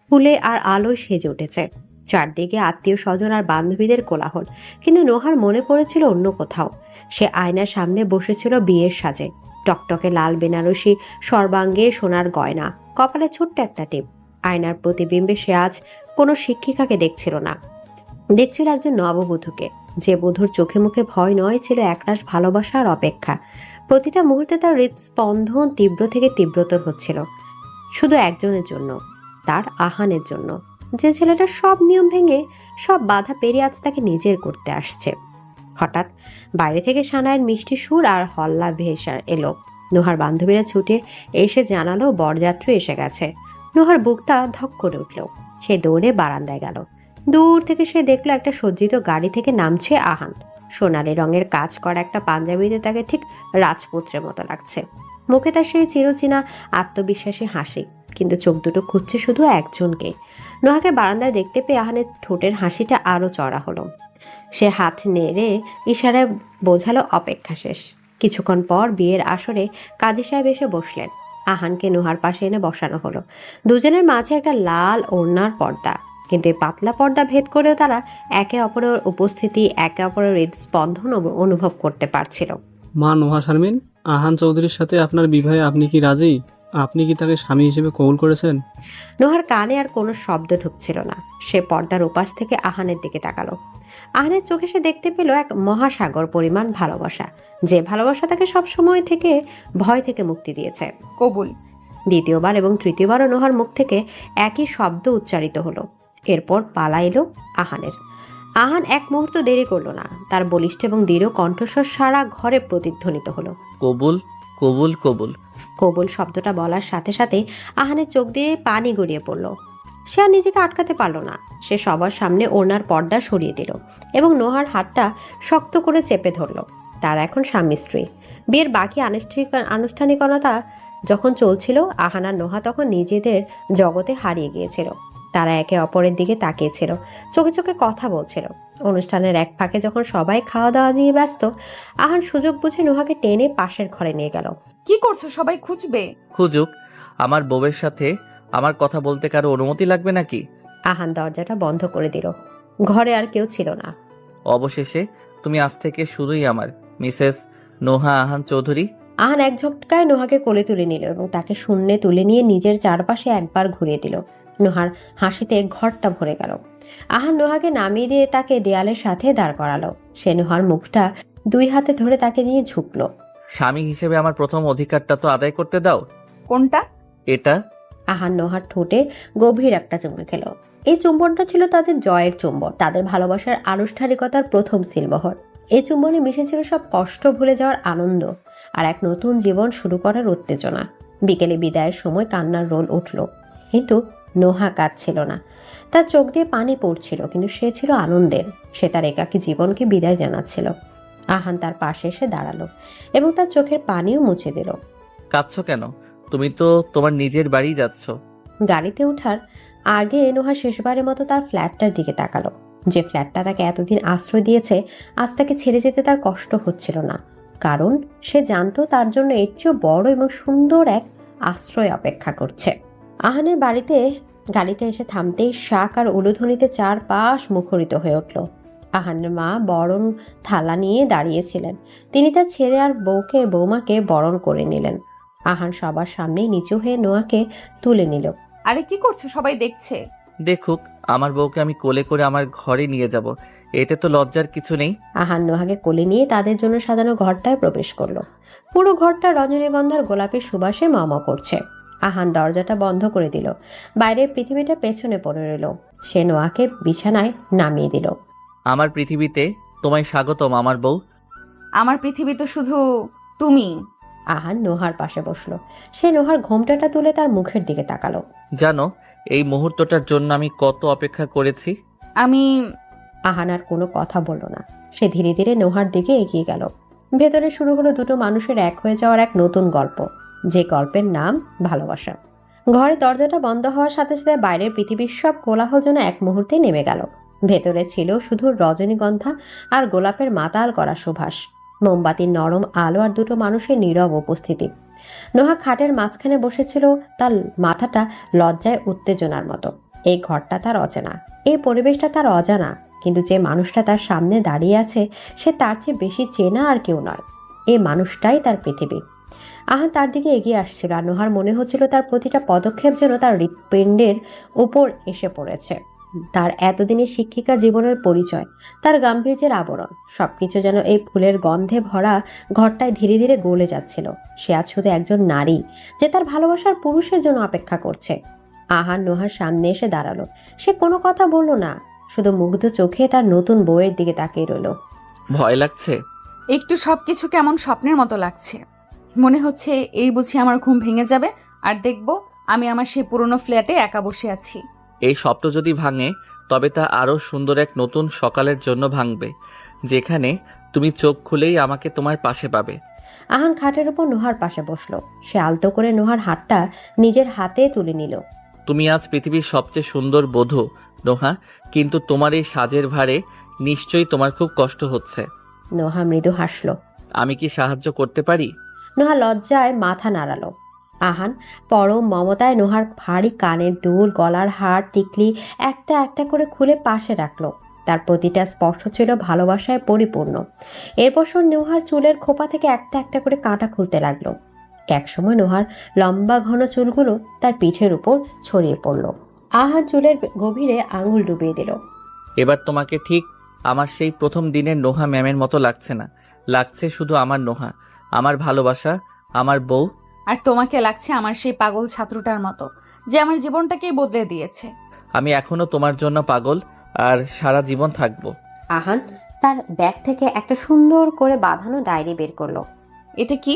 ফুলে আর আলোয় সেজে উঠেছে। চারদিকে আত্মীয় স্বজন আর বান্ধবীদের কোলাহল, কিন্তু নোহার মনে পড়েছিল অন্য কোথাও। সে আয়নার সামনে বসেছিল বিয়ের সাজে। টকটকে লাল বেনারসি, সর্বাঙ্গে সোনার গয়না, কপালে ছোট্ট একটা টিপ। আয়নার প্রতিবিম্বে সে আজ কোনো শিক্ষিকাকে দেখছিল না, দেখছিল একজন নববধূকে। যে বধূর চোখে মুখে ভয় নয়, ছিল একরাশ ভালোবাসা আর অপেক্ষা। প্রতিটা মুহূর্তে তার হৃদস্পন্দন তীব্র থেকে তীব্রতর হচ্ছিল, শুধু একজনের জন্য, তার আহানের জন্য, যে ছেলেটা সব নিয়ম ভেঙে সব বাধা পেরিয়ে আজ তাকে নিজের করতে আসছে। হঠাৎ বাইরে থেকে সানায়ের মিষ্টি সুর আর হল্লা ভেসে এলো। নোহার বান্ধবীরা ছুটে এসে জানালো বরযাত্রী এসে গেছে। নোহার বুকটা ধক করে উঠল। সে দৌড়ে বারান্দায় গেল। দূর থেকে সে দেখলো একটা সজ্জিত গাড়ি থেকে নামছে আহান। সোনালি রঙের কাজ করা একটা পাঞ্জাবিতে তাকে ঠিক রাজপুত্রের মতো লাগছে। মুখে তার সেই চিরচেনা আত্মবিশ্বাসী হাসি। কিন্তু চোখ দুটো খুঁজছে শুধু একজনকে। নোহাকে বারান্দায় দেখতে পেয়ে আহানের ঠোঁটের হাসিটা আরও চড়া হলো। সে হাত নেড়ে ইশারায় বোঝালো অপেক্ষা শেষ। কিছুক্ষণ পর বিয়ের আসরে কাজী সাহেব এসে বসলেন। আহানকে নোহার পাশে এনে বসানো হলো। দুজনের মাঝে একটা লাল ওড়নার পর্দা, কিন্তু এই পাতলা পর্দা ভেদ করেও তারা একে অপরের উপস্থিতি, একে অপরের হৃদস্পন্দন অনুভব করতে পারছিল। মা নোহা শারমিন, আহান চৌধুরীর সাথে আপনার বিবাহে আপনি কি রাজি? আপনি কি তাকে স্বামী হিসেবে কবুল করেছেন? নোহার কানে আর কোনো শব্দ ঢুকছিল না। সে পর্দার উপাস থেকে আহানের দিকে তাকালো। আহানের চোখে সে দেখতে পেল এক মহাসাগর পরিমাণ ভালোবাসা, যে ভালোবাসা তাকে সব সময় থেকে ভয় থেকে মুক্তি দিয়েছে। কবুল। দ্বিতীয়বার এবং তৃতীয়বারও নোহার মুখ থেকে একই শব্দ উচ্চারিত হলো। এরপর পালা এলো আহানের। আহান এক মুহূর্ত দেরি করলো না। তার বলিষ্ঠ এবং দৃঢ় কণ্ঠস্বর সারা ঘরে প্রতিধ্বনিত হলো। কবুল, কবুল, কবুল। কবুল শব্দটা বলার সাথে সাথে আহানের চোখ দিয়ে পানি গড়িয়ে পড়ল। সে আর নিজেকে আটকাতে পারল না। সে সবার সামনে ওড়নার পর্দা সরিয়ে দিল এবং নোহার হাতটা শক্ত করে চেপে ধরল। তার এখন স্বামী স্ত্রী। বিয়ের বাকি আনুষ্ঠানিকতা যখন চলছিল, আহান আর নোহা তখন নিজেদের জগতে হারিয়ে গিয়েছিল। তারা একে অপরের দিকে তাকিয়েছিল, চোখে চোখে কথা বলছিল। অনুষ্ঠানের এক ফাঁকে যখন সবাই খাওয়া দাওয়া নিয়ে ব্যস্ত, আহান সুযোগ বুঝে নোহাকে টেনে পাশের ঘরে নিয়ে গেল। কি করছো? সবাই খুঁজবে। খুঁজুক, আমার বউয়ের সাথে আমার কথা বলতে কারো অনুমতি লাগবে নাকি? আহান দরজাটা বন্ধ করে দিল। ঘরে আর কেউ ছিল না। অবশেষে তুমি আজ থেকে শুধুই আমার মিসেস নোহা আহান চৌধুরী। আহান এক ঝটকায় নোহাকে কোলে তুলে নিল এবং তাকে শূন্যে তুলে নিয়ে নিজের চারপাশে একবার ঘুরিয়ে দিল। নোহার হাসিতে ঘরটা ভরে গেল। আহান নোহাকে নামিয়ে দিয়ে তাকে দেয়ালের সাথে দাঁড় করালো। সে নোহার মুখটা দুই হাতে ধরে তাকে নিয়ে ঝুঁকলো। স্বামী হিসেবে আমার প্রথম অধিকারটা তো আদায় করতে দাও। কোনটা? এটা। আহান নোহার ঠোঁটে গভীর একটা চুমু খেল। এই চুম্বনটা ছিল তাদের জয়ের চুম্বন, তাদের ভালোবাসার আনুষ্ঠানিকতার প্রথম সিলমোহর। এই চুম্বনে মিশেছিল সব কষ্ট ভুলে যাওয়ার আনন্দ আর এক নতুন জীবন শুরু করার উত্তেজনা। বিকেলে বিদায়ের সময় কান্নার রোল উঠল, কিন্তু নোহা কাঁদছিল না। তার চোখ দিয়ে পানি পড়ছিল, কিন্তু সে ছিল আনন্দের। সে তার একাকী জীবনকে বিদায় জানাচ্ছিল। আহান তার পাশে এসে দাঁড়ালো এবং তার চোখের পানিও মুছে দিল। কাঁদছো কেন? তুমি তো তোমার নিজের বাড়ি যাচ্ছ। গাড়িতে ওঠার আগে নোহা শেষবারের মতো তার ফ্ল্যাটটার দিকে তাকালো। যে ফ্ল্যাটটা তাকে এতদিন আশ্রয় দিয়েছে, আজ তাকে ছেড়ে যেতে তার কষ্ট হচ্ছিল না, কারণ সে জানতো তার জন্য এর চেয়েও বড় এবং সুন্দর এক আশ্রয় অপেক্ষা করছে। আহানের বাড়িতে গাড়িতে এসে থামতেই শাক আর উলুধ্বনিতে চারপাশ মুখরিত হয়ে উঠল। আহানের মা বরণ থালা নিয়ে দাঁড়িয়েছিলেন। তিনি তার ছেলে আর বৌমাকে বরণ করে নিলেন। আহান সবার সামনেই নিচু হয়ে নোয়াকে তুলে নিল। আরে কি করছো? সবাই দেখছে। দেখুক, আমার বউকে আমি কোলে করে আমার ঘরে নিয়ে যাব, এতে তো লজ্জার কিছু নেই। আহান নোহাকে কোলে নিয়ে তাদের জন্য সাজানো ঘরটায় প্রবেশ করলো। পুরো ঘরটা রজনীগন্ধার গোলাপের সুবাসে মামা করছে। আহান দরজাটা বন্ধ করে দিল। বাইরের পৃথিবীটা পেছনে পড়ে রইল। সে নোয়াকে বিছানায় নামিয়ে দিল। আমার পৃথিবীতে তোমায় স্বাগতম আমার বউ। আমার পৃথিবী তো শুধু তুমি। আহান নোহার পাশে বসলো। সে নোহার ঘোমটাটা তুলে তার মুখের দিকে তাকালো। জানো, এই মুহূর্তটার জন্য আমি কত অপেক্ষা করেছি। আমি আহান আর কোনো কথা বলল না। সে ধীরে ধীরে নোহার দিকে এগিয়ে গেল। ভেতরে শুরু হলো দুটো মানুষের এক হয়ে যাওয়ার এক নতুন গল্প, যে গল্পের নাম ভালোবাসা। ঘরের দরজাটা বন্ধ হওয়ার সাথে সাথে বাইরের পৃথিবীর সব কোলাহল যেন এক মুহূর্তেই নেমে গেল। ভেতরে ছিল শুধু রজনীগন্ধা আর গোলাপের মাতাল করা সুবাস, মোমবাতির নরম আলো আর দুটো মানুষের নীরব উপস্থিতি। নোহা খাটের মাঝখানে বসেছিল, তার মাথাটা লজ্জায় উত্তেজনার মতো। এই ঘরটা তার অচেনা, এই পরিবেশটা তার অজানা, কিন্তু যে মানুষটা তার সামনে দাঁড়িয়ে আছে সে তার চেয়ে বেশি চেনা আর কেউ নয়। এই মানুষটাই তার পৃথিবী। আহান তার দিকে এগিয়ে আসছিল আর নোহার মনে হচ্ছিল তার প্রতিটা পদক্ষেপ যেন তার হৃৎপিণ্ডের উপর এসে পড়েছে। তার এতদিনের শিক্ষিকা জীবনের পরিচয়, তার গাম্ভীর্যের আবরণ, সবকিছু যেন এই ফুলের গন্ধে ভরা ঘরটায় ধীরে ধীরে গলে যাচ্ছিল। সে আজ শুধু একজন নারী, যে তার ভালোবাসার পুরুষের জন্য অপেক্ষা করছে। আহান নোহার সামনে এসে দাঁড়ালো। সে কোনো কথা বলল না, শুধু মুগ্ধ চোখে তার নতুন বউয়ের দিকে তাকিয়ে রইল। ভয় লাগছে? একটু সবকিছু কেমন স্বপ্নের মতো লাগছে। মনে হচ্ছে এই বুঝি আমার ঘুম ভেঙে যাবে আর দেখবো আমি আমার সেই পুরনো ফ্ল্যাটে একা বসে আছি। এই স্বপ্ন যদি ভাঙে, তবে তা আরও সুন্দর এক নতুন সকালের জন্য ভাঙবে, যেখানে তুমি চোখ খুলেই আমাকে তোমার পাশে পাবে। আহান খাটের উপর নোহার পাশে বসলো। সে আলতো করে নোহার হাতটা নিজের হাতে তুলে নিল। তুমি আজ পৃথিবীর সবচেয়ে সুন্দর বধূ নোহা, কিন্তু তোমার এই সাজের ভারে নিশ্চয়ই তোমার খুব কষ্ট হচ্ছে। নোহা মৃদু হাসলো। আমি কি সাহায্য করতে পারি? নোহা লজ্জায় মাথা নাড়ালো। আহান পরম মমতায় নোহার ভারী কানের দুল, গলার হার, টিকলি একটা একটা করে খুলে পাশে রাখলো। তার প্রতিটা স্পর্শ ছিল ভালোবাসায় পরিপূর্ণ। এরপর সে নোহার চুলের খোপা থেকে একটা একটা করে কাঁটা খুলতে লাগলো। একসময় নোহার লম্বা ঘন চুলগুলো তার পিঠের উপর ছড়িয়ে পড়ল। আহান চুলের গভীরে আঙুল ডুবিয়ে দিল। এবার তোমাকে ঠিক আমার সেই প্রথম দিনের নোহা ম্যামের মতো লাগছে না, লাগছে শুধু আমার নোহা, আমার ভালোবাসা, আমার বউ। আর তোমাকে লাগছে আমার সেই পাগল ছাত্রটার মতো, যে আমার জীবনটাকেই বদলে দিয়েছে। আমি এখনো তোমার জন্য পাগল, আর সারা জীবন থাকবো। আহান তার ব্যাগ থেকে একটা সুন্দর করে বাঁধানো ডায়েরি বের করলো। এটা কি?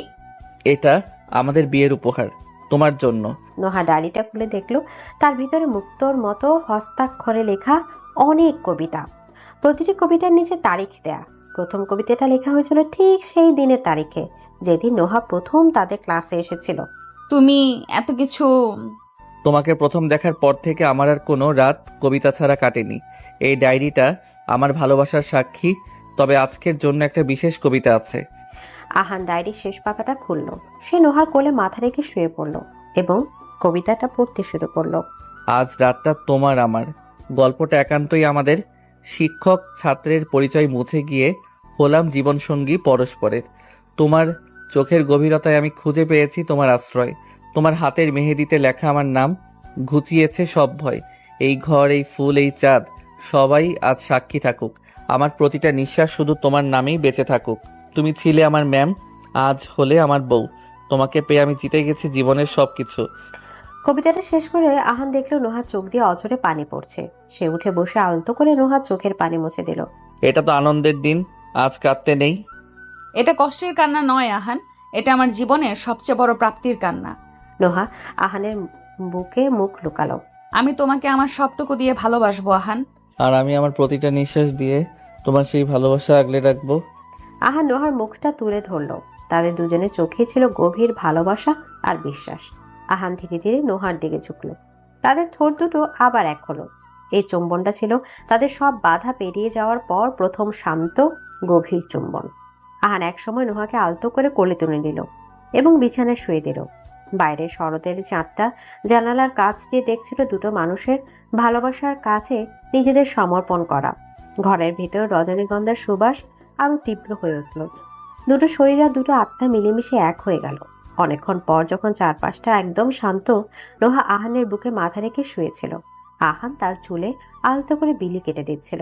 এটা আমাদের বিয়ের উপহার, তোমার জন্য। নোহা ডায়েরিটা খুলে দেখলো তার ভিতরে মুক্তোর মতো হস্তাক্ষরে লেখা অনেক কবিতা। প্রতিটি কবিতার নিচে তারিখ দেয়া। প্রথম কবিতাটা লেখা হয়েছিল ঠিক সেই দিনের তারিখে, যেদিন নোহা প্রথম তাদের ক্লাসে এসেছিল। তুমি এত কিছু? তোমাকে প্রথম দেখার পর থেকে আমার আর কোনো রাত কবিতা ছাড়া কাটেনি। এই ডায়েরিটা আমার ভালোবাসার সাক্ষী, তবে আজকের জন্য একটা বিশেষ কবিতা আছে। আহান ডায়েরির শেষ পাতাটা খুলল। সে নোহার কোলে মাথা রেখে শুয়ে পড়ল এবং কবিতাটা পড়তে শুরু করলো। আজ রাতটা তোমার আমার। গল্পটা একান্তই আমাদের। শিক্ষক ছাত্রের পরিচয় মুছে গিয়ে হলাম জীবনসঙ্গী পরস্পরের। তোমার চোখের গভীরতায় আমি খুঁজে পেয়েছি তোমার আশ্রয়। তোমার হাতের মেহেদিতে লেখা আমার নাম ঘুচিয়েছে সব ভয়। এই ঘর, এই ফুল, এই চাঁদ, সবাই আজ সাক্ষী থাকুক। আমার প্রতিটা নিঃশ্বাস শুধু তোমার নামেই বেঁচে থাকুক। তুমি ছিলে আমার ম্যাম, আজ হলে আমার বউ। তোমাকে পেয়ে আমি জিতে গেছি জীবনের সবকিছু। কবিতাটা শেষ করে আহান দেখলো নোহার চোখ দিয়ে অঝরে পানি পড়ছে। সে উঠে বসে আলতো করে নোহার চোখের পানি মুছে দিল। এটা তো আনন্দের দিন, আজ কাঁদতে নেই। এটা কষ্টের কান্না নয় আহান, এটা আমার জীবনের সবচেয়ে বড় প্রাপ্তির কান্না। নোহা আহানের বুকে মুখ লুকালো। আমি তোমাকে আমার সবটুকু দিয়ে ভালোবাসবো আহান। আর আমি আমার প্রতিটা নিঃশ্বাস দিয়ে তোমার সেই ভালোবাসা আগলে রাখবো। আহান নোহার মুখটা তুলে ধরলো। তাদের দুজনের চোখে ছিল গভীর ভালোবাসা আর বিশ্বাস। আহান ধীরে ধীরে নোহার দিকে ঝুঁকলো। তাদের ঠোঁট দুটো আবার এক হলো। এই চুম্বনটা ছিল তাদের সব বাধা পেরিয়ে যাওয়ার পর প্রথম শান্ত গভীর চুম্বন। আহান একসময় নোহাকে আলতো করে কোলে তুলে নিল এবং বিছানায় শুয়ে দিল। বাইরে শরতের চাঁদটা জানালার কাছ দিয়ে দেখছিল দুটো মানুষের ভালোবাসার কাছে নিজেদের সমর্পণ করা। ঘরের ভিতর রজনীগন্ধার সুবাস আরো তীব্র হয়ে উঠল। দুটো শরীর আর দুটো আত্মা মিলেমিশে এক হয়ে গেল। অনেকক্ষণ পর যখন চারপাশটা একদম শান্ত, নোহা আহানের বুকে মাথা রেখে শুয়েছিল। আহান তার চুলে আলতো করে বিলি কেটে দিচ্ছিল।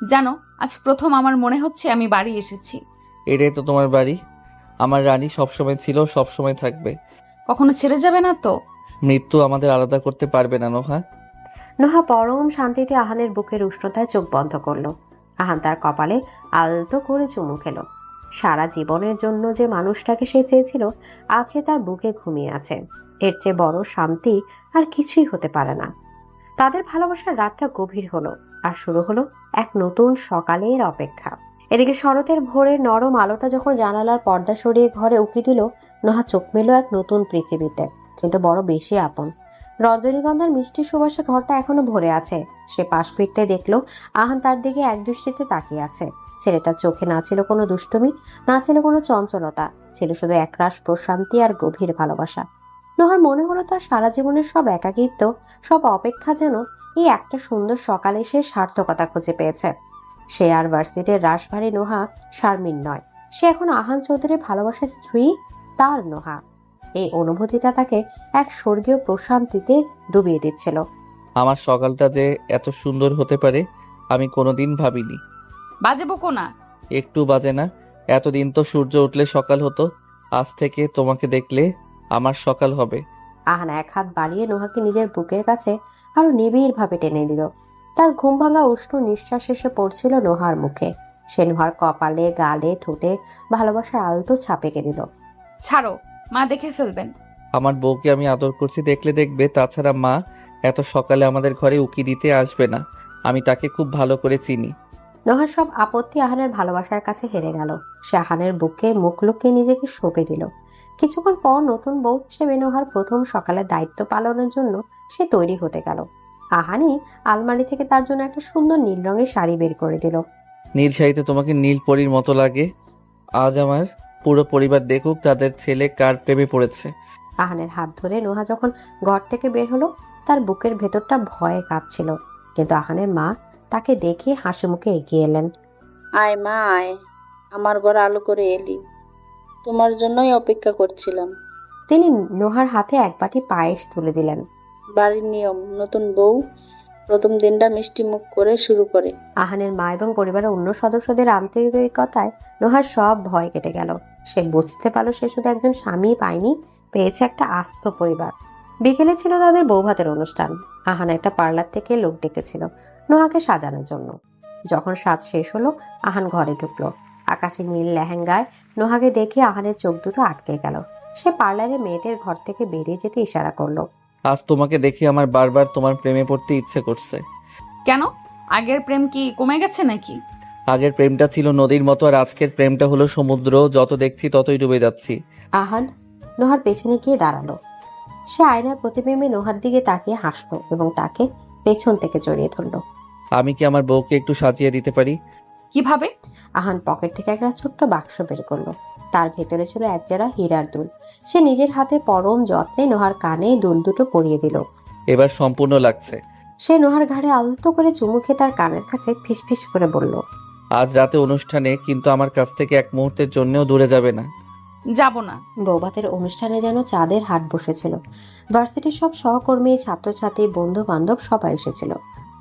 জানো, আজ প্রথম আমার মনে হচ্ছে আমি বাড়ি এসেছি। এটাই তো তোমার বাড়ি। আমার রানী সবসময় ছিল, সবসময় থাকবে। কখনো ছেড়ে যাবে না তো? মৃত্যু আমাদের আলাদা করতে পারবে না নোহা। নোহা পরম শান্তিতে আহানের বুকের উষ্ণতায় চোখ বন্ধ করলো। আহান তার কপালে আলতো করে চুমু খেলো। সারা জীবনের জন্য যে মানুষটাকে সে চেয়েছিল আজ সে তার বুকে ঘুমিয়ে আছে। এর চেয়ে বড় শান্তি আর কিছুই হতে পারে না। তাদের ভালোবাসার রাতটা গভীর হলো আর শুরু হলো এক নতুন সকালের অপেক্ষা। এদিকে শরতের ভোরের নরম আলোটা যখন জানালার পর্দা সরিয়ে ঘরে উকি দিল, নোহা চোখ মেলো এক নতুন পৃথিবীতে, কিন্তু বড় বেশি আপন। রজনীগন্ধার মিষ্টি সুবাসে ঘরটা এখনো ভরে আছে। সে পাশ ফিরতে দেখলো আহান তার দিকে এক দৃষ্টিতে তাকিয়ে আছে। ছেলেটার চোখে না ছিল কোনো দুষ্টুমি, না ছিল কোনো চঞ্চলতা, ছিল শুধু একরাশ প্রশান্তি আর গভীর ভালোবাসা। নোহার মনে হলো তার সারা জীবনের সব একাকিত্ব, সব অপেক্ষা যেন এই একটা সুন্দর সকালে সে সার্থকতা খুঁজে পেয়েছে। সে আর ভার্সিটির রাশভারী নোহা শারমিন নয়, সে এখন আহান চৌধুরীর ভালোবাসার স্ত্রী, তার নোহা। এই অনুভূতিটা তাকে এক স্বর্গীয় প্রশান্তিতে ডুবিয়ে দিচ্ছিল। আমার সকালটা যে এত সুন্দর হতে পারে আমি কোনোদিন ভাবিনি। বাজে বকো না। একটু বাজে না। এতদিন তো সূর্য উঠলে সকাল হতো, আজ থেকে তোমাকে দেখলে আমার সকাল হবে। আহান এক হাত বাড়িয়ে নোহাকে নিজের বুকের কাছে আরো নিবিড় ভাবে টেনে নিল। তার ঘুম ভাঙা উষ্ণ নিঃশ্বাস এসে পড়ছিল নোহার মুখে। সে নোহার কপালে, গালে, ঠোঁটে ভালোবাসার আলতো ছাপ এঁকে দিল। ছাড়ো, মা দেখে ফেলবেন। আমার বউকে আমি আদর করছি দেখলে দেখবে। তাছাড়া মা এত সকালে আমাদের ঘরে উকি দিতে আসবে না। আমি তাকে খুব ভালো করে চিনি। নোহার সব আপত্তি আহানের ভালোবাসার কাছে হেরে গেল। সে আহানের বুকে মুখ লুকিয়ে নিজেকে সঁপে দিল। কিছুক্ষণ পর নতুন বউ হিসেবে নোহার প্রথম সকালের দায়িত্ব পালনের জন্য সে তৈরি হতে গেল। আহানি আলমারি থেকে তার জন্য একটা সুন্দর নীল রঙের শাড়ি বের করে দিল। নীল শাড়িতে তোমাকে নীল পরীর মতো লাগে। আজ আমার পুরো পরিবার দেখুক তাদের ছেলে কার প্রেমে পড়েছে। আহানের হাত ধরে নোহা যখন ঘর থেকে বের হলো, তার বুকের ভেতরটা ভয়ে কাঁপছিল। কিন্তু আহানের মা তাকে দেখে হাসি মুখে এগিয়ে এলেন। আয় মা আয়, আমার ঘর আলো করে এলি, তোমার জন্যই অপেক্ষা করছিলাম। তিনি নোহার হাতে এক বাটি পায়েস তুলে দিলেন। বাড়ির নিয়ম, নতুন বউ প্রথম দিনটা মিষ্টি মুখ করে শুরু করে। আহানের মা এবং পরিবারের অন্য সদস্যদের আন্তরিকতায় নোহার সব ভয় কেটে গেল। সে বুঝতে পারলো সে শুধু একজন স্বামী পায়নি, পেয়েছে একটা আস্ত পরিবার। বিকেলে ছিল তাদের বৌভাতের অনুষ্ঠান। আহান একটা পার্লার থেকে লোক ডেকেছিল নোহাকে সাজানোর জন্য। যখন সাজ শেষ হলো, আহান ঘরে ঢুকলো। আকাশে নীল লেহেঙ্গায় নোহাকে দেখে আহানের চোখ দুটো আটকে গেল। সে পার্লারে মেয়েদের ঘর থেকে বেরিয়ে যেতে ইশারা করলো। আজ তোমাকে দেখে আমার বারবার তোমার প্রেমে পড়তে ইচ্ছে করছে। কেন? আগের প্রেম কি কমে গেছে নাকি? আগের প্রেমটা ছিল নদীর মতো, আর আজকের প্রেমটা হলো সমুদ্র। যত দেখছি ততই ডুবে যাচ্ছি। আহান নোহার পেছনে গিয়ে দাঁড়ালো। সে আয়নার প্রতিবিম্বে নোহার দিকে তাকিয়ে হাসলো এবং তাকে পেছন থেকে জড়িয়ে ধরলো। আমি কি আমার বউকে একটু সাজিয়ে দিতে পারি? কিভাবে? আহান পকেট থেকে একটা ছোট্ট বাক্স বের করলো। তার ভেতরে ছিল এক জোড়া হীরার দুল। সে নিজের হাতে পরম যত্নে নোহার কানে দুল দুটো পরিয়ে দিল। এবার সম্পূর্ণ লাগছে। সে নোহার ঘাড়ে আলতো করে চুমু খেয়ে তার কানের কাছে ফিসফিস করে বলল, আজ রাতে অনুষ্ঠানে কিন্তু আমার কাছ থেকে এক মুহূর্তের জন্যও দূরে যাবে না। যাব না। বৌভাতের অনুষ্ঠানে যেন চাঁদের হাট বসেছিল। ভার্সিটির সব সহকর্মী, ছাত্রছাত্রী, বন্ধু বান্ধব সবাই এসেছিল।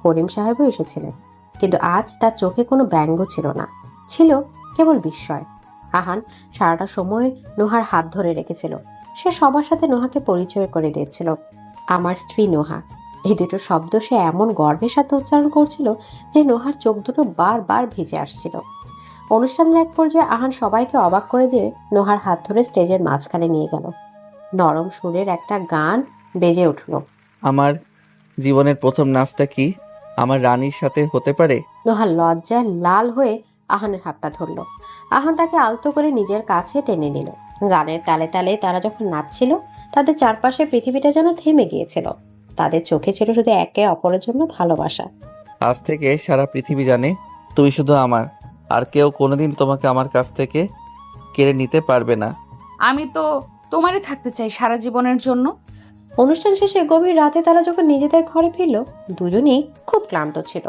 করিম সাহেবও এসেছিলেন। কিন্তু আজ তার চোখে কোনো ব্যঙ্গ ছিল না, ছিল কেবল বিস্ময়। আহান সারাটা সময় নোহার হাত ধরে রেখেছিল। সে সবার সাথে নোহাকে পরিচয় করে দিয়েছিল। আমার স্ত্রী নোহা, এই দুটো শব্দ সে এমন গর্বের সাথে উচ্চারণ করছিল যে নোহার চোখ দুটো বারবার ভিজে আসছিল। অনুষ্ঠানের এক পর্যায়ে আহান সবাইকে অবাক করে দিয়ে নোহার হাত ধরে স্টেজের মাঝখানে নিয়ে গেল। নরম সুরের একটা গান বেজে উঠল। আমার জীবনের প্রথম নাচটা কি আমার রানীর সাথে হতে পারে? নোহার লজ্জায় লাল হয়ে আহানের হাতটা ধরল। আহান তাকে আলতো করে নিজের কাছে টেনে নিল। গানের তালে তালে তারা যখন নাচছিল, তাদের চারপাশে পৃথিবীটা যেন থেমে গিয়েছিল। তাদের চোখে ছিল শুধু একে অপরের জন্য ভালোবাসা। আজ থেকে সারা পৃথিবী জানে তুই শুধু আমার, আর কেউ কোনোদিন তোমাকে আমার কাছ থেকে কেড়ে নিতে পারবে না। আমি তো তোমারই থাকতে চাই সারা জীবনের জন্য। অনুষ্ঠান শেষে গভীর রাতে তারা যখন নিজেদের ঘরে ফিরল, দুজনেই খুব ক্লান্ত ছিল।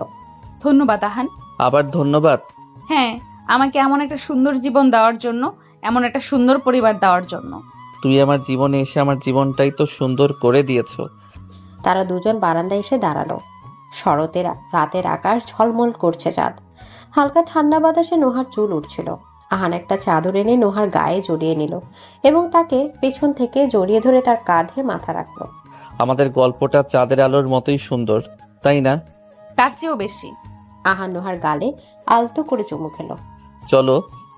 ধন্যবাদ আহান। আবার ধন্যবাদ। হ্যাঁ, আমাকে এমন একটা সুন্দর জীবন দেওয়ার জন্য, এমন একটা সুন্দর পরিবার দেওয়ার জন্য। তুই আমার জীবনে এসে আমার জীবনটাই তো সুন্দর করে দিয়েছো। তারা দুজন বারান্দায় এসে দাঁড়ালো। শরতের রাতের আকাশ ঝলমল করছে চাঁদ। হালকা ঠান্ডা বাতাসে নোহার চুল উঠছিল। আহান একটা চাদর এনে নোহার গায়ে জড়িয়ে নিল এবং তাকে পেছন থেকে জড়িয়ে ধরে তার কাঁধে মাথা রাখলো। আমাদের গল্পটা চাঁদের আলোর মতোই সুন্দর, তাই না? তার চেয়েও বেশি। আহান নোহার গালে আলতো করে চুমু খেলো। চলো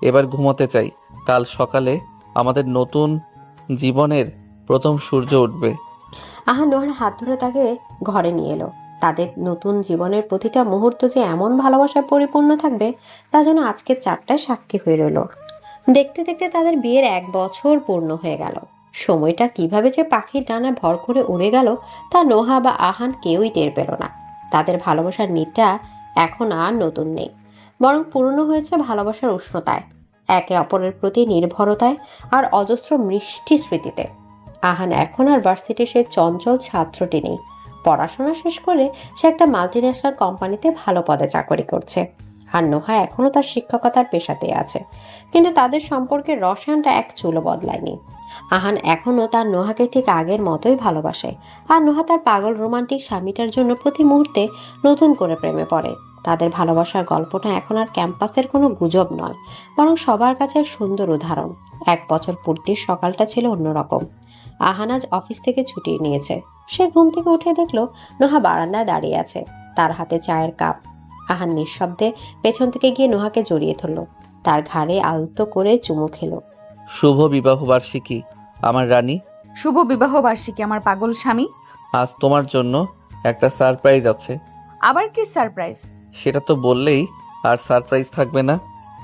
এবার ঘুমোতে চাই। কাল সকালে আমাদের নতুন জীবনের প্রথম সূর্য উঠবে। আহান নোহার হাত ধরে তাকে ঘরে নিয়ে এলো। তাদের নতুন জীবনের প্রতিটা মুহূর্ত যে এমন ভালোবাসায় পরিপূর্ণ থাকবে তা যেন আজকের চারটায় সাক্ষী হয়ে রইল। দেখতে দেখতে তাদের বিয়ের 1 বছর পূর্ণ হয়ে গেল। সময়টা কিভাবে যে পাখির ডানা ভর করে উড়ে গেল তা নোহা বা আহান কেউই টের পেল না। তাদের ভালোবাসার নিটটা এখন আর নতুন নেই, বরং পুরনো হয়েছে ভালোবাসার উষ্ণতায়, একে অপরের প্রতি নির্ভরতায় আর অজস্র মিষ্টি স্মৃতিতে। আহান এখন আর ভার্সিটির সে চঞ্চল ছাত্রটি নেই। পড়াশোনা শেষ করে সে একটা মাল্টিন্যাশনাল কোম্পানিতে ভালো পদে চাকরি করছে। আর নোহা এখনও তার শিক্ষকতার পেশাতে আছে। কিন্তু তাদের সম্পর্কের রসায়নটা এক চুলো বদলায়নি। আহান এখনও তার নোহাকে ঠিক আগের মতোই ভালোবাসে। আর নোহা তার পাগল রোমান্টিক স্বামীটার জন্য প্রতি মুহূর্তে নতুন করে প্রেমে পড়ে। তাদের ভালোবাসার গল্পটা এখন আর ক্যাম্পাসের কোনো গুজব নয়, বরং সবার কাছে এক সুন্দর উদাহরণ। 1 বছর পূর্তির সকালটা ছিল অন্যরকম। আহান আজ অফিস থেকে ছুটি নিয়েছে। সে ঘুম থেকে উঠে দেখলো নোহা বারান্দায় দাঁড়িয়ে আছে, তার হাতে চায়ের কাপ। আহান নিঃশব্দে পেছন থেকে গিয়ে নোহাকে জড়িয়ে ধরলো, তার ঘাড়ে আলতো করে চুমু খেলো। শুভ বিবাহ বার্ষিকী আমার রানী। শুভ বিবাহ বার্ষিকী আমার পাগল স্বামী। আজ তোমার জন্য একটা সারপ্রাইজ আছে। আবার কি সারপ্রাইজ? সেটা তো বললেই আর সারপ্রাইজ থাকবে না।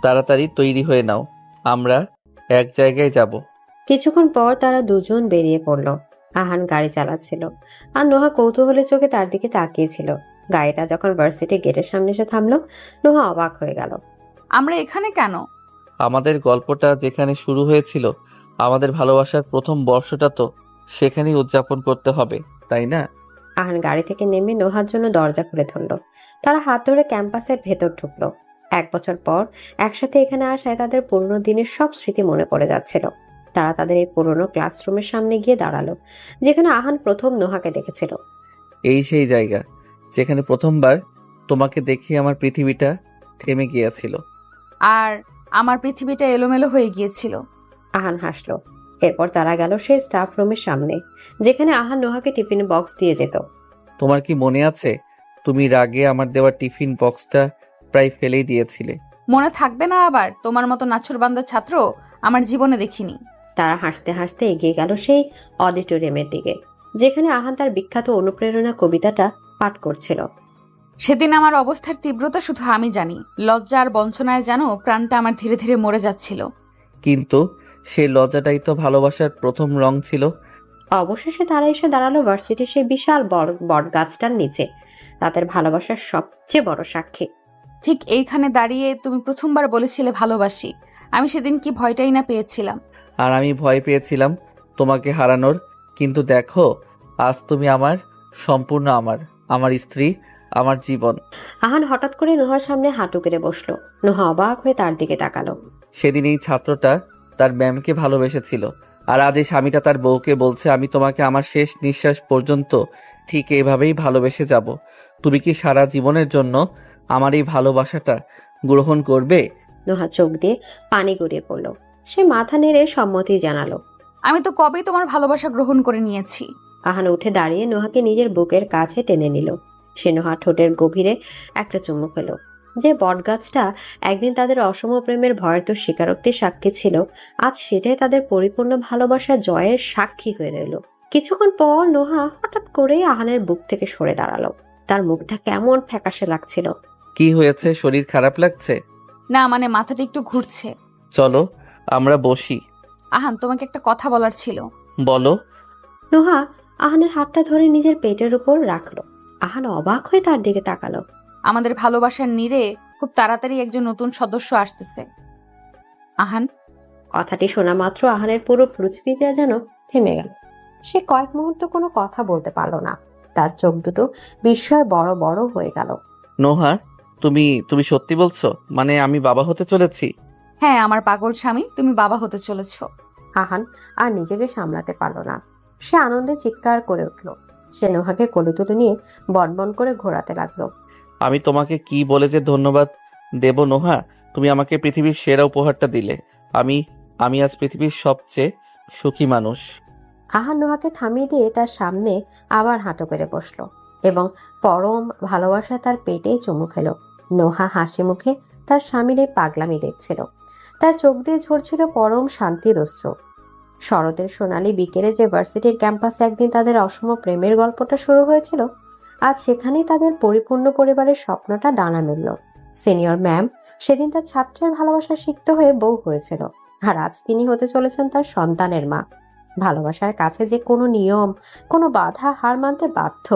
তাড়াতাড়ি তৈরি হয়ে নাও, আমরা এক জায়গায় যাব। কিছুক্ষণ পর তারা দুজন বেরিয়ে পড়ল। আহান গাড়ি চালাচ্ছিল আর নোহা কৌতূহলের চোখে তার দিকে তাকিয়েছিল। গাড়িটা যখন ভার্সিটি গেটের সামনে এসে থামলো, নোহা অবাক হয়ে গেল। আমরা এখানে কেন? আমাদের গল্পটা যেখানে শুরু হয়েছিল, আমাদের ভালোবাসার প্রথম বর্ষটা তো সেখানেই উদযাপন করতে হবে, তাই না? আহান গাড়ি থেকে নেমে নোহার জন্য দরজা খুলে ধরল। তারা হাত ধরে ক্যাম্পাসের ভেতর ঢুকলো। 1 বছর পর একসাথে এখানে আসায় তাদের পুরনো দিনের সব স্মৃতি মনে পড়ে যাচ্ছিল। তারা তাদের এই পুরনো ক্লাসরুমের সামনে গিয়ে দাঁড়ালো, যেখানে আহান প্রথম নোহাকে দেখেছিল। এই সেই জায়গা যেখানে প্রথমবার তোমাকে দেখে আমার পৃথিবীটা থেমে গিয়েছিল। আর আমার পৃথিবীটা এলোমেলো হয়ে গিয়েছিল। আহান হাসলো। এরপর তারা গেল সেই স্টাফ রুমের সামনে, যেখানে আহান নোহাকে টিফিন বক্স দিয়ে যেত। তোমার কি মনে আছে, তুমি রাগে আমার দেওয়া টিফিন বক্সটা প্রায় ফেলেই দিয়েছিলে? মনে থাকবে না আবার? তোমার মতো নাছরবান্দা ছাত্র আমার জীবনে দেখিনি। তারা হাসতে হাসতে এগিয়ে গেল সেই অডিটোরিয়ামের দিকে, যেখানে আহান তার বিখ্যাত অনুপ্রেরণা কবিতাটা পাঠ করছিল। সেদিন আমার অবস্থার তীব্রতা শুধু আমি জানি। লজ্জা আর বঞ্চনায় যেন প্রাণটা আমার ধীরে ধীরে মরে যাচ্ছিল। কিন্তু সেই লজ্জাটাই তো ভালোবাসার প্রথম রং ছিল। অবশেষে তারা এসে দাঁড়ালো ভার্সিটির সেই বিশাল বট গাছটার নিচে, তাদের ভালোবাসার সবচেয়ে বড় সাক্ষী। ঠিক এইখানে দাঁড়িয়ে তুমি প্রথমবার বলেছিলে ভালোবাসি। আমি সেদিন কি ভয়টাই না পেয়েছিলাম। আর আমি ভয় পেয়েছিলাম তোমাকে হারানোর। কিন্তু দেখো, আজ তুমি আমার, সম্পূর্ণ আমার স্ত্রী, আমার জীবন। আহান হঠাৎ করে নোহার সামনে হাঁটু কেড়ে বসলো। নোহা অবাক হয়ে তার দিকে তাকালো। সেদিন এই ছাত্রটা তার ম্যামকে ভালোবেসেছিল, আর আজ এই স্বামীটা তার বউকে বলছে আমি তোমাকে আমার শেষ নিঃশ্বাস পর্যন্ত ঠিক এইভাবেই ভালোবেসে যাব। তুমি কি সারা জীবনের জন্য আমার এই ভালোবাসাটা গ্রহণ করবে? নোহা চোখ দিয়ে পানি গড়িয়ে পড়লো। সে মাথা নেড়ে সম্মতি জানালো। আমি তো কবেই তোমার ভালোবাসা গ্রহণ করে নিয়েছি। আহান উঠে দাঁড়িয়ে নোহাকে নিজের বুকের কাছে টেনে নিল। সে নোহা ঠোঁটের গভীরে একটা চুমু খেল। যে বটগাছটা একদিন তাদের অসম প্রেমের ভয়ার্ত স্বীকারোক্তির সাক্ষী ছিল, আজ সেটাই তাদের পরিপূর্ণ ভালোবাসা জয়ের সাক্ষী হয়ে রইল। কিছুক্ষণ পর নোহা হঠাৎ করে আহানের বুক থেকে সরে দাঁড়ালো। তার মুখটা কেমন ফ্যাকাশে লাগছিল। কি হয়েছে, শরীর খারাপ লাগছে? না, মানে মাথাটা একটু ঘুরছে। চলো আমরা বসি। আহান, তোমাকে একটা কথা বলার ছিল। বলো। নোহা আহানের হাতটা ধরে নিজের পেটের উপর রাখলো। আহান অবাক হয়ে তার দিকে তাকালো। আমাদের ভালোবাসার নীড়ে খুব তাড়াতাড়ি একজন নতুন সদস্য আসতেছে। আহান। কথাটি শোনা মাত্র আহানের পুরো পৃথিবীটা যেন থেমে গেল। সে কয়েক মুহূর্ত কোনো কথা বলতে পারলো না। তার চোখ দুটো বিস্ময়ে বড় বড় হয়ে গেল। নোহা, তুমি সত্যি বলছো? মানে আমি বাবা হতে চলেছি? হ্যাঁ, আমার পাগল স্বামী, তুমি বাবা হতে চলেছ। আহান আর নিজেকে সামলাতে পারলো না। সে আনন্দে চিৎকার করে উঠল। সে নোহাকে কোলে তুলে নিয়ে বনবন করে ঘোরাতে লাগলো। আমি তোমাকে কি বলে যে ধন্যবাদ দেব নোহা, তুমি আমাকে পৃথিবীর সেরা উপহারটা দিলে। আমি আজ পৃথিবীর সবচেয়ে সুখী মানুষ। আহান নোহাকে থামিয়ে দিয়ে তার সামনে আবার হাঁটু করে বসলো এবং পরম ভালোবাসা তার পেটে চুমু খেলো। নোহা হাসি মুখে তার স্বামীর এই পাগলামি দেখছিল। তার চোখ দিয়ে ঝরছিল পরম শান্তির অশ্রু। শরতের সোনালী বিকেলে যে ভার্সিটির ক্যাম্পাসে একদিন তাদের অসম প্রেমের গল্পটা শুরু হয়েছিল, আজ সেখানেই তাদের পরিপূর্ণ পরিবারের স্বপ্নটা ডানা মেলল। সিনিয়র ম্যাম সেদিন তার ছাত্রের ভালোবাসা সিক্ত হয়ে বউ হয়েছিল, আর আজ তিনি হতে চলেছেন তার সন্তানের মা। ভালোবাসার কাছে যে কোনো নিয়ম, কোনো বাধা হার মানতে বাধ্য।